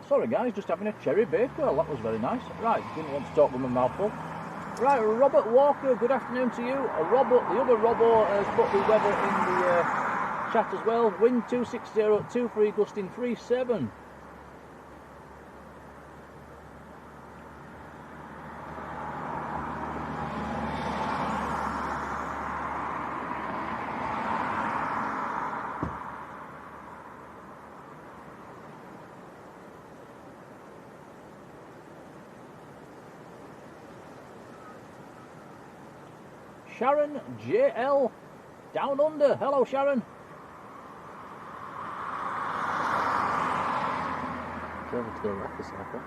Sorry guys, just having a cherry bakewell, that was very nice. Right, didn't want to talk with my mouth full. Right, Robert Walker, good afternoon to you. Robert, the other Robbo, has put the weather in the chat as well. Wind 260, 23 gusting 37. Sharon JL down under. Hello Sharon. It's over to the left, this cycle.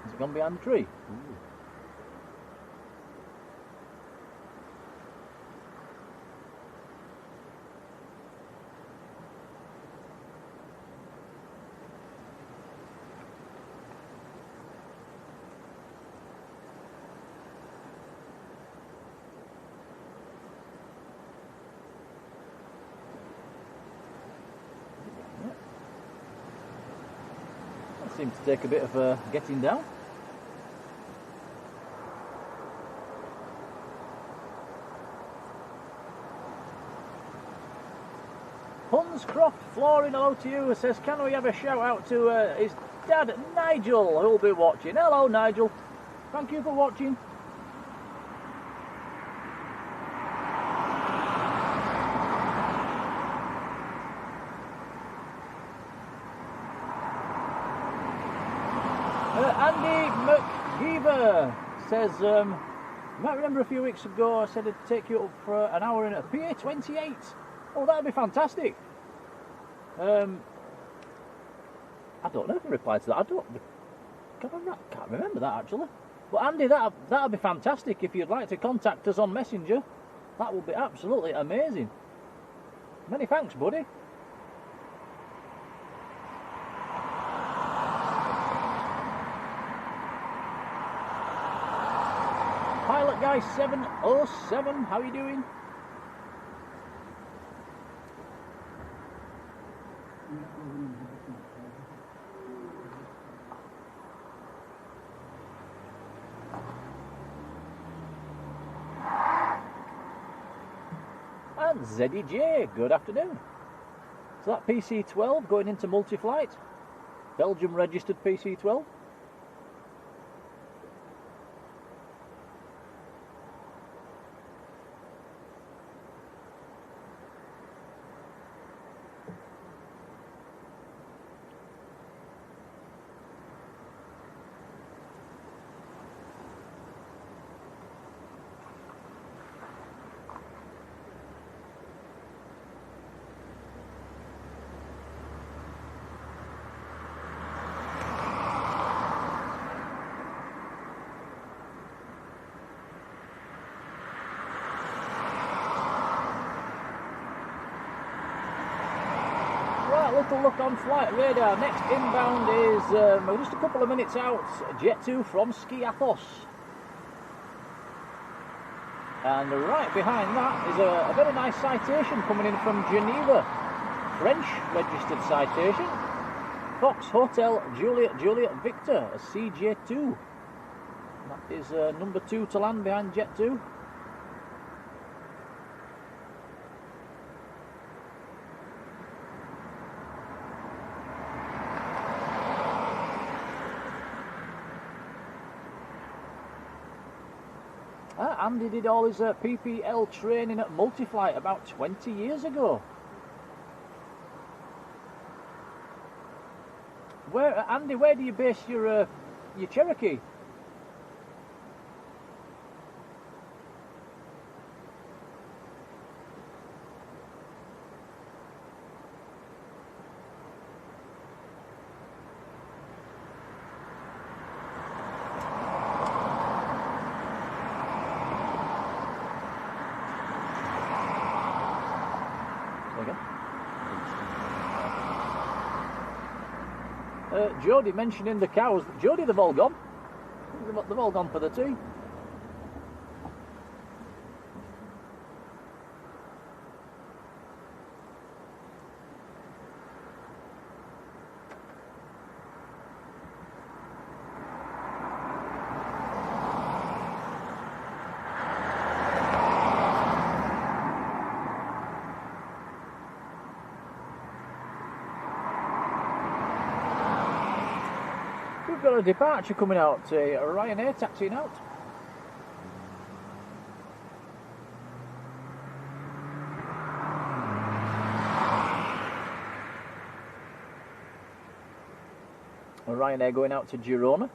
Has it gone behind the tree? Ooh. Seems to take a bit of getting down. Hunscroft Flooring, hello to you, says can we have a shout out to his dad Nigel, who'll be watching. Hello Nigel, thank you for watching. Andy McGeever says, you might remember a few weeks ago I said I'd take you up for an hour in a PA28. Oh, that'd be fantastic. I don't know if I replied to that. I can't remember that actually. But Andy, that'd be fantastic if you'd like to contact us on Messenger. That would be absolutely amazing. Many thanks, buddy. Pilot Guy 707, how are you doing? And ZEJ, good afternoon. So that PC-12 going into multi-flight, Belgium registered PC-12. Little look on flight radar. Next inbound is just a couple of minutes out, Jet 2 from Skiathos. And right behind that is a very nice citation coming in from Geneva, French registered citation. Fox Hotel Juliet Victor, a CJ2. That is number 2 to land behind Jet 2. Andy did all his PPL training at Multiflight about 20 years ago. Andy, where do you base your Cherokee? Jodie mentioning the cows. Jodie, they've all gone. They've all gone for the tea. got a departure coming out, a Ryanair taxiing out. A Ryanair going out to Girona.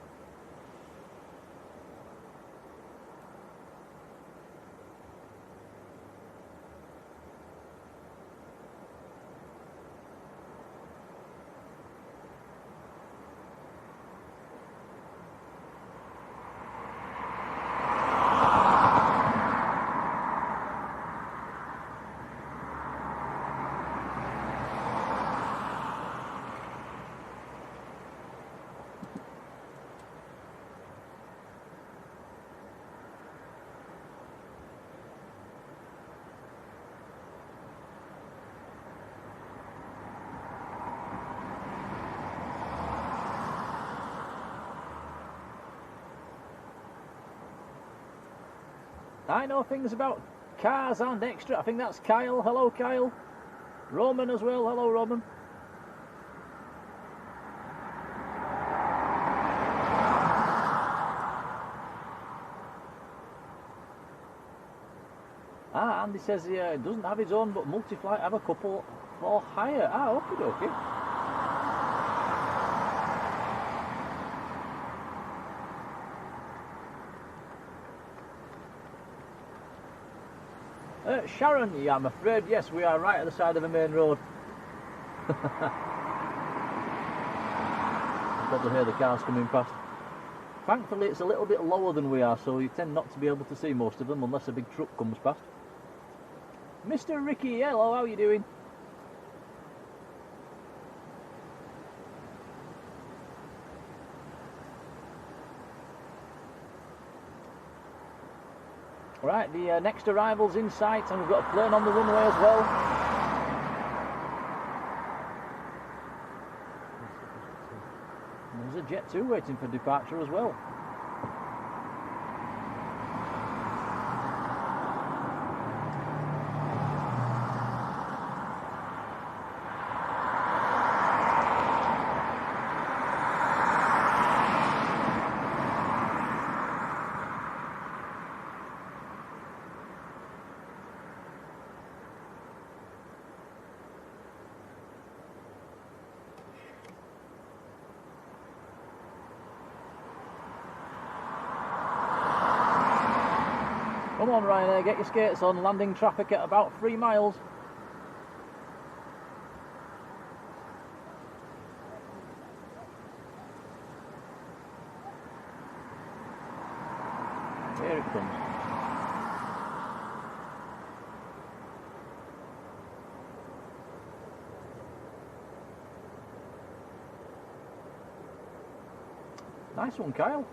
I know things about cars and extra. I think that's Kyle. Hello, Kyle. Roman as well. Hello, Roman. Ah, Andy says he doesn't have his own, but Multiflight have a couple for hire. Ah, okay, okay. Sharon, yeah, I'm afraid, yes, we are right at the side of the main road. You probably hear the cars coming past. Thankfully, it's a little bit lower than we are, so you tend not to be able to see most of them unless a big truck comes past. Mr. Ricky, hello, how are you doing? Right, the next arrival's in sight, and we've got a plane on the runway as well. And there's a Jet 2 waiting for departure as well. Come on, Ryanair, get your skates on. Landing traffic at about 3 miles. Here it comes. Nice one, Kyle.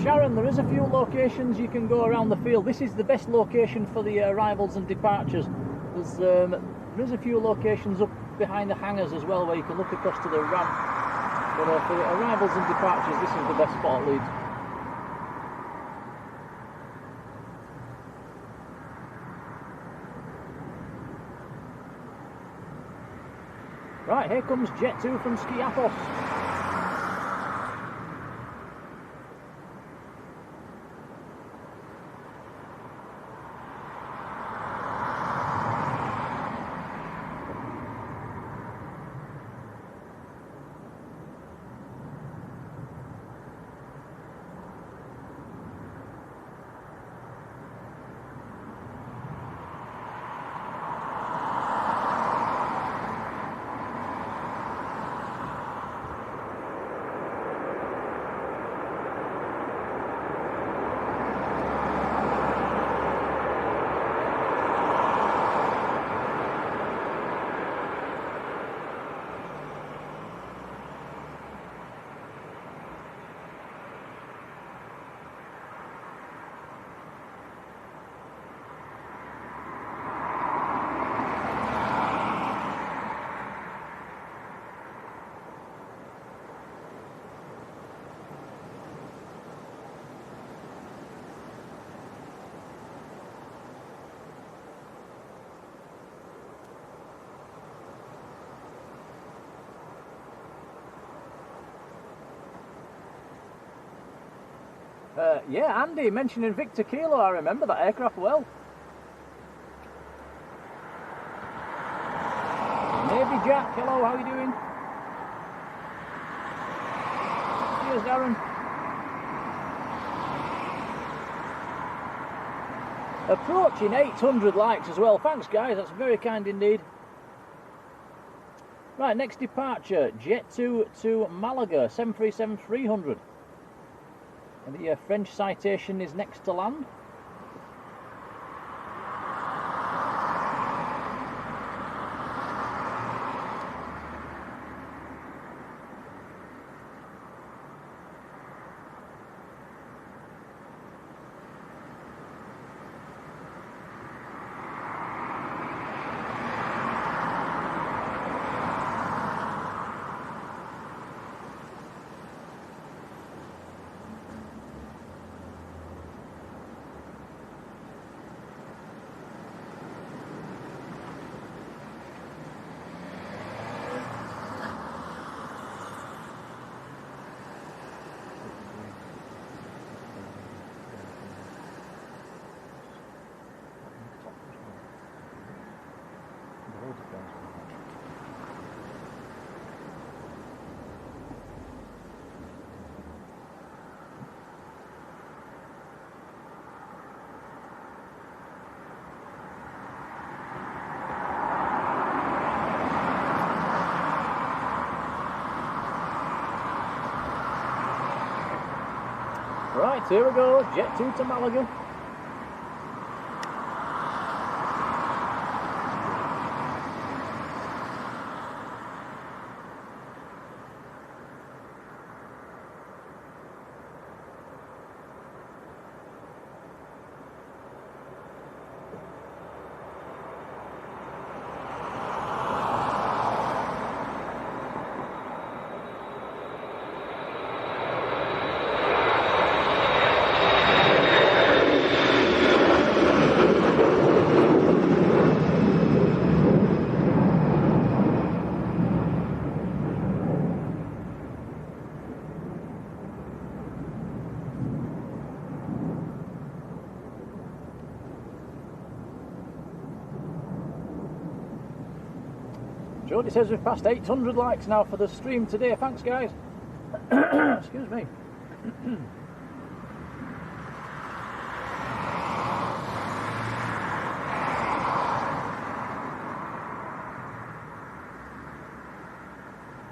Sharon, there is a few locations you can go around the field. This is the best location for the arrivals and departures. There's a few locations up behind the hangars as well where you can look across to the ramp. But for the arrivals and departures, this is the best spot at Leeds. Right, here comes Jet 2 from Skiathos. Yeah, Andy mentioning Victor Kilo, I remember that aircraft well. Navy Jack, hello, how are you doing? Cheers, Darren. Approaching 800 likes as well. Thanks, guys, that's very kind indeed. Right, next departure, Jet 2 to Malaga, 737-300. And the French Citation is next to land. Right, here we go, Jet 2 to Malaga. Jodie says we've passed 800 likes now for the stream today. Thanks, guys. Excuse me.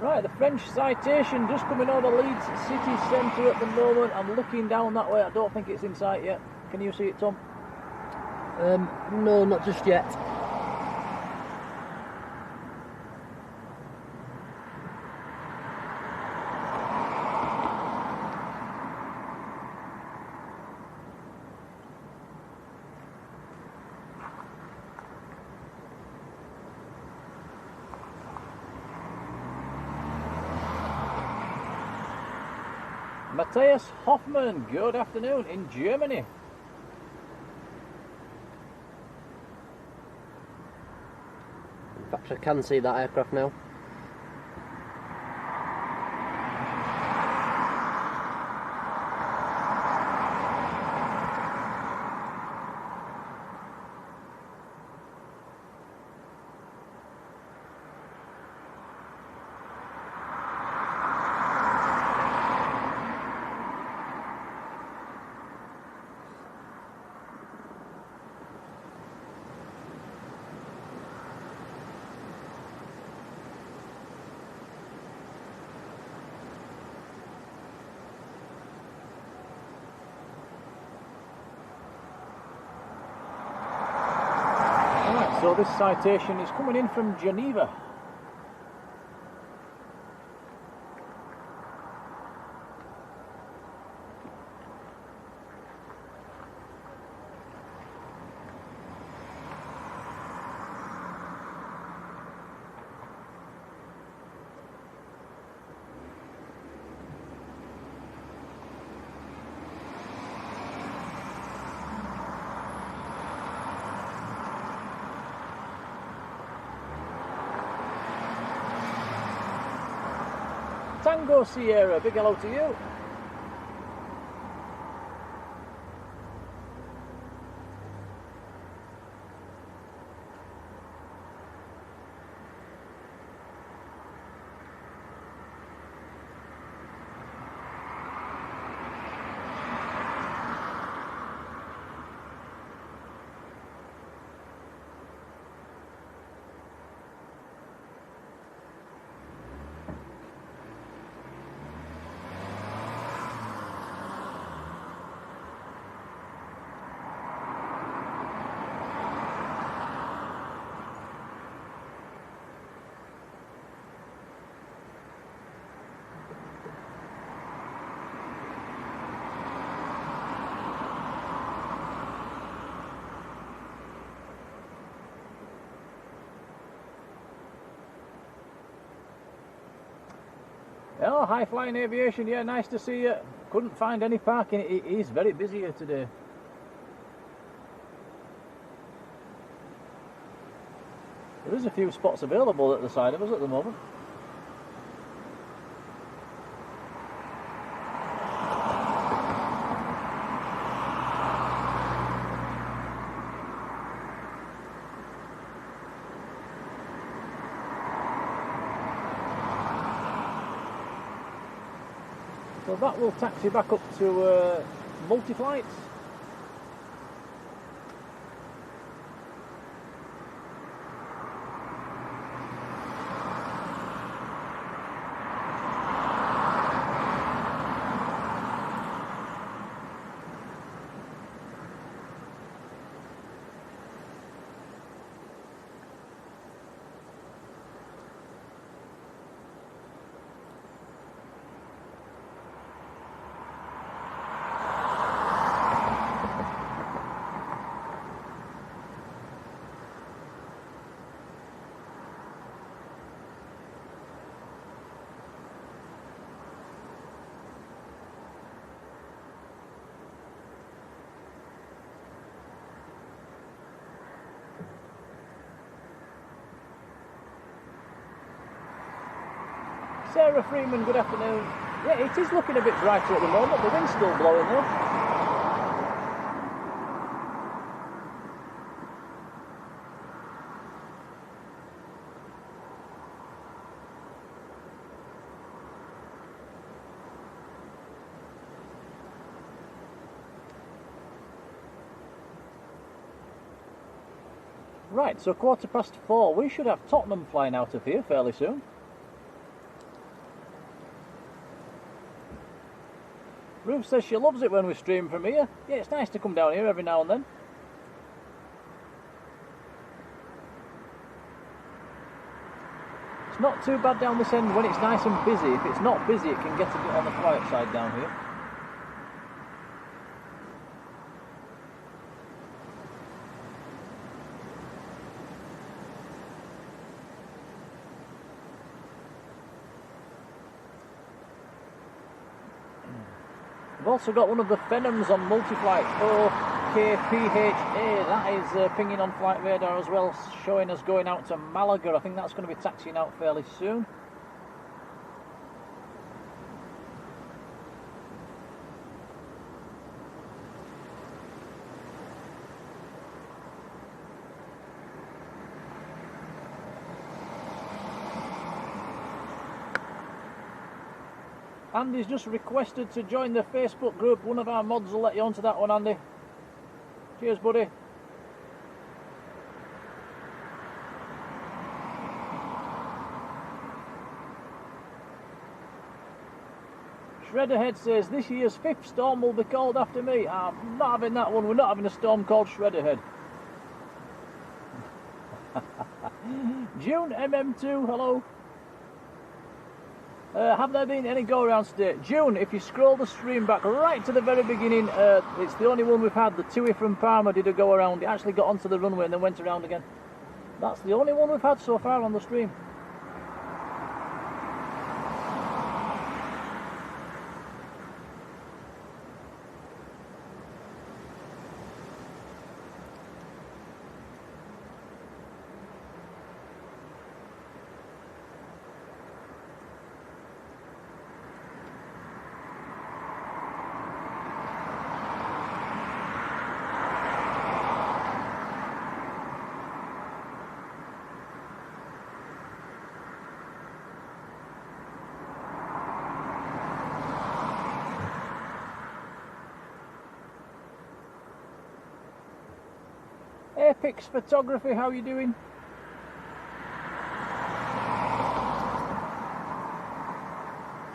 Right, the French Citation just coming over Leeds city centre at the moment. I'm looking down that way. I don't think it's in sight yet. Can you see it, Tom? No, not just yet. Matthias Hoffmann, good afternoon in Germany. In fact, I can see that aircraft now. So this citation is coming in from Geneva. Tango Sierra, big hello to you. Oh, high flying aviation, yeah, nice to see you. Couldn't find any parking, it is very busy here today. There is a few spots available at the side of us at the moment. So that will taxi back up to multi-flights. Sarah Freeman, good afternoon. Yeah, it is looking a bit brighter at the moment. The wind's still blowing though. Right, so 4:15. We should have Tottenham flying out of here fairly soon. Ruth says she loves it when we stream from here. Yeah, it's nice to come down here every now and then. It's not too bad down this end when it's nice and busy. If it's not busy, it can get a bit on the quiet side down here. We've also got one of the Phenums on multi-flight, OKPHA, that is pinging on flight radar as well, showing us going out to Malaga. I think that's going to be taxiing out fairly soon. Andy's just requested to join the Facebook group. One of our mods will let you onto that one, Andy. Cheers, buddy. Shredderhead says, this year's 5th storm will be called after me. I'm not having that one. We're not having a storm called Shredderhead. June MM2, hello. Have there been any go-arounds today? June, if you scroll the stream back right to the very beginning, it's the only one we've had. The Tui from Parma did a go-around. It actually got onto the runway and then went around again. That's the only one we've had so far on the stream. Apex Photography, how are you doing?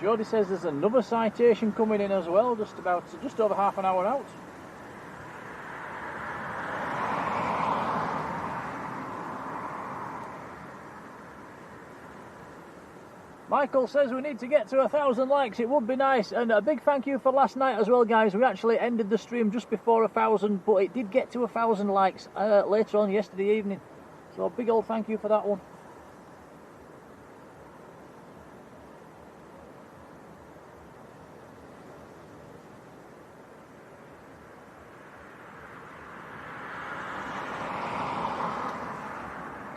Jodie says there's another citation coming in as well, just over half an hour out. Michael says we need to get to 1,000 likes, it would be nice, and a big thank you for last night as well, guys. We actually ended the stream just before 1,000, but it did get to 1,000 likes later on yesterday evening, so a big old thank you for that one.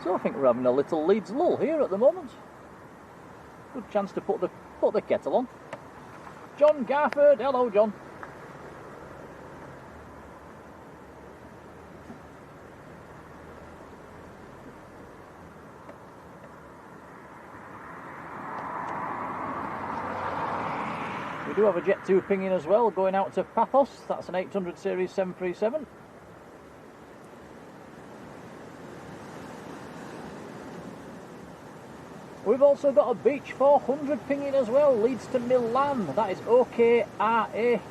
So I think we're having a little Leeds lull here at the moment. Good chance to put the kettle on. John Garford, hello John. We do have a Jet 2 pinging as well, going out to Paphos. That's an 800 series 737. We've also got a Beach 400 pinging as well, leads to Milan. That is OKRAH.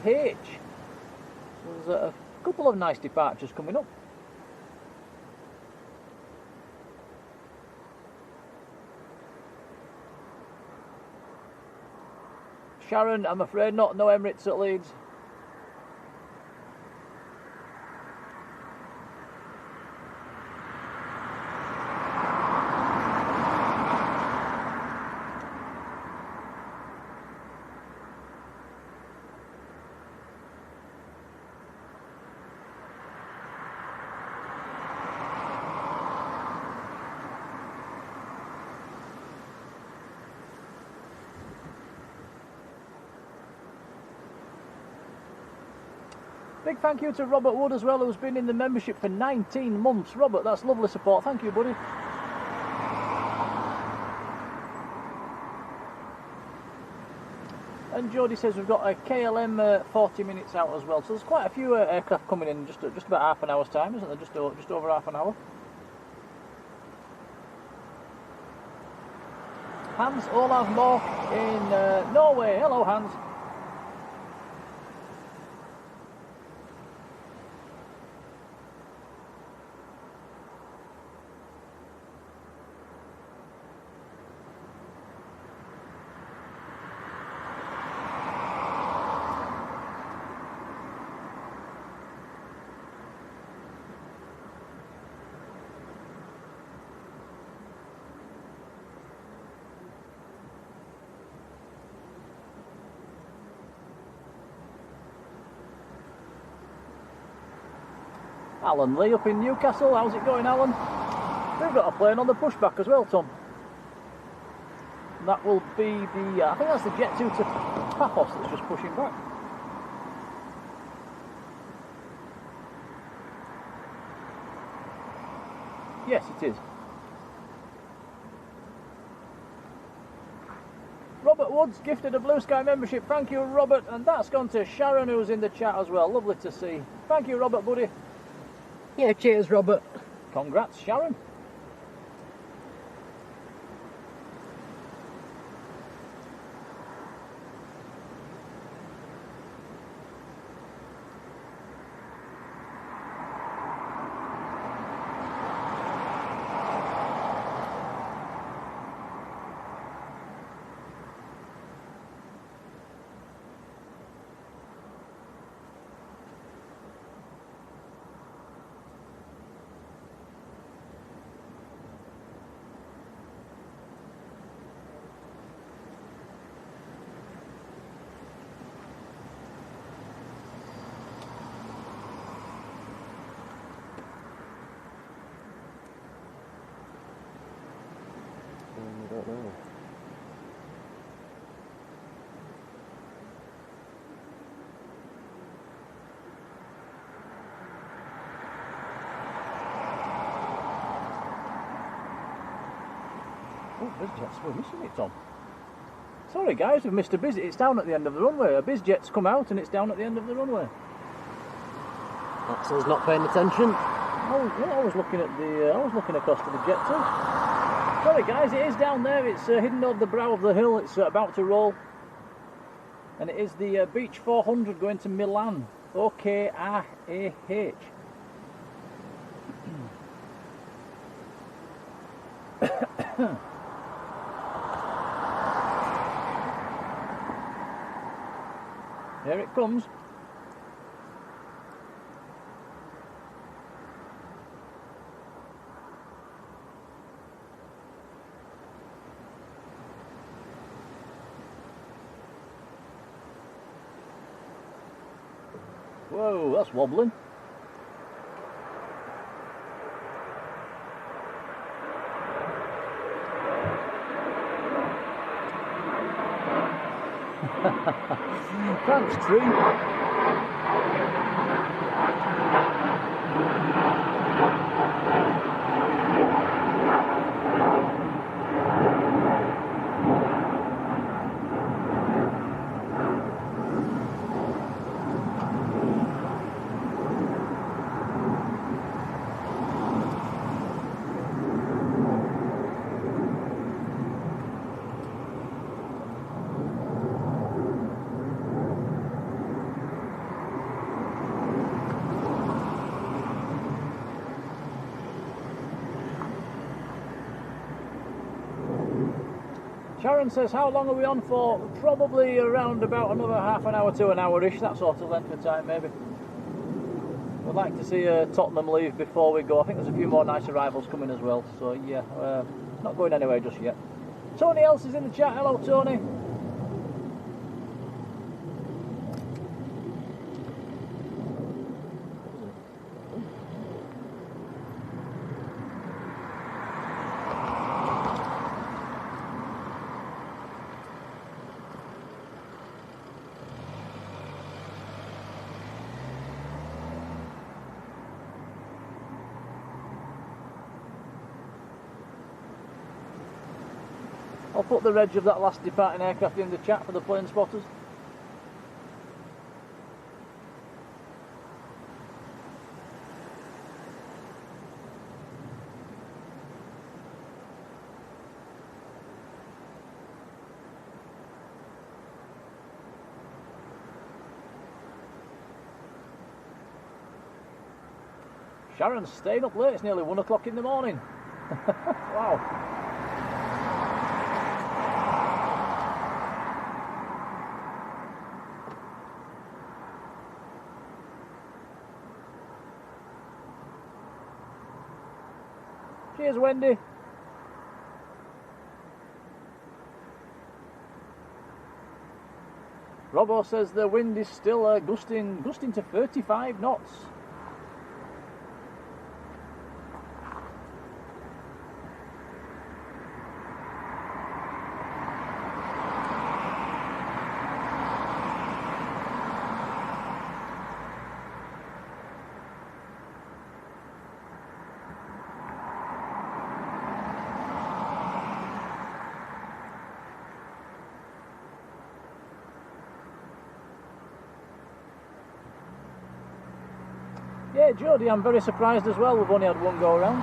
There's a couple of nice departures coming up. Sharon, I'm afraid not, no Emirates at Leeds. Big thank you to Robert Wood as well, who's been in the membership for 19 months. Robert, that's lovely support. Thank you, buddy. And Jodie says we've got a KLM 40 minutes out as well. So there's quite a few aircraft coming in just about half an hour's time, isn't there? Just over half an hour. Hans Olav Mork in Norway. Hello, Hans. Alan Lee up in Newcastle, how's it going, Alan? We've got a plane on the pushback as well, Tom. And that will be the, I think that's the Jet 2 to Paphos that's just pushing back. Yes, it is. Robert Woods gifted a Blue Sky membership. Thank you, Robert. And that's gone to Sharon, who's in the chat as well. Lovely to see. Thank you, Robert, buddy. Yeah, cheers, Robert. Congrats, Sharon. don't know. Oh, Bizjet's, we're missing it, Tom. Sorry guys, we've missed a Bizjet. It's down at the end of the runway. A Bizjet's come out and it's down at the end of the runway. That's us not paying attention. Oh, yeah, I was looking at the. I was looking across to the Jet too. Sorry guys, it is down there. It's hidden on the brow of the hill. It's about to roll, and it is the Beach 400 going to Milan. OKRAH. Here it comes. Whoa, that's wobbling. tree. Sharon says, how long are we on for? Probably around about another half an hour to an hour-ish, that sort of length of time maybe. We'd like to see Tottenham leave before we go. I think there's a few more nice arrivals coming as well, so yeah, not going anywhere just yet. Tony Else is in the chat. Hello Tony. I'll put the reg of that last departing aircraft in the chat for the plane spotters. Sharon's staying up late, it's nearly 1 o'clock in the morning. Wow. Cheers, Wendy. Robbo says the wind is still gusting to 35 knots. Yeah, Jodie, I'm very surprised as well. We've only had one go around.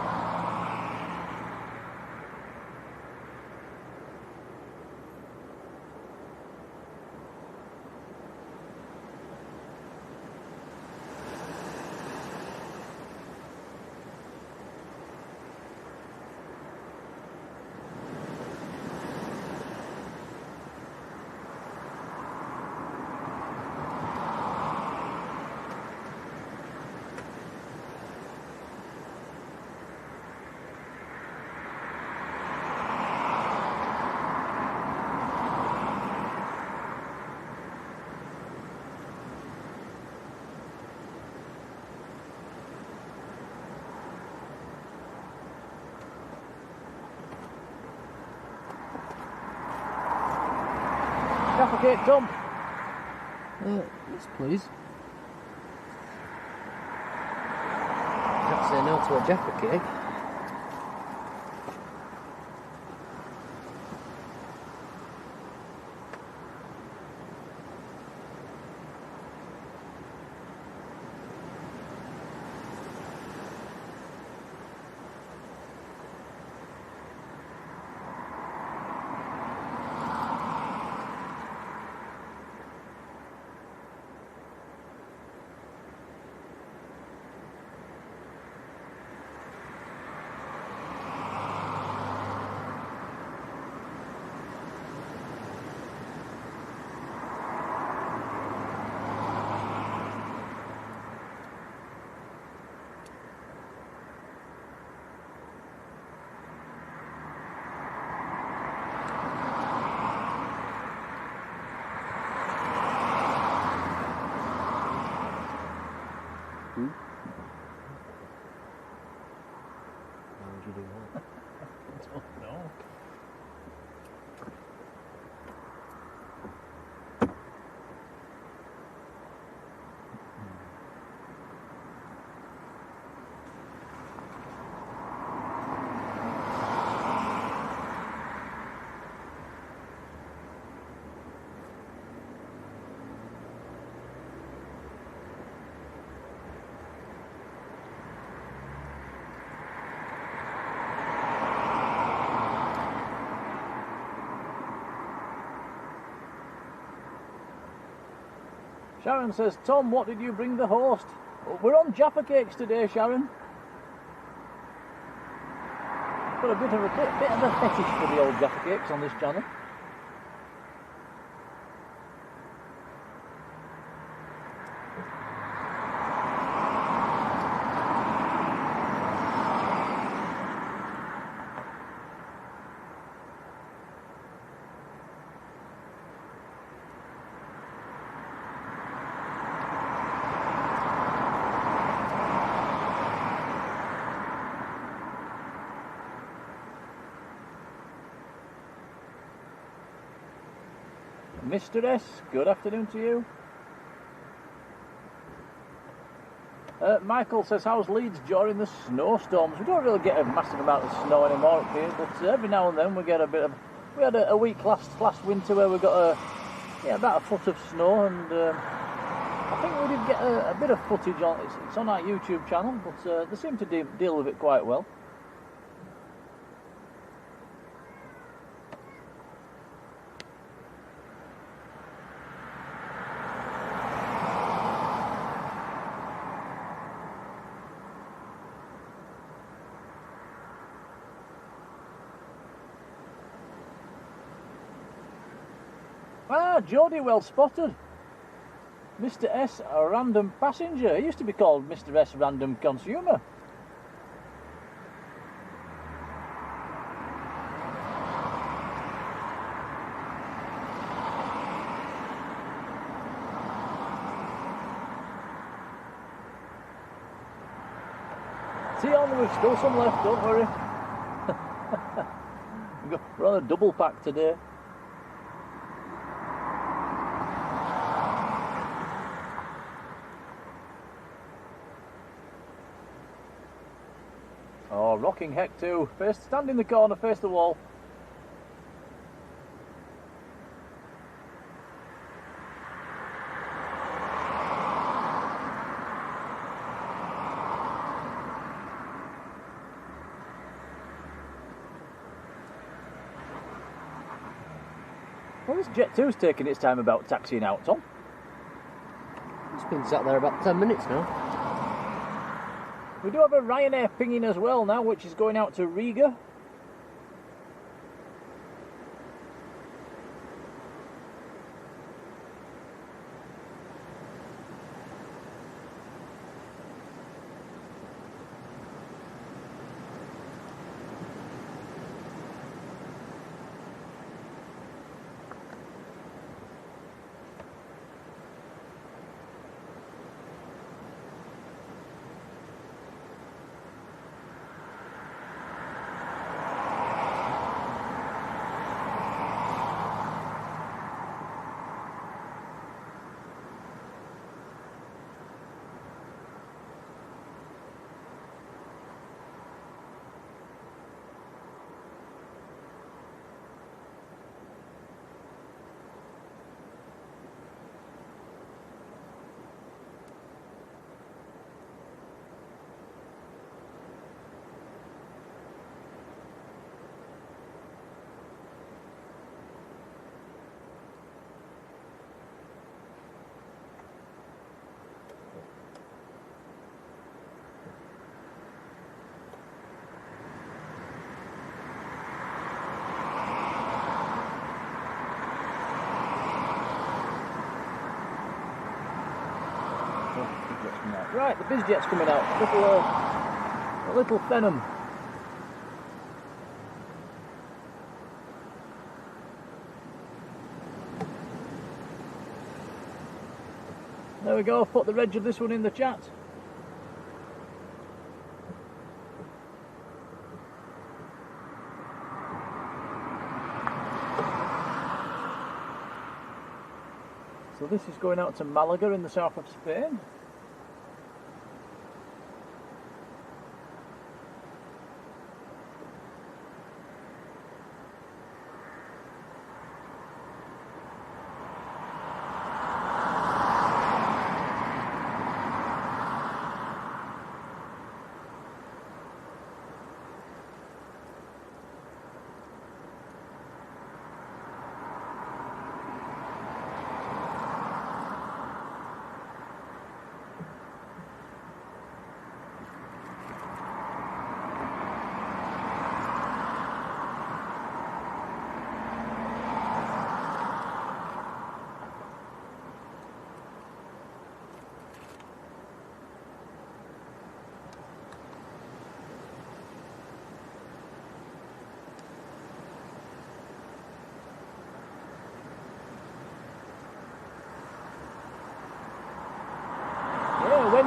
Jaffa dump. Yes, please. Can't say no to a Jaffa cake. Sharon says, Tom, what did you bring the host? We're on Jaffa cakes today, Sharon. Got a bit of a fetish for the old Jaffa cakes on this channel. Mr. S, good afternoon to you. Michael says, how's Leeds during the snowstorms? We don't really get a massive amount of snow anymore up here, but every now and then we get a bit of... We had a week last winter where we got about a foot of snow, and I think we did get a bit of footage on it's on our YouTube channel, but they seem to deal with it quite well. Ah, Jodie, well spotted. Mr. S, a random passenger. He used to be called Mr. S, random consumer. See on, we've still some left, don't worry. We're on a double pack today. Oh, rocking heck too. Stand in the corner, face the wall. Well, this Jet 2's taking its time about taxiing out, Tom. It's been sat there about 10 minutes now. We do have a Ryanair pinging as well now, which is going out to Riga. Right, the Bizjet's coming out. A little Phenom. There we go, put the reg of this one in the chat. So this is going out to Malaga in the south of Spain.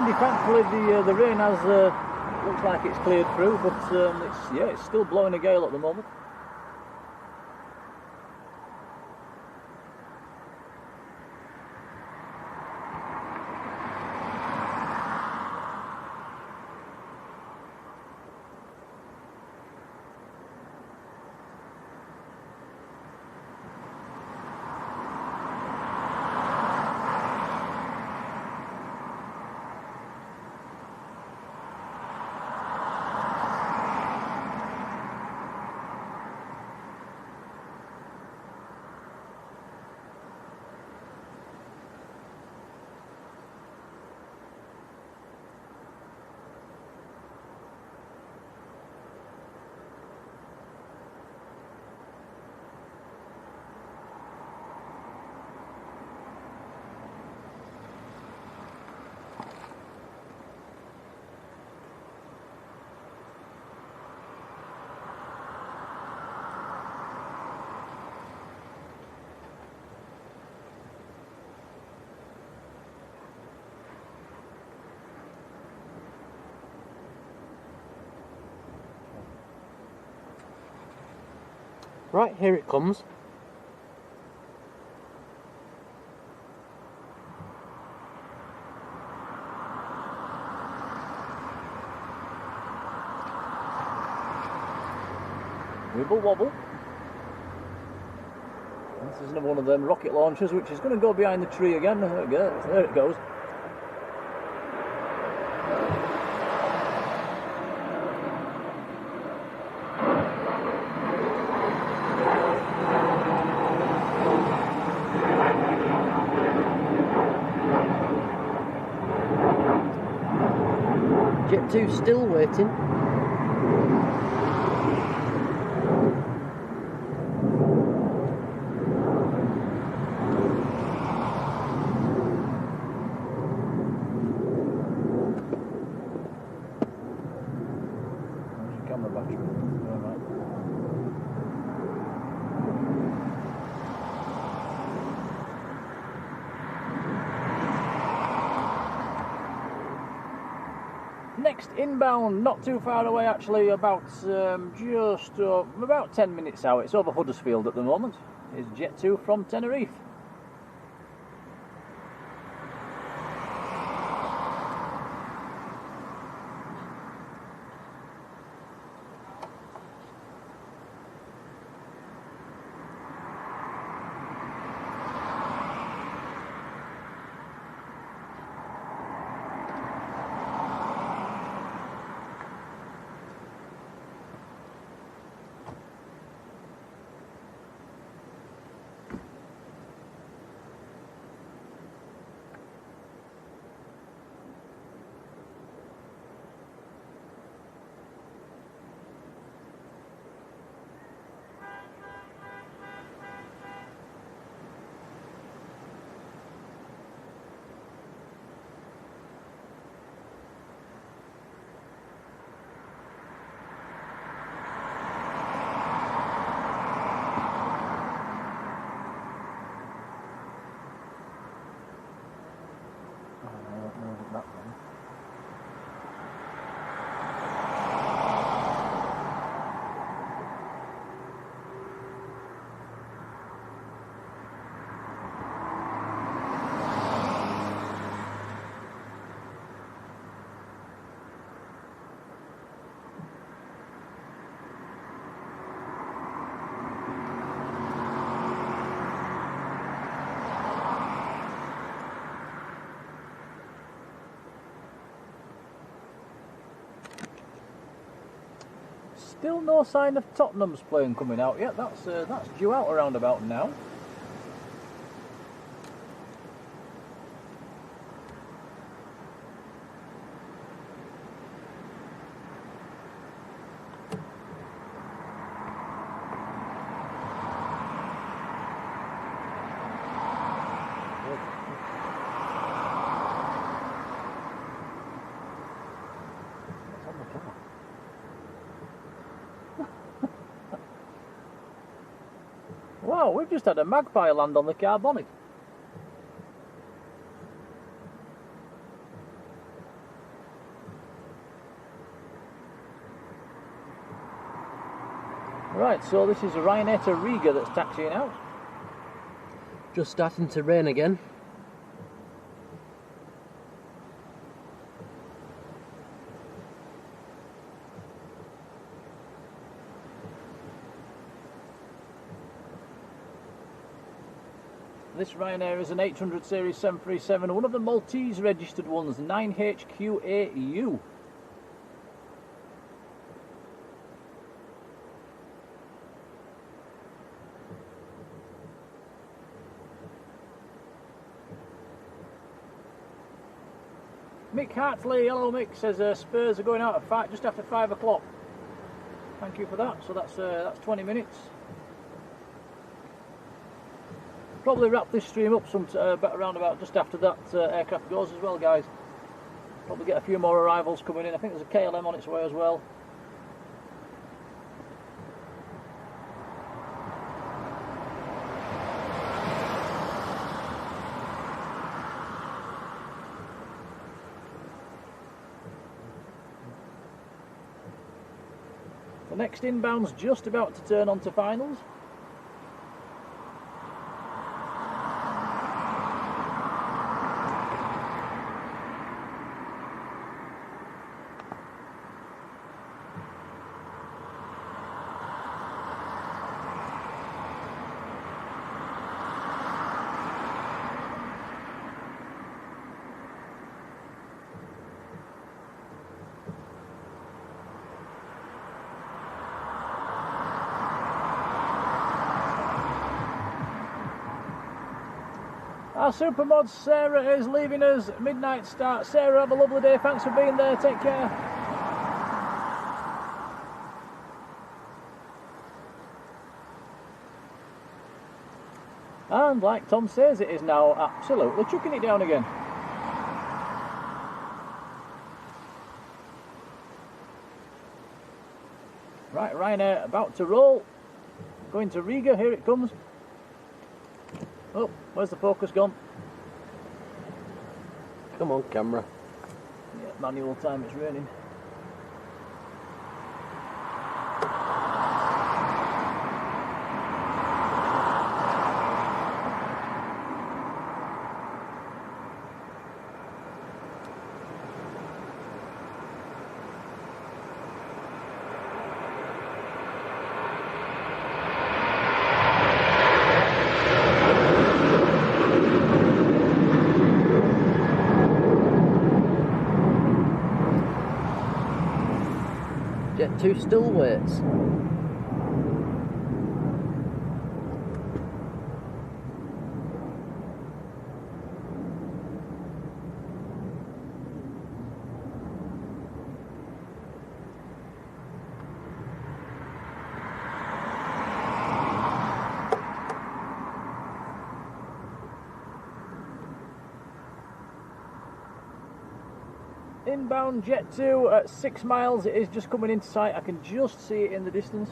windy. Thankfully, the rain has looks like it's cleared through, but it's still blowing a gale at the moment. Right, here it comes. Wibble wobble. This is another one of them rocket launchers, which is going to go behind the tree again. There it goes. Jet 2 still waiting. Camera battery. All right. Next inbound, not too far away actually, about about 10 minutes out. It's over Huddersfield at the moment. Is Jet 2 from Tenerife. Still no sign of Tottenham's plane coming out yet. That's due out around about now. Wow, we've just had a magpie land on the carbonic. Right, so this is Ryanair to Riga that's taxiing out. Just starting to rain again. This Ryanair is an 800 series 737, one of the Maltese registered ones, 9HQAU. Mick Hartley, hello Mick, says Spurs are going out at just after 5 o'clock. Thank you for that. So that's 20 minutes. Probably wrap this stream up around about just after that aircraft goes as well, guys. Probably get a few more arrivals coming in. I think there's a KLM on its way as well. The next inbound's just about to turn onto finals. Our supermod Sarah is leaving us, midnight start. Sarah, have a lovely day, thanks for being there, take care. And like Tom says, it is now absolutely chucking it down again. Right, Ryanair about to roll, going to Riga, here it comes. Oh, where's the focus gone? Come on, camera. Yeah, manual time, it's raining. Jet 2 still waits. Inbound Jet 2 at 6 miles, it is just coming into sight, I can just see it in the distance.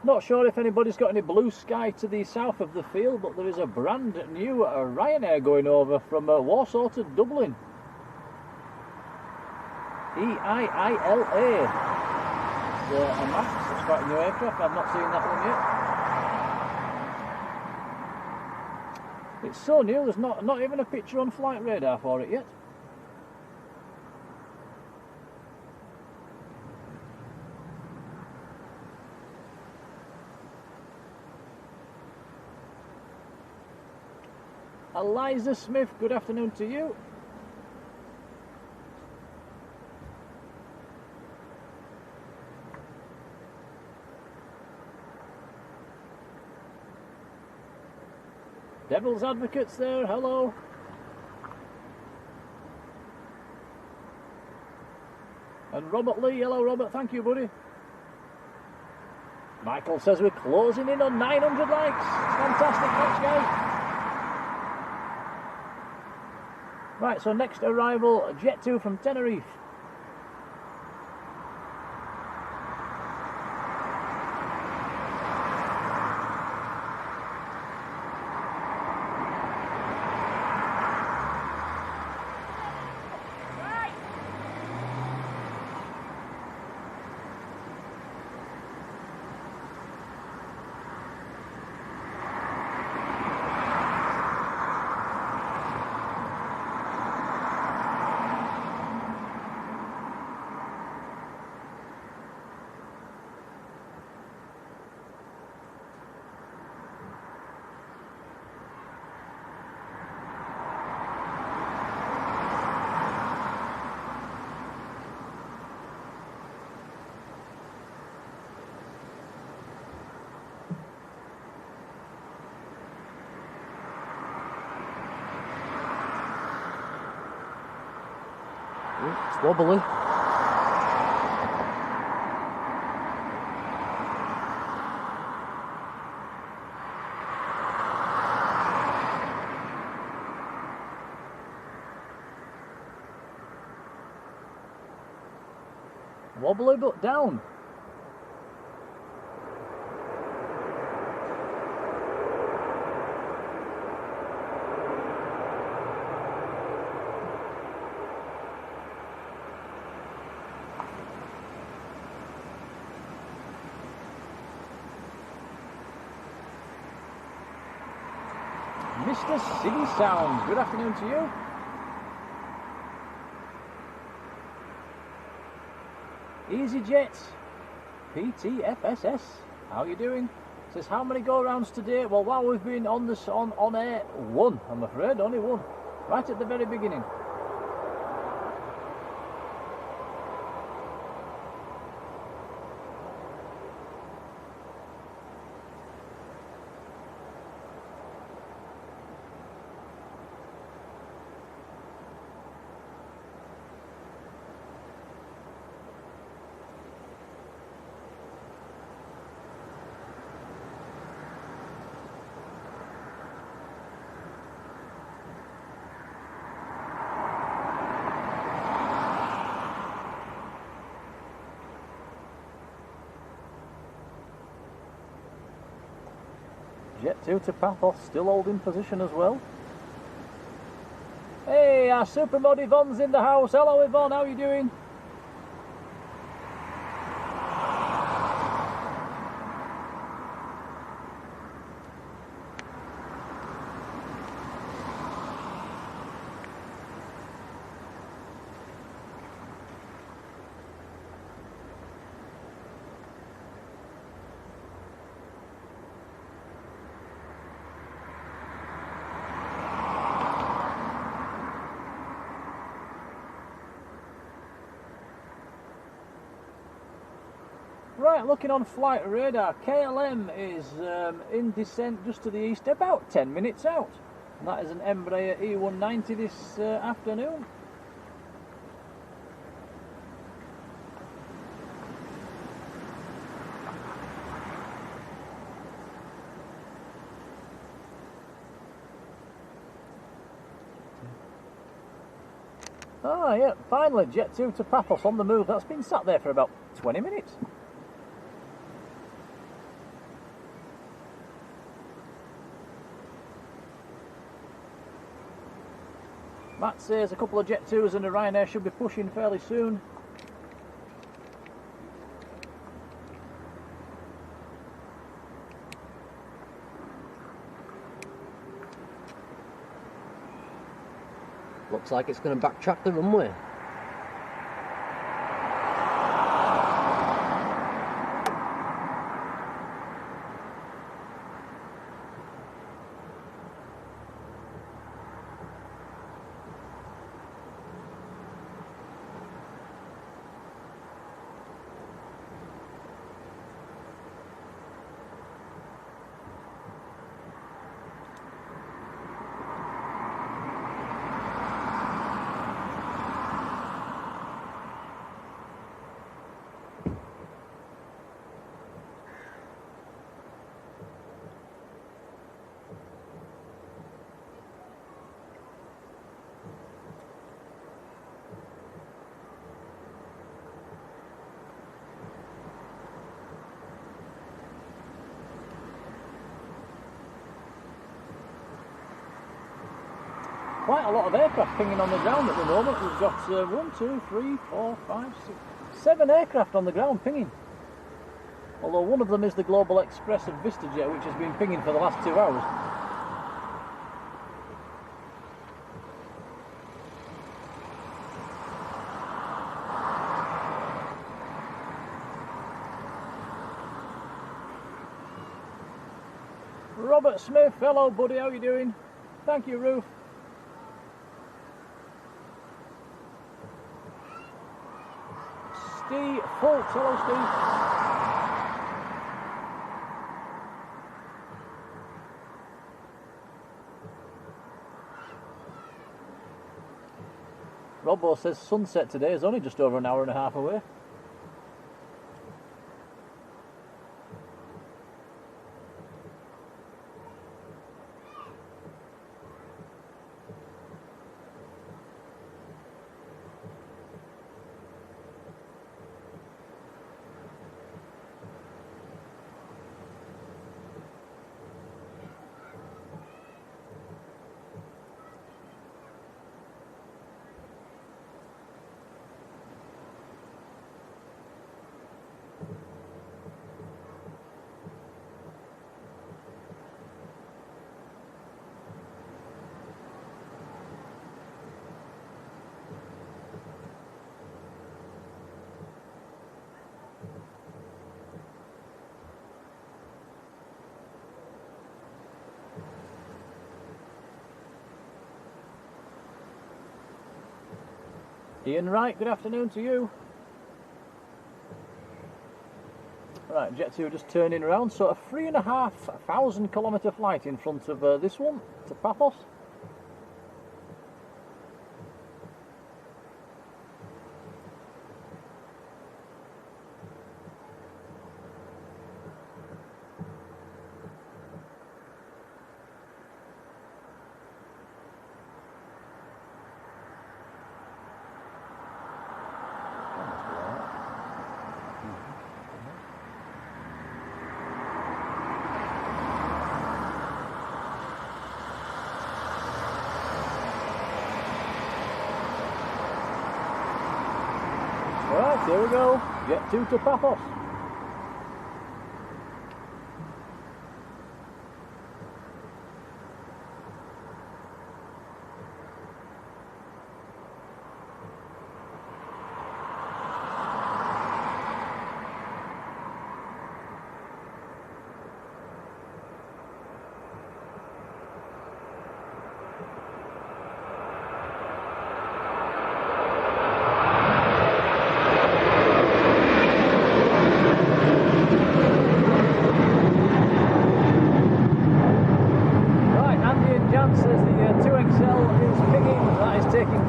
Not sure if anybody's got any blue sky to the south of the field, but there is a brand new Ryanair going over from Warsaw to Dublin. EIILA. It's a MAX, it's quite a new aircraft, I've not seen that one yet. It's so new, there's not even a picture on flight radar for it yet. Eliza Smith, good afternoon to you. Devil's Advocates there, hello. And Robert Lee, hello Robert, thank you buddy. Michael says we're closing in on 900 likes. Fantastic, thanks guys. Right, so next arrival, Jet 2 from Tenerife. It's wobbly. Wobbly but down. Mr. City Sounds, good afternoon to you. EasyJet PTFSS, how are you doing? Says how many go-rounds today? Well, while we've been on this on air, one, I'm afraid, only one. Right at the very beginning. Jet 2 to Paphos, still holding position as well. Hey, our super mod Yvonne's in the house. Hello Yvonne, how are you doing? Right, looking on flight radar, KLM is in descent just to the east, about 10 minutes out. And that is an Embraer E190 this afternoon. Ah, yeah, finally, Jet 2 to Paphos on the move. That's been sat there for about 20 minutes. Matt says a couple of Jet 2s and a Ryanair should be pushing fairly soon. Looks like it's going to backtrack the runway. quite a lot of aircraft pinging on the ground at the moment. We've got 1, 2, 3, 4, 5, 6, 7 aircraft on the ground pinging. Although one of them is the Global Express of Bizjet, which has been pinging for the last 2 hours. Robert Smith, hello buddy, how you doing? Thank you, Ruth. Steve Fultz, hello Steve. Robbo says sunset today is only just over an hour and a half away. Ian Wright, good afternoon to you. Right, Jet 2 just turning around, so a 3,500 kilometre flight in front of this one to Paphos. Right, here we go. Jet 2 to Paphos.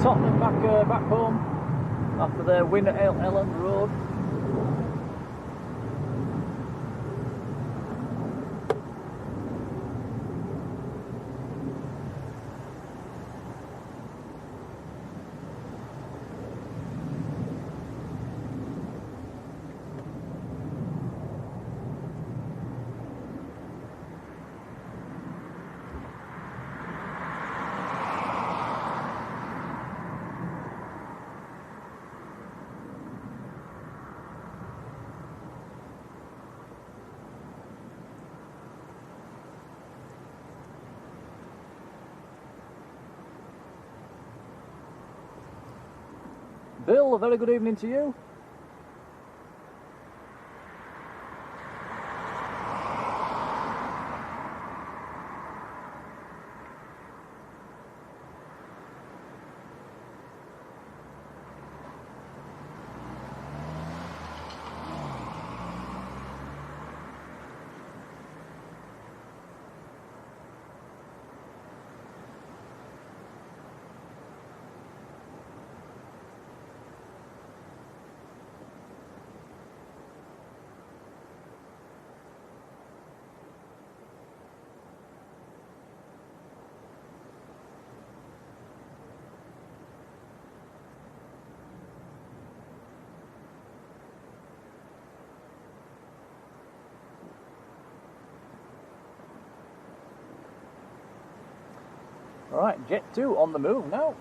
Tottenham back home after their win at Elland Road. Bill, a very good evening to you. Alright, Jet 2 on the move now.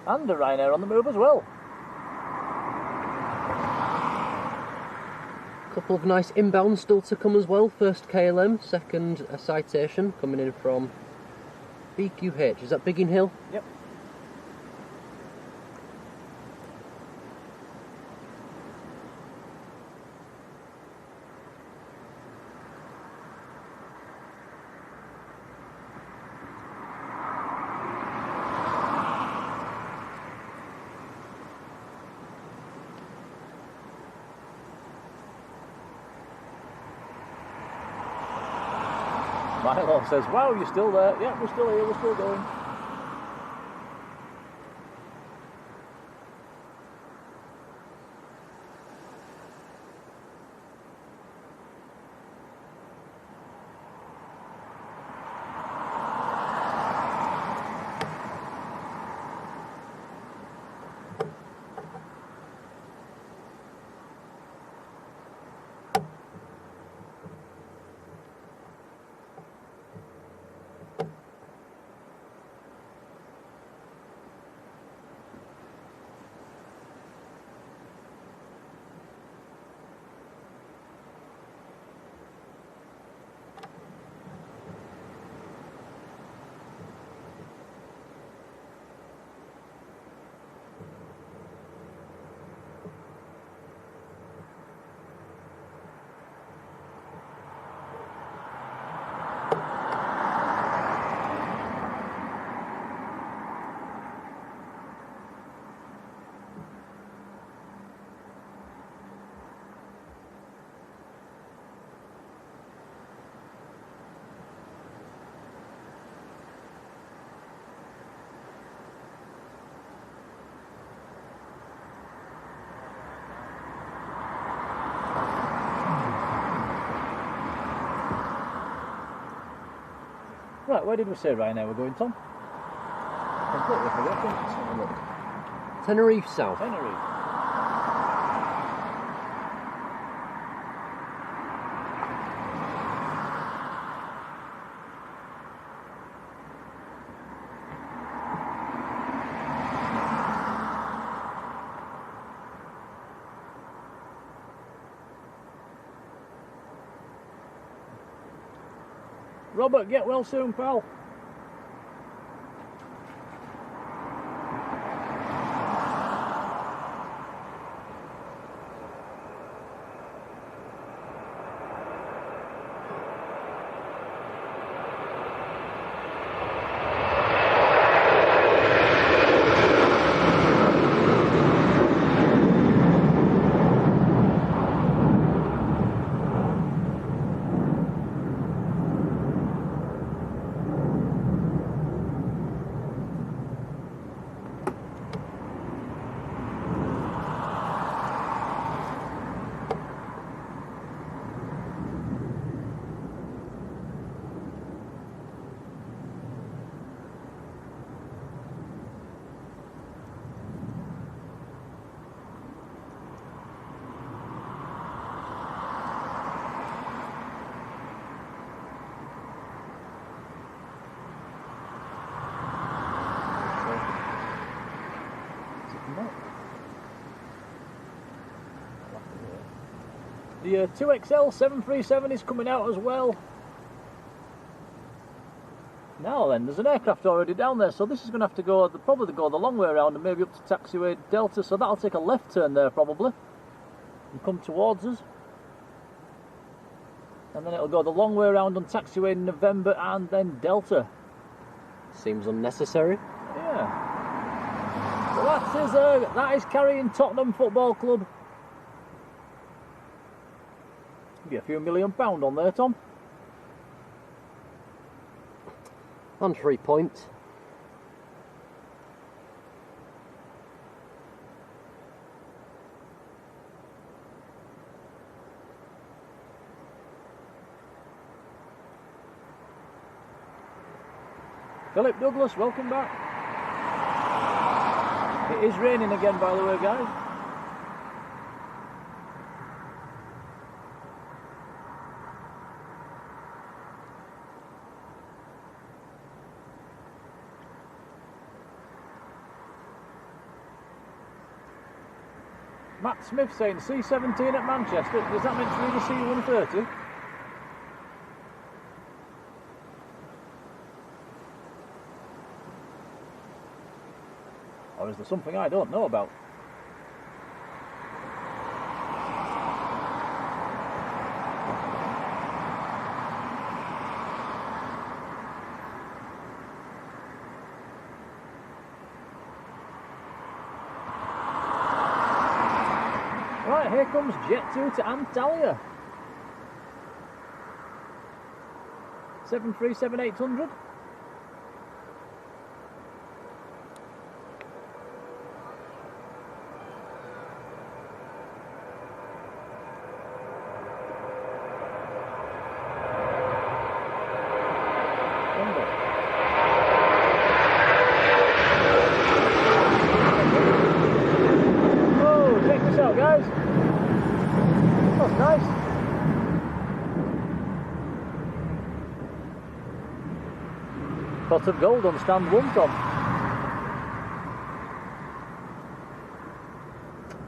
And a Ryanair on the move as well. Couple of nice inbounds still to come as well. First KLM, second a citation coming in from BQH. Is that Biggin Hill? Yep. Milo says, wow, you're still there. Yeah, we're still here, we're still going. Right, where did we say Ryanair we're going, Tom? Completely forgotten. Let's have a look. Tenerife South. Tenerife. Robert, get well soon, pal. The 2XL 737 is coming out as well. Now then, there's an aircraft already down there, so this is going to have to go, probably go the long way around and maybe up to taxiway Delta, so that'll take a left turn there probably and come towards us. And then it'll go the long way around on taxiway November and then Delta. Seems unnecessary. Yeah. So that is carrying Tottenham Football Club. Be a few £1 million on there, Tom. And 3 points. Philip Douglas, welcome back. It is raining again, by the way, guys. Matt Smith saying C17 at Manchester. Does that mean to be the C130? Or is there something I don't know about? Right, here comes Jet 2 to Antalya. 737-800. Pot of gold on stand 1, Tom.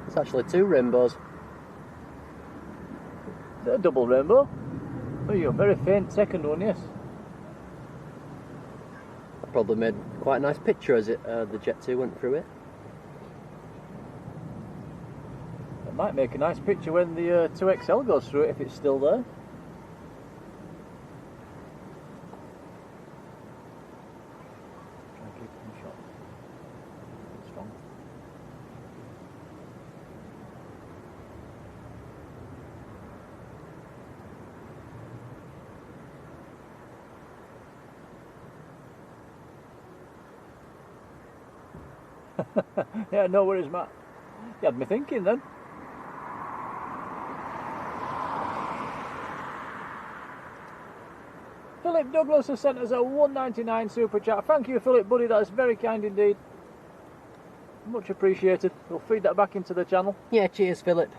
It's actually 2 rainbows. Is it a double rainbow? Oh, you're a very faint second one, yes. I probably made quite a nice picture as the Jet 2 went through it. It might make a nice picture when the 2XL goes through it, if it's still there. Yeah, no worries, Matt. You had me thinking then. Philip Douglas has sent us a 199 super chat. Thank you, Philip, buddy. That is very kind indeed. Much appreciated. We'll feed that back into the channel. Yeah, cheers, Philip.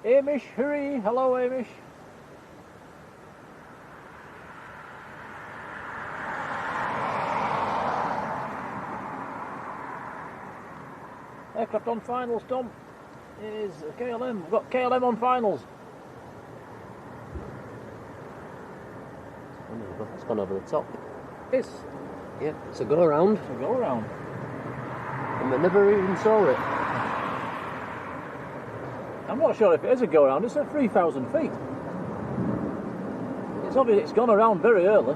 Amish, hurry. Hello, Amish. Aircraft on finals, Tom, is KLM. We've got KLM on finals. It's gone over the top. It's Yeah, it's a go around. a go around. And I never even saw it. I'm not sure if it is a go around. It's at 3,000 feet. It's obvious it's gone around very early.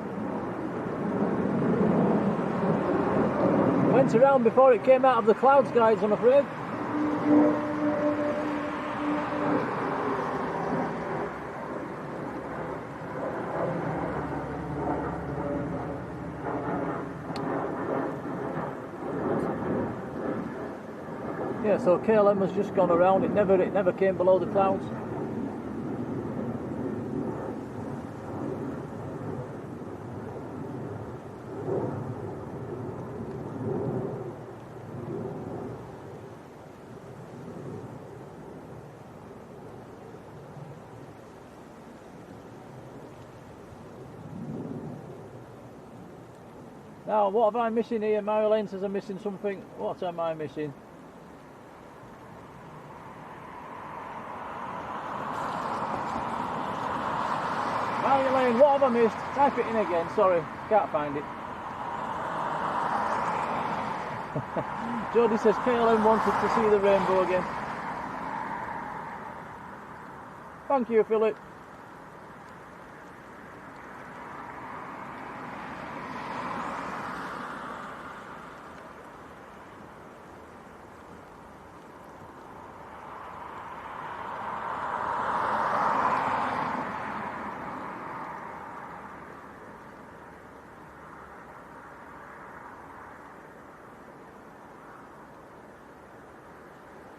Went around before it came out of the clouds, guys, I'm afraid. Yeah, so KLM has just gone around. It never came below the clouds. Now, what have I missing here? Marjolein says I'm missing something. What am I missing? Marjolein, what have I missed? Type it in again, sorry, can't find it. Jodie says KLM wanted to see the rainbow again. Thank you, Philip.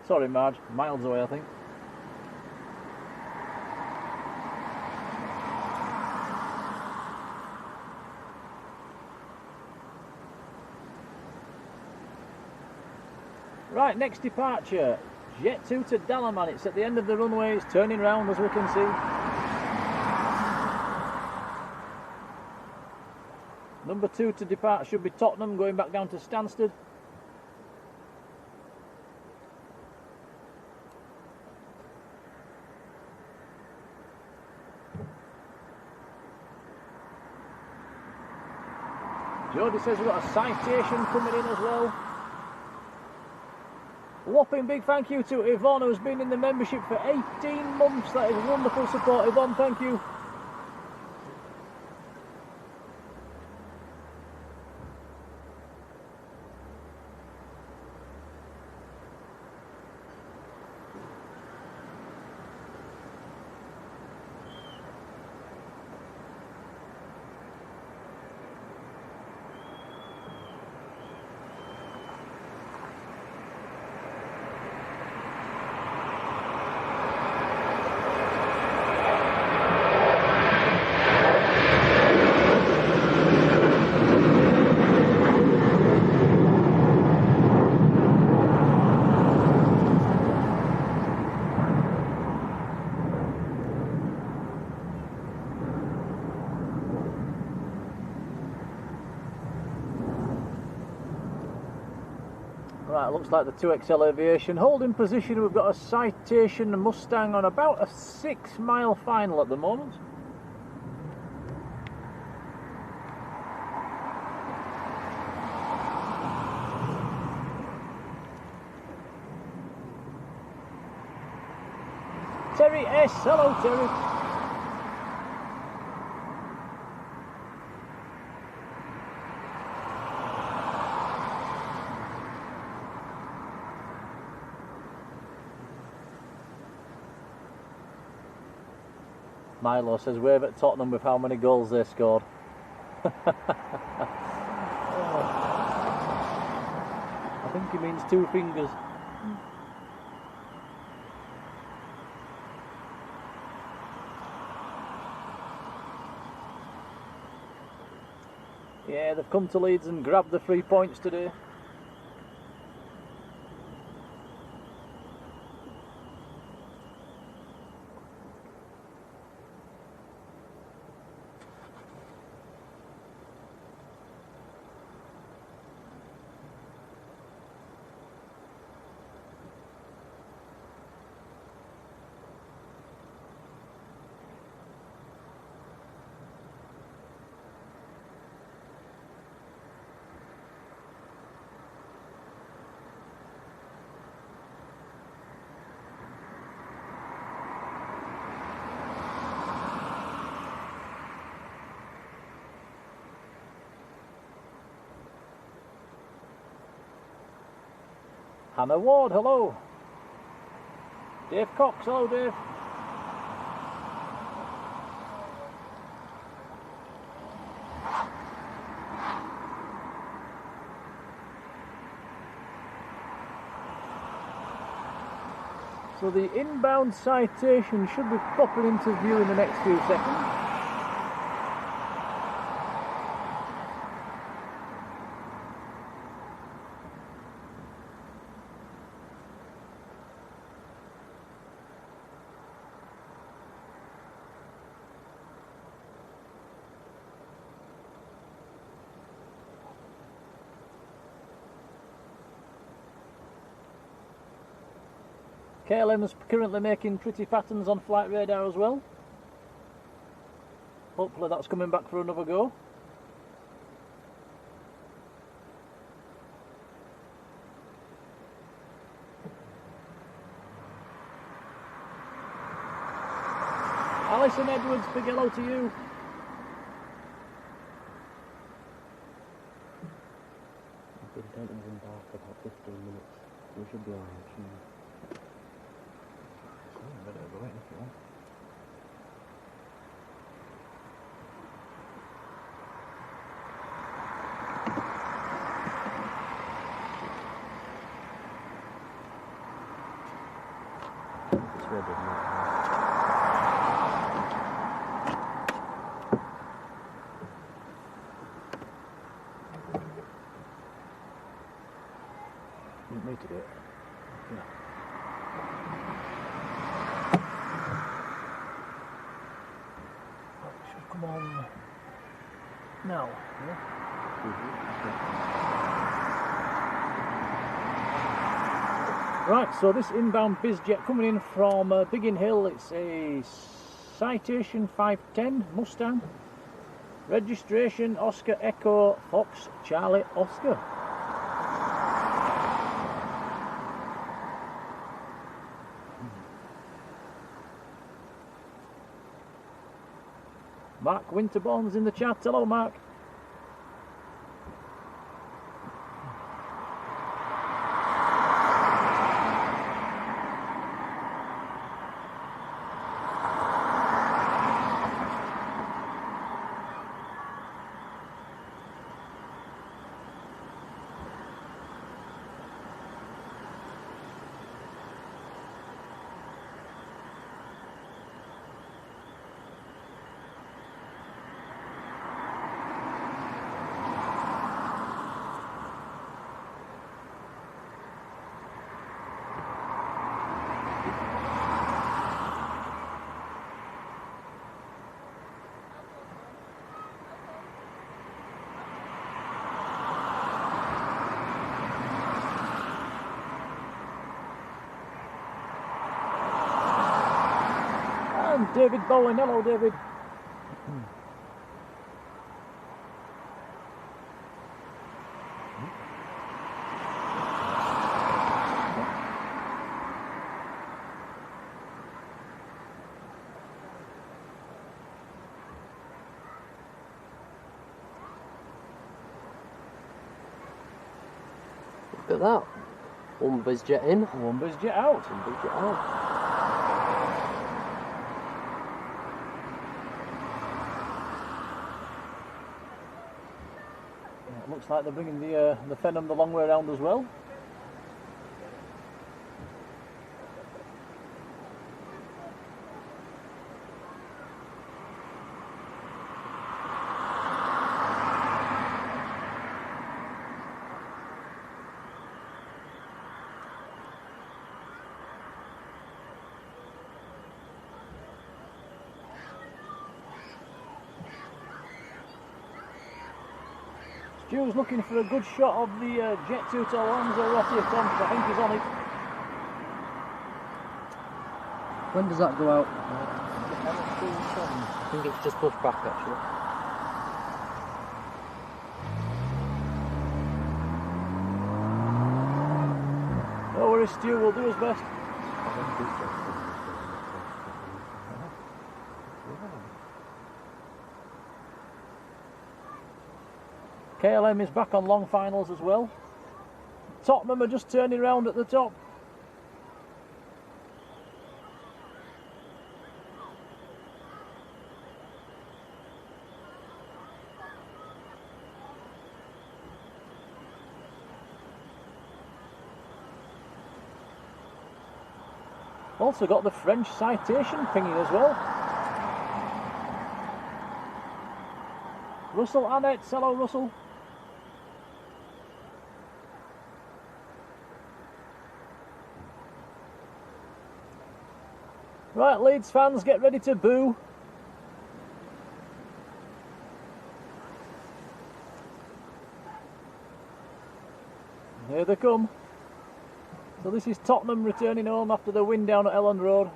Sorry, Marge, miles away, I think. Right, next departure, Jet 2 to Dalaman. It's at the end of the runway, it's turning round as we can see. Number 2 to depart should be Tottenham, going back down to Stansted. Jodie says we've got a citation coming in as well. Whopping big thank you to Yvonne, who's been in the membership for 18 months. That is wonderful support, Yvonne, thank you. Right, looks like the 2XL Aviation holding position. We've got a citation Mustang on about a 6-mile final at the moment. Terry S, hello Terry. Milo says wave at Tottenham with how many goals they scored. I think he means 2 fingers. Yeah, they've come to Leeds and grabbed the 3 points today. Hannah Ward, hello. Dave Cox, hello Dave. So the inbound citation should be popping into view in the next few seconds. KLM's currently making pretty patterns on flight radar as well. Hopefully that's coming back for another go. Alison Edwards, big hello to you. I've been dating them back for about 15 minutes. We should be alright. Better go in if you want. It's ready now. You need me to do it. Yeah. Come on now. Right, so this inbound Bizjet coming in from Biggin Hill. It's a Citation 510 Mustang. Registration Oscar Echo Fox Charlie Oscar. Mark Winterbourne's in the chat. Hello, Mark. David Bowen, hello David. Look at that. One Bizjet in. One Bizjet out. One Bizjet out. Looks like they're bringing the Phenom the long way around as well. Stu's looking for a good shot of the Jet 2 to Lanzarote Tom. I think he's on it. When does that go out? I think it's just pushed back actually. No worries, Stu, we'll do his best. KLM is back on long finals as well. Tottenham are just turning around at the top. Also got the French Citation thingy as well. Russell Annette, hello Russell. Right, Leeds fans, get ready to boo. Here they come. So this is Tottenham returning home after the win down at Elland Road.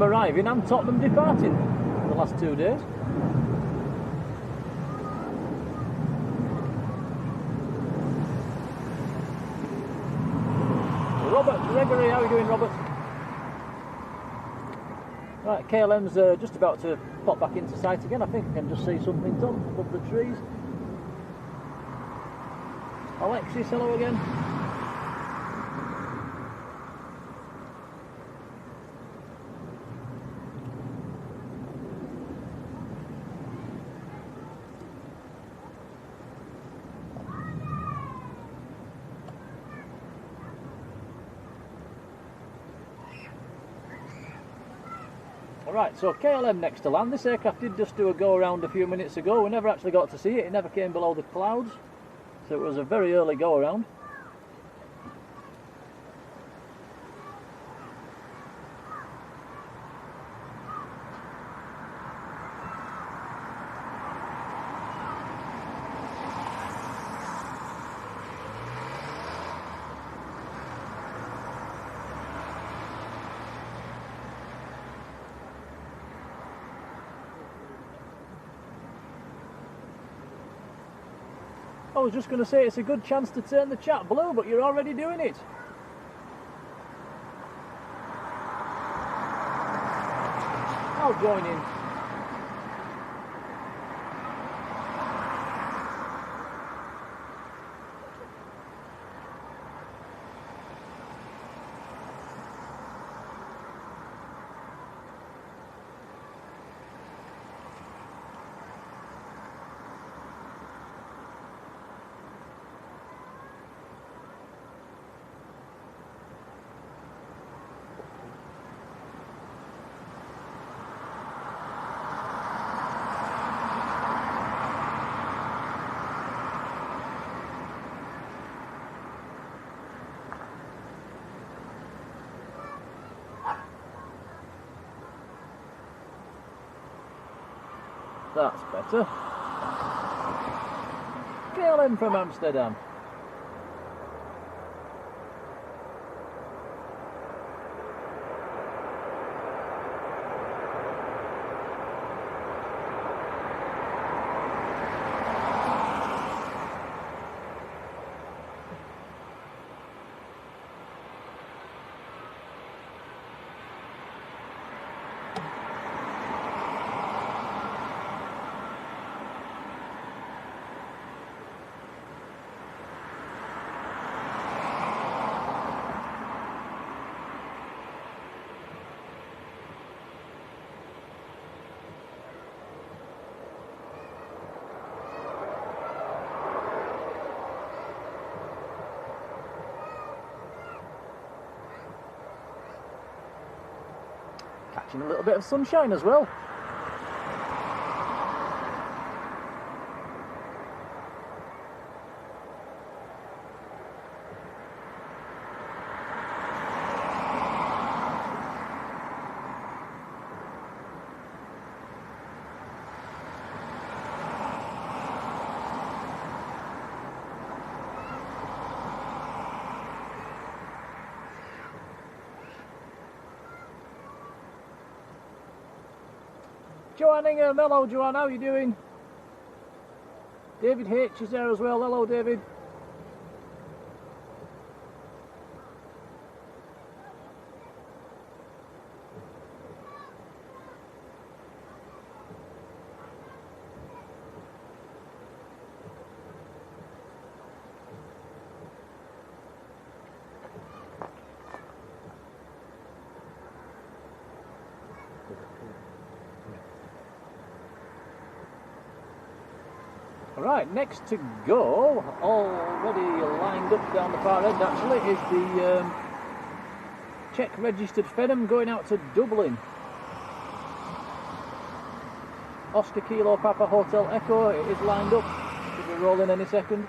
Arriving and Tottenham departing in the last 2 days. Robert Gregory, how are you doing, Robert? Right, KLM's just about to pop back into sight again. I think I can just see something, Tom, above the trees. Alexis, hello again. Alright, so KLM next to land. This aircraft did just do a go around a few minutes ago. We never actually got to see it. It never came below the clouds. So it was a very early go around. I was just going to say it's a good chance to turn the chat blue, but you're already doing it. I'll join in. That's better. KLM from Amsterdam. Catching a little bit of sunshine as well. Joanne Ingham, hello Joanne, how are you doing? David H is there as well, hello David. Right, next to go, already lined up down the far end actually, is the Czech registered Phenom going out to Dublin. Oscar Kilo Papa Hotel Echo, it is lined up, should be rolling any second.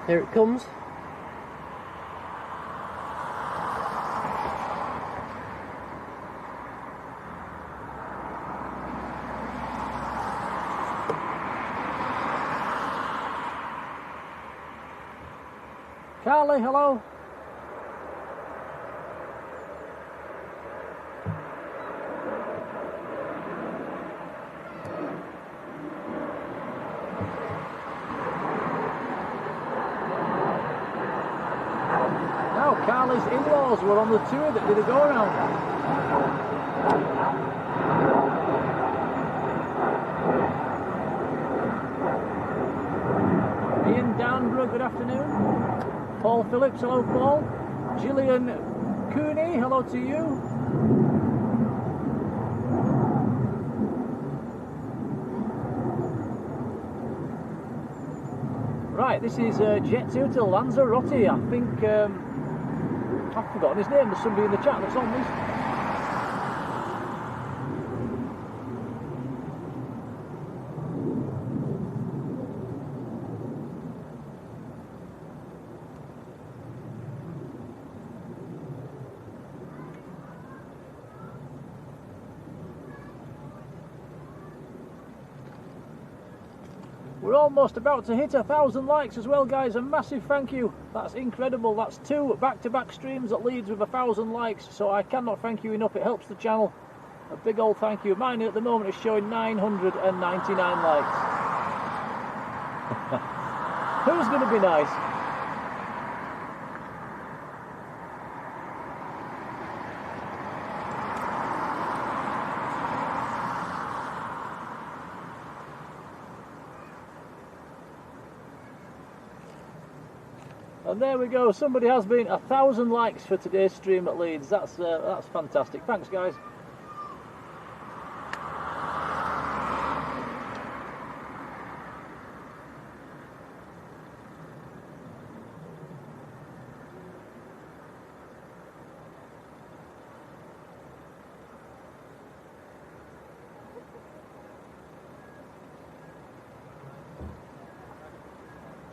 Here it comes. Charlie, hello. Carly's in-laws were on the tour that did a go-around. Ian Danborough, good afternoon. Paul Phillips, hello Paul. Gillian Cooney, hello to you. Right, this is Jet 2 to Lanzarote. I think I've forgotten his name. There's somebody in the chat that's on this. We're almost about to hit 1,000 likes as well, guys. A massive thank you. That's incredible. That's 2 back-to-back streams at Leeds with 1,000 likes. So I cannot thank you enough. It helps the channel. A big old thank you. Mine at the moment is showing 999 likes. Who's going to be nice? And there we go, somebody has been 1,000 likes for today's stream at Leeds. That's fantastic. Thanks, guys.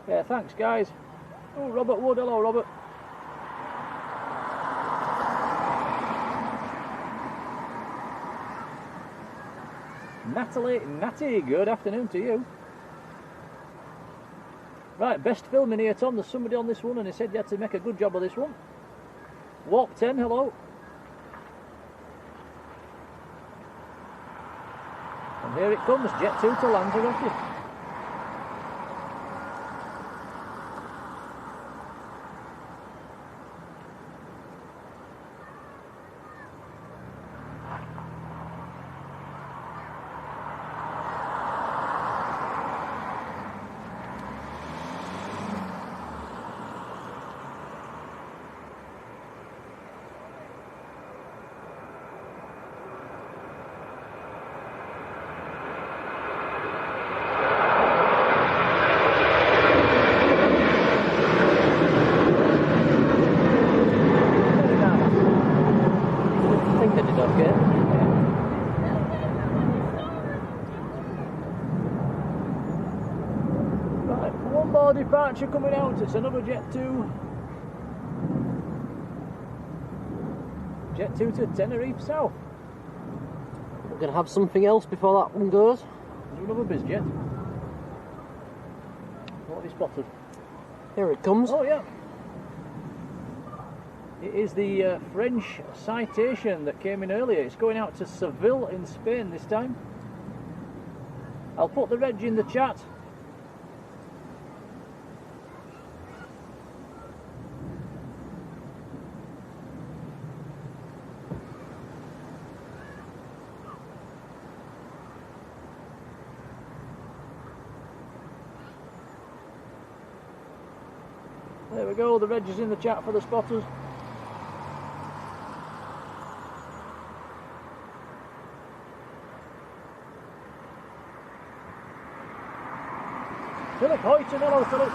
Yeah, thanks, guys. Oh, Robert Wood, hello Robert. Natty, good afternoon to you. Right, best film in here, Tom. There's somebody on this one and he said you had to make a good job of this one. Warp 10, hello. And here it comes, Jet 2 to Lanzarote. Departure coming out, it's another Jet 2. Jet 2 to Tenerife South. We're going to have something else before that one goes. Do another Bizjet. What have you spotted? Here it comes. Oh yeah. It is the French Citation that came in earlier. It's going out to Seville in Spain this time. I'll put the reg in the chat. There we go, the reg is in the chat for the spotters. Philip Hoyton, hello Philip.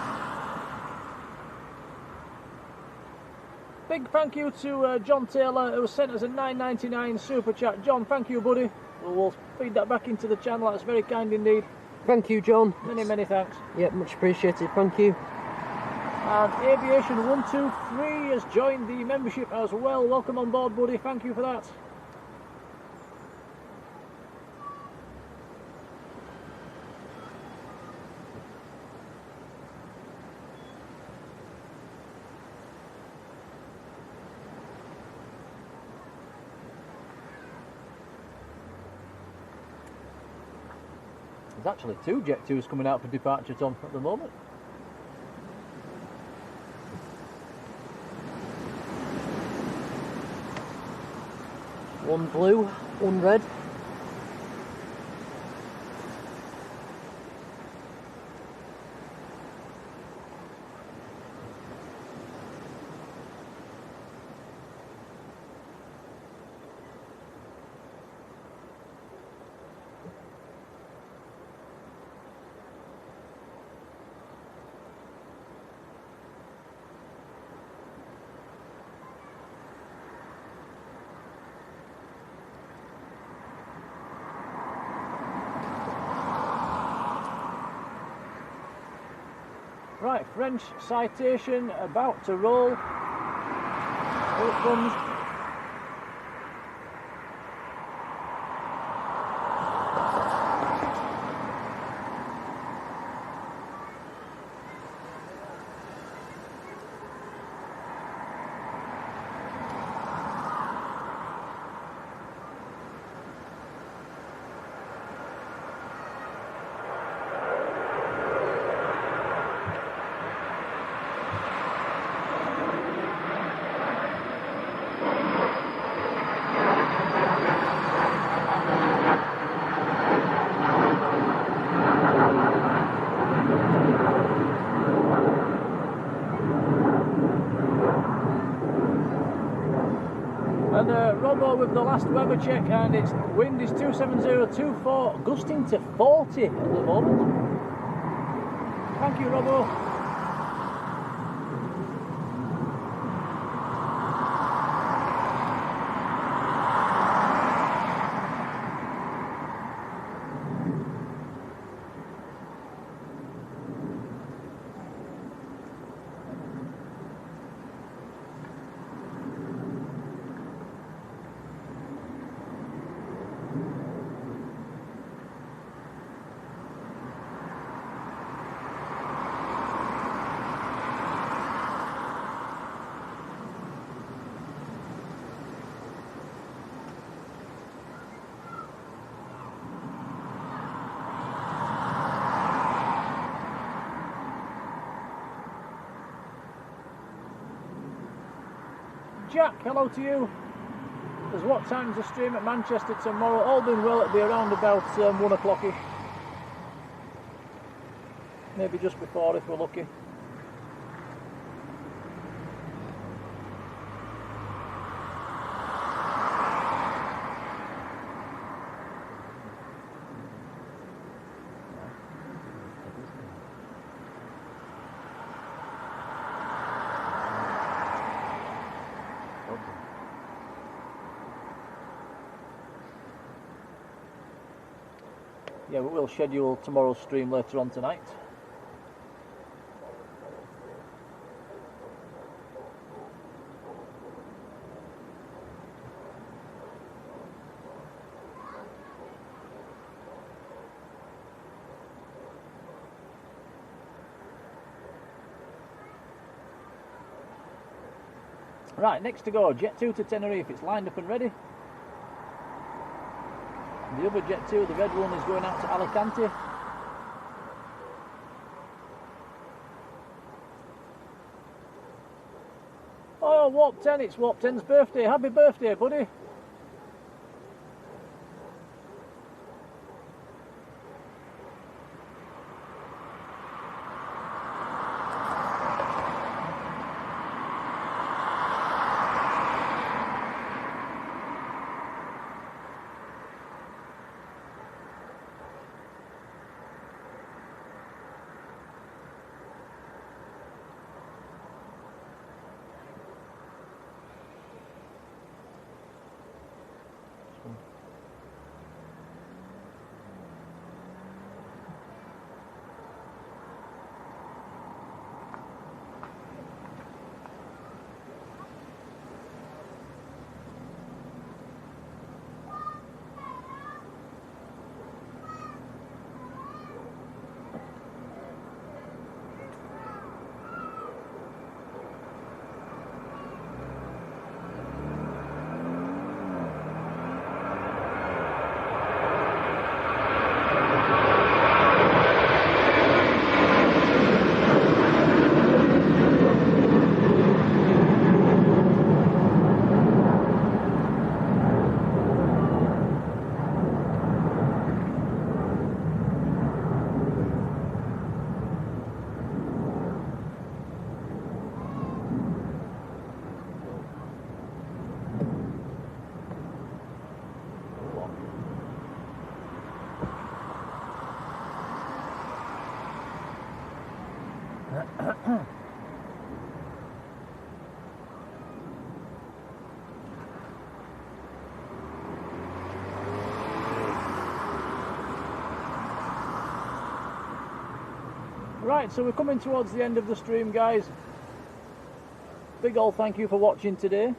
Big thank you to John Taylor who sent us a $9.99 super chat. John, thank you buddy. We'll feed that back into the channel, that's very kind indeed. Thank you John. Many thanks. Yeah, much appreciated, thank you. And Aviation 123 has joined the membership as well. Welcome on board, buddy. Thank you for that. There's actually 2 Jet 2s coming out for departure, Tom, at the moment. One blue, one red. Right, French citation about to roll. Here it comes. And Robbo with the last weather check, and its wind is 27024, gusting to 40 at the moment. Thank you, Robbo. Jack, hello to you. Because what time's the stream at Manchester tomorrow? All being well, it'll be around about 1 o'clock-ish. Maybe just before if we're lucky. Yeah, but we'll schedule tomorrow's stream later on tonight. Right, next to go, Jet 2 to Tenerife. It's lined up and ready. The other Jet 2, the red one, is going out to Alicante. Oh, Warp 10, it's Warp 10's birthday. Happy birthday, buddy. Right, so we're coming towards the end of the stream, guys. Big old thank you for watching today.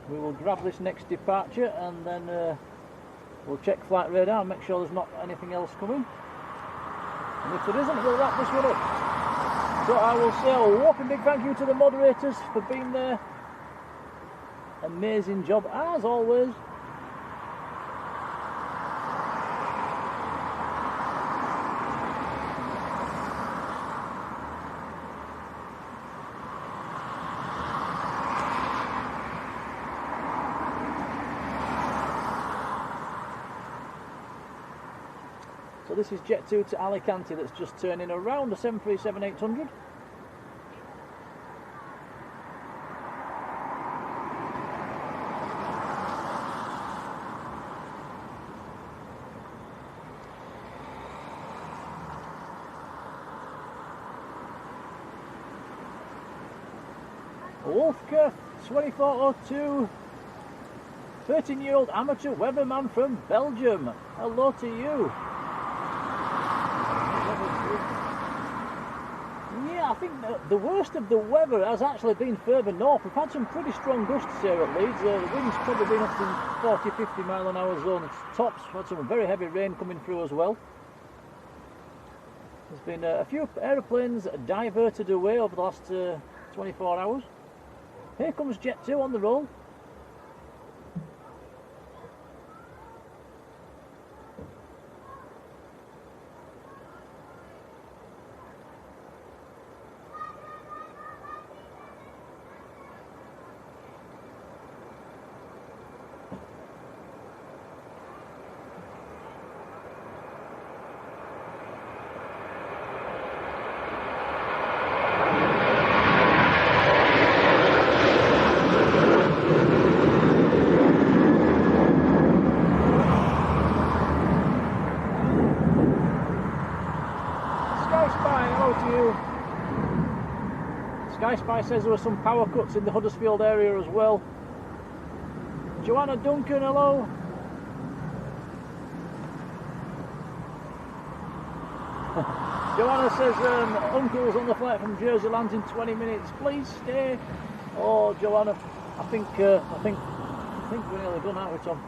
We will grab this next departure and then we'll check flight radar and make sure there's not anything else coming. And if there isn't, we'll wrap this one up. So I will say a whopping big thank you to the moderators for being there. Amazing job as always. So this is Jet 2 to Alicante that's just turning around the 737-800. Wolfke 2402, 13-year-old amateur weatherman from Belgium. Hello to you. Yeah, I think the worst of the weather has actually been further north. We've had some pretty strong gusts here at Leeds. The wind's probably been up in 40-50 mile an hour zone. It's tops. We've had some very heavy rain coming through as well. There's been a few aeroplanes diverted away over the last 24 hours. Here comes Jet 2 on the roll. Spy says there were some power cuts in the Huddersfield area as well. Joanna Duncan, hello. Joanna says Uncle's on the flight from Jersey lands in 20 minutes. Please stay. Oh, Joanna, I think we're nearly done, aren't we, Tom?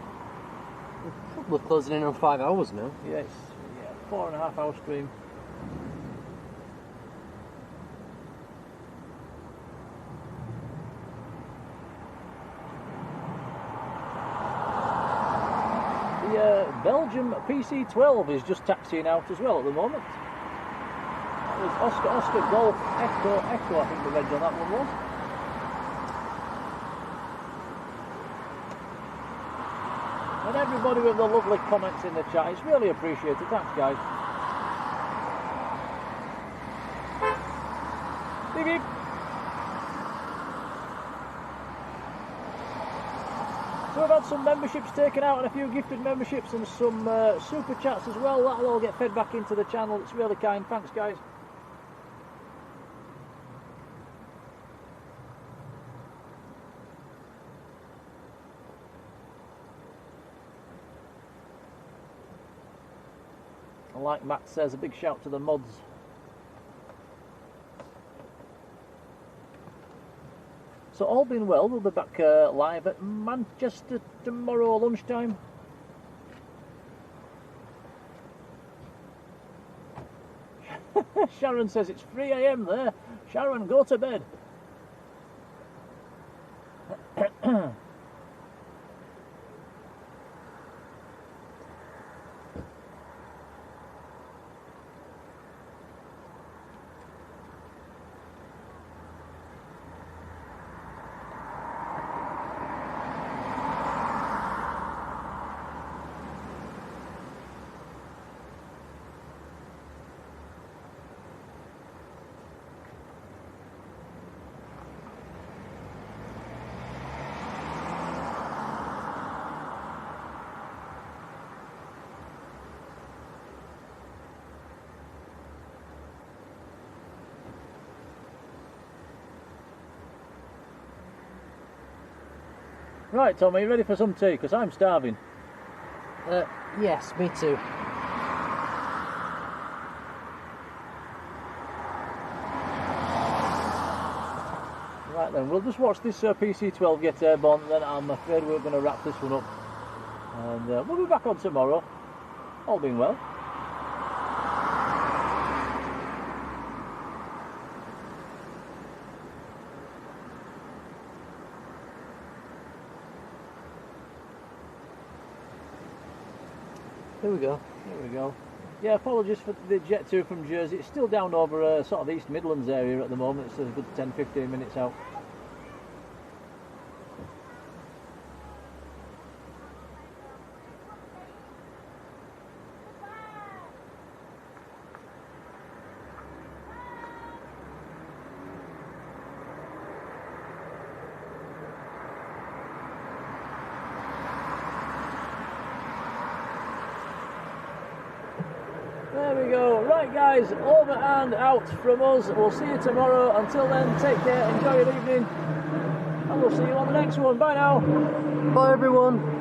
We're closing in on 5 hours now. Yes, yeah, 4.5 hour stream. Belgium PC-12 is just taxiing out as well at the moment. That was Oscar Golf Echo, I think the reg on that one was. And everybody with the lovely comments in the chat, it's really appreciated. Thanks, guys. Beep beep. So we've had some memberships taken out and a few gifted memberships and some super chats as well. That'll all get fed back into the channel. It's really kind. Thanks, guys. And like Matt says, a big shout to the mods. So all being well, we'll be back live at Manchester tomorrow lunchtime. Sharon says it's 3 AM there. Sharon, go to bed. Right, Tom, are you ready for some tea? Because I'm starving. Yes, me too. then, we'll just watch this PC-12 get airborne, then I'm afraid we're going to wrap this one up. And we'll be back on tomorrow, all being well. Here we go. There we go. Yeah, apologies for the jet tour from Jersey. It's still down over sort of East Midlands area at the moment. It's a good 10-15 minutes out. There we go. Right guys, over and out from us. We'll see you tomorrow. Until then, take care, enjoy your evening, and we'll see you on the next one. Bye now. Bye everyone.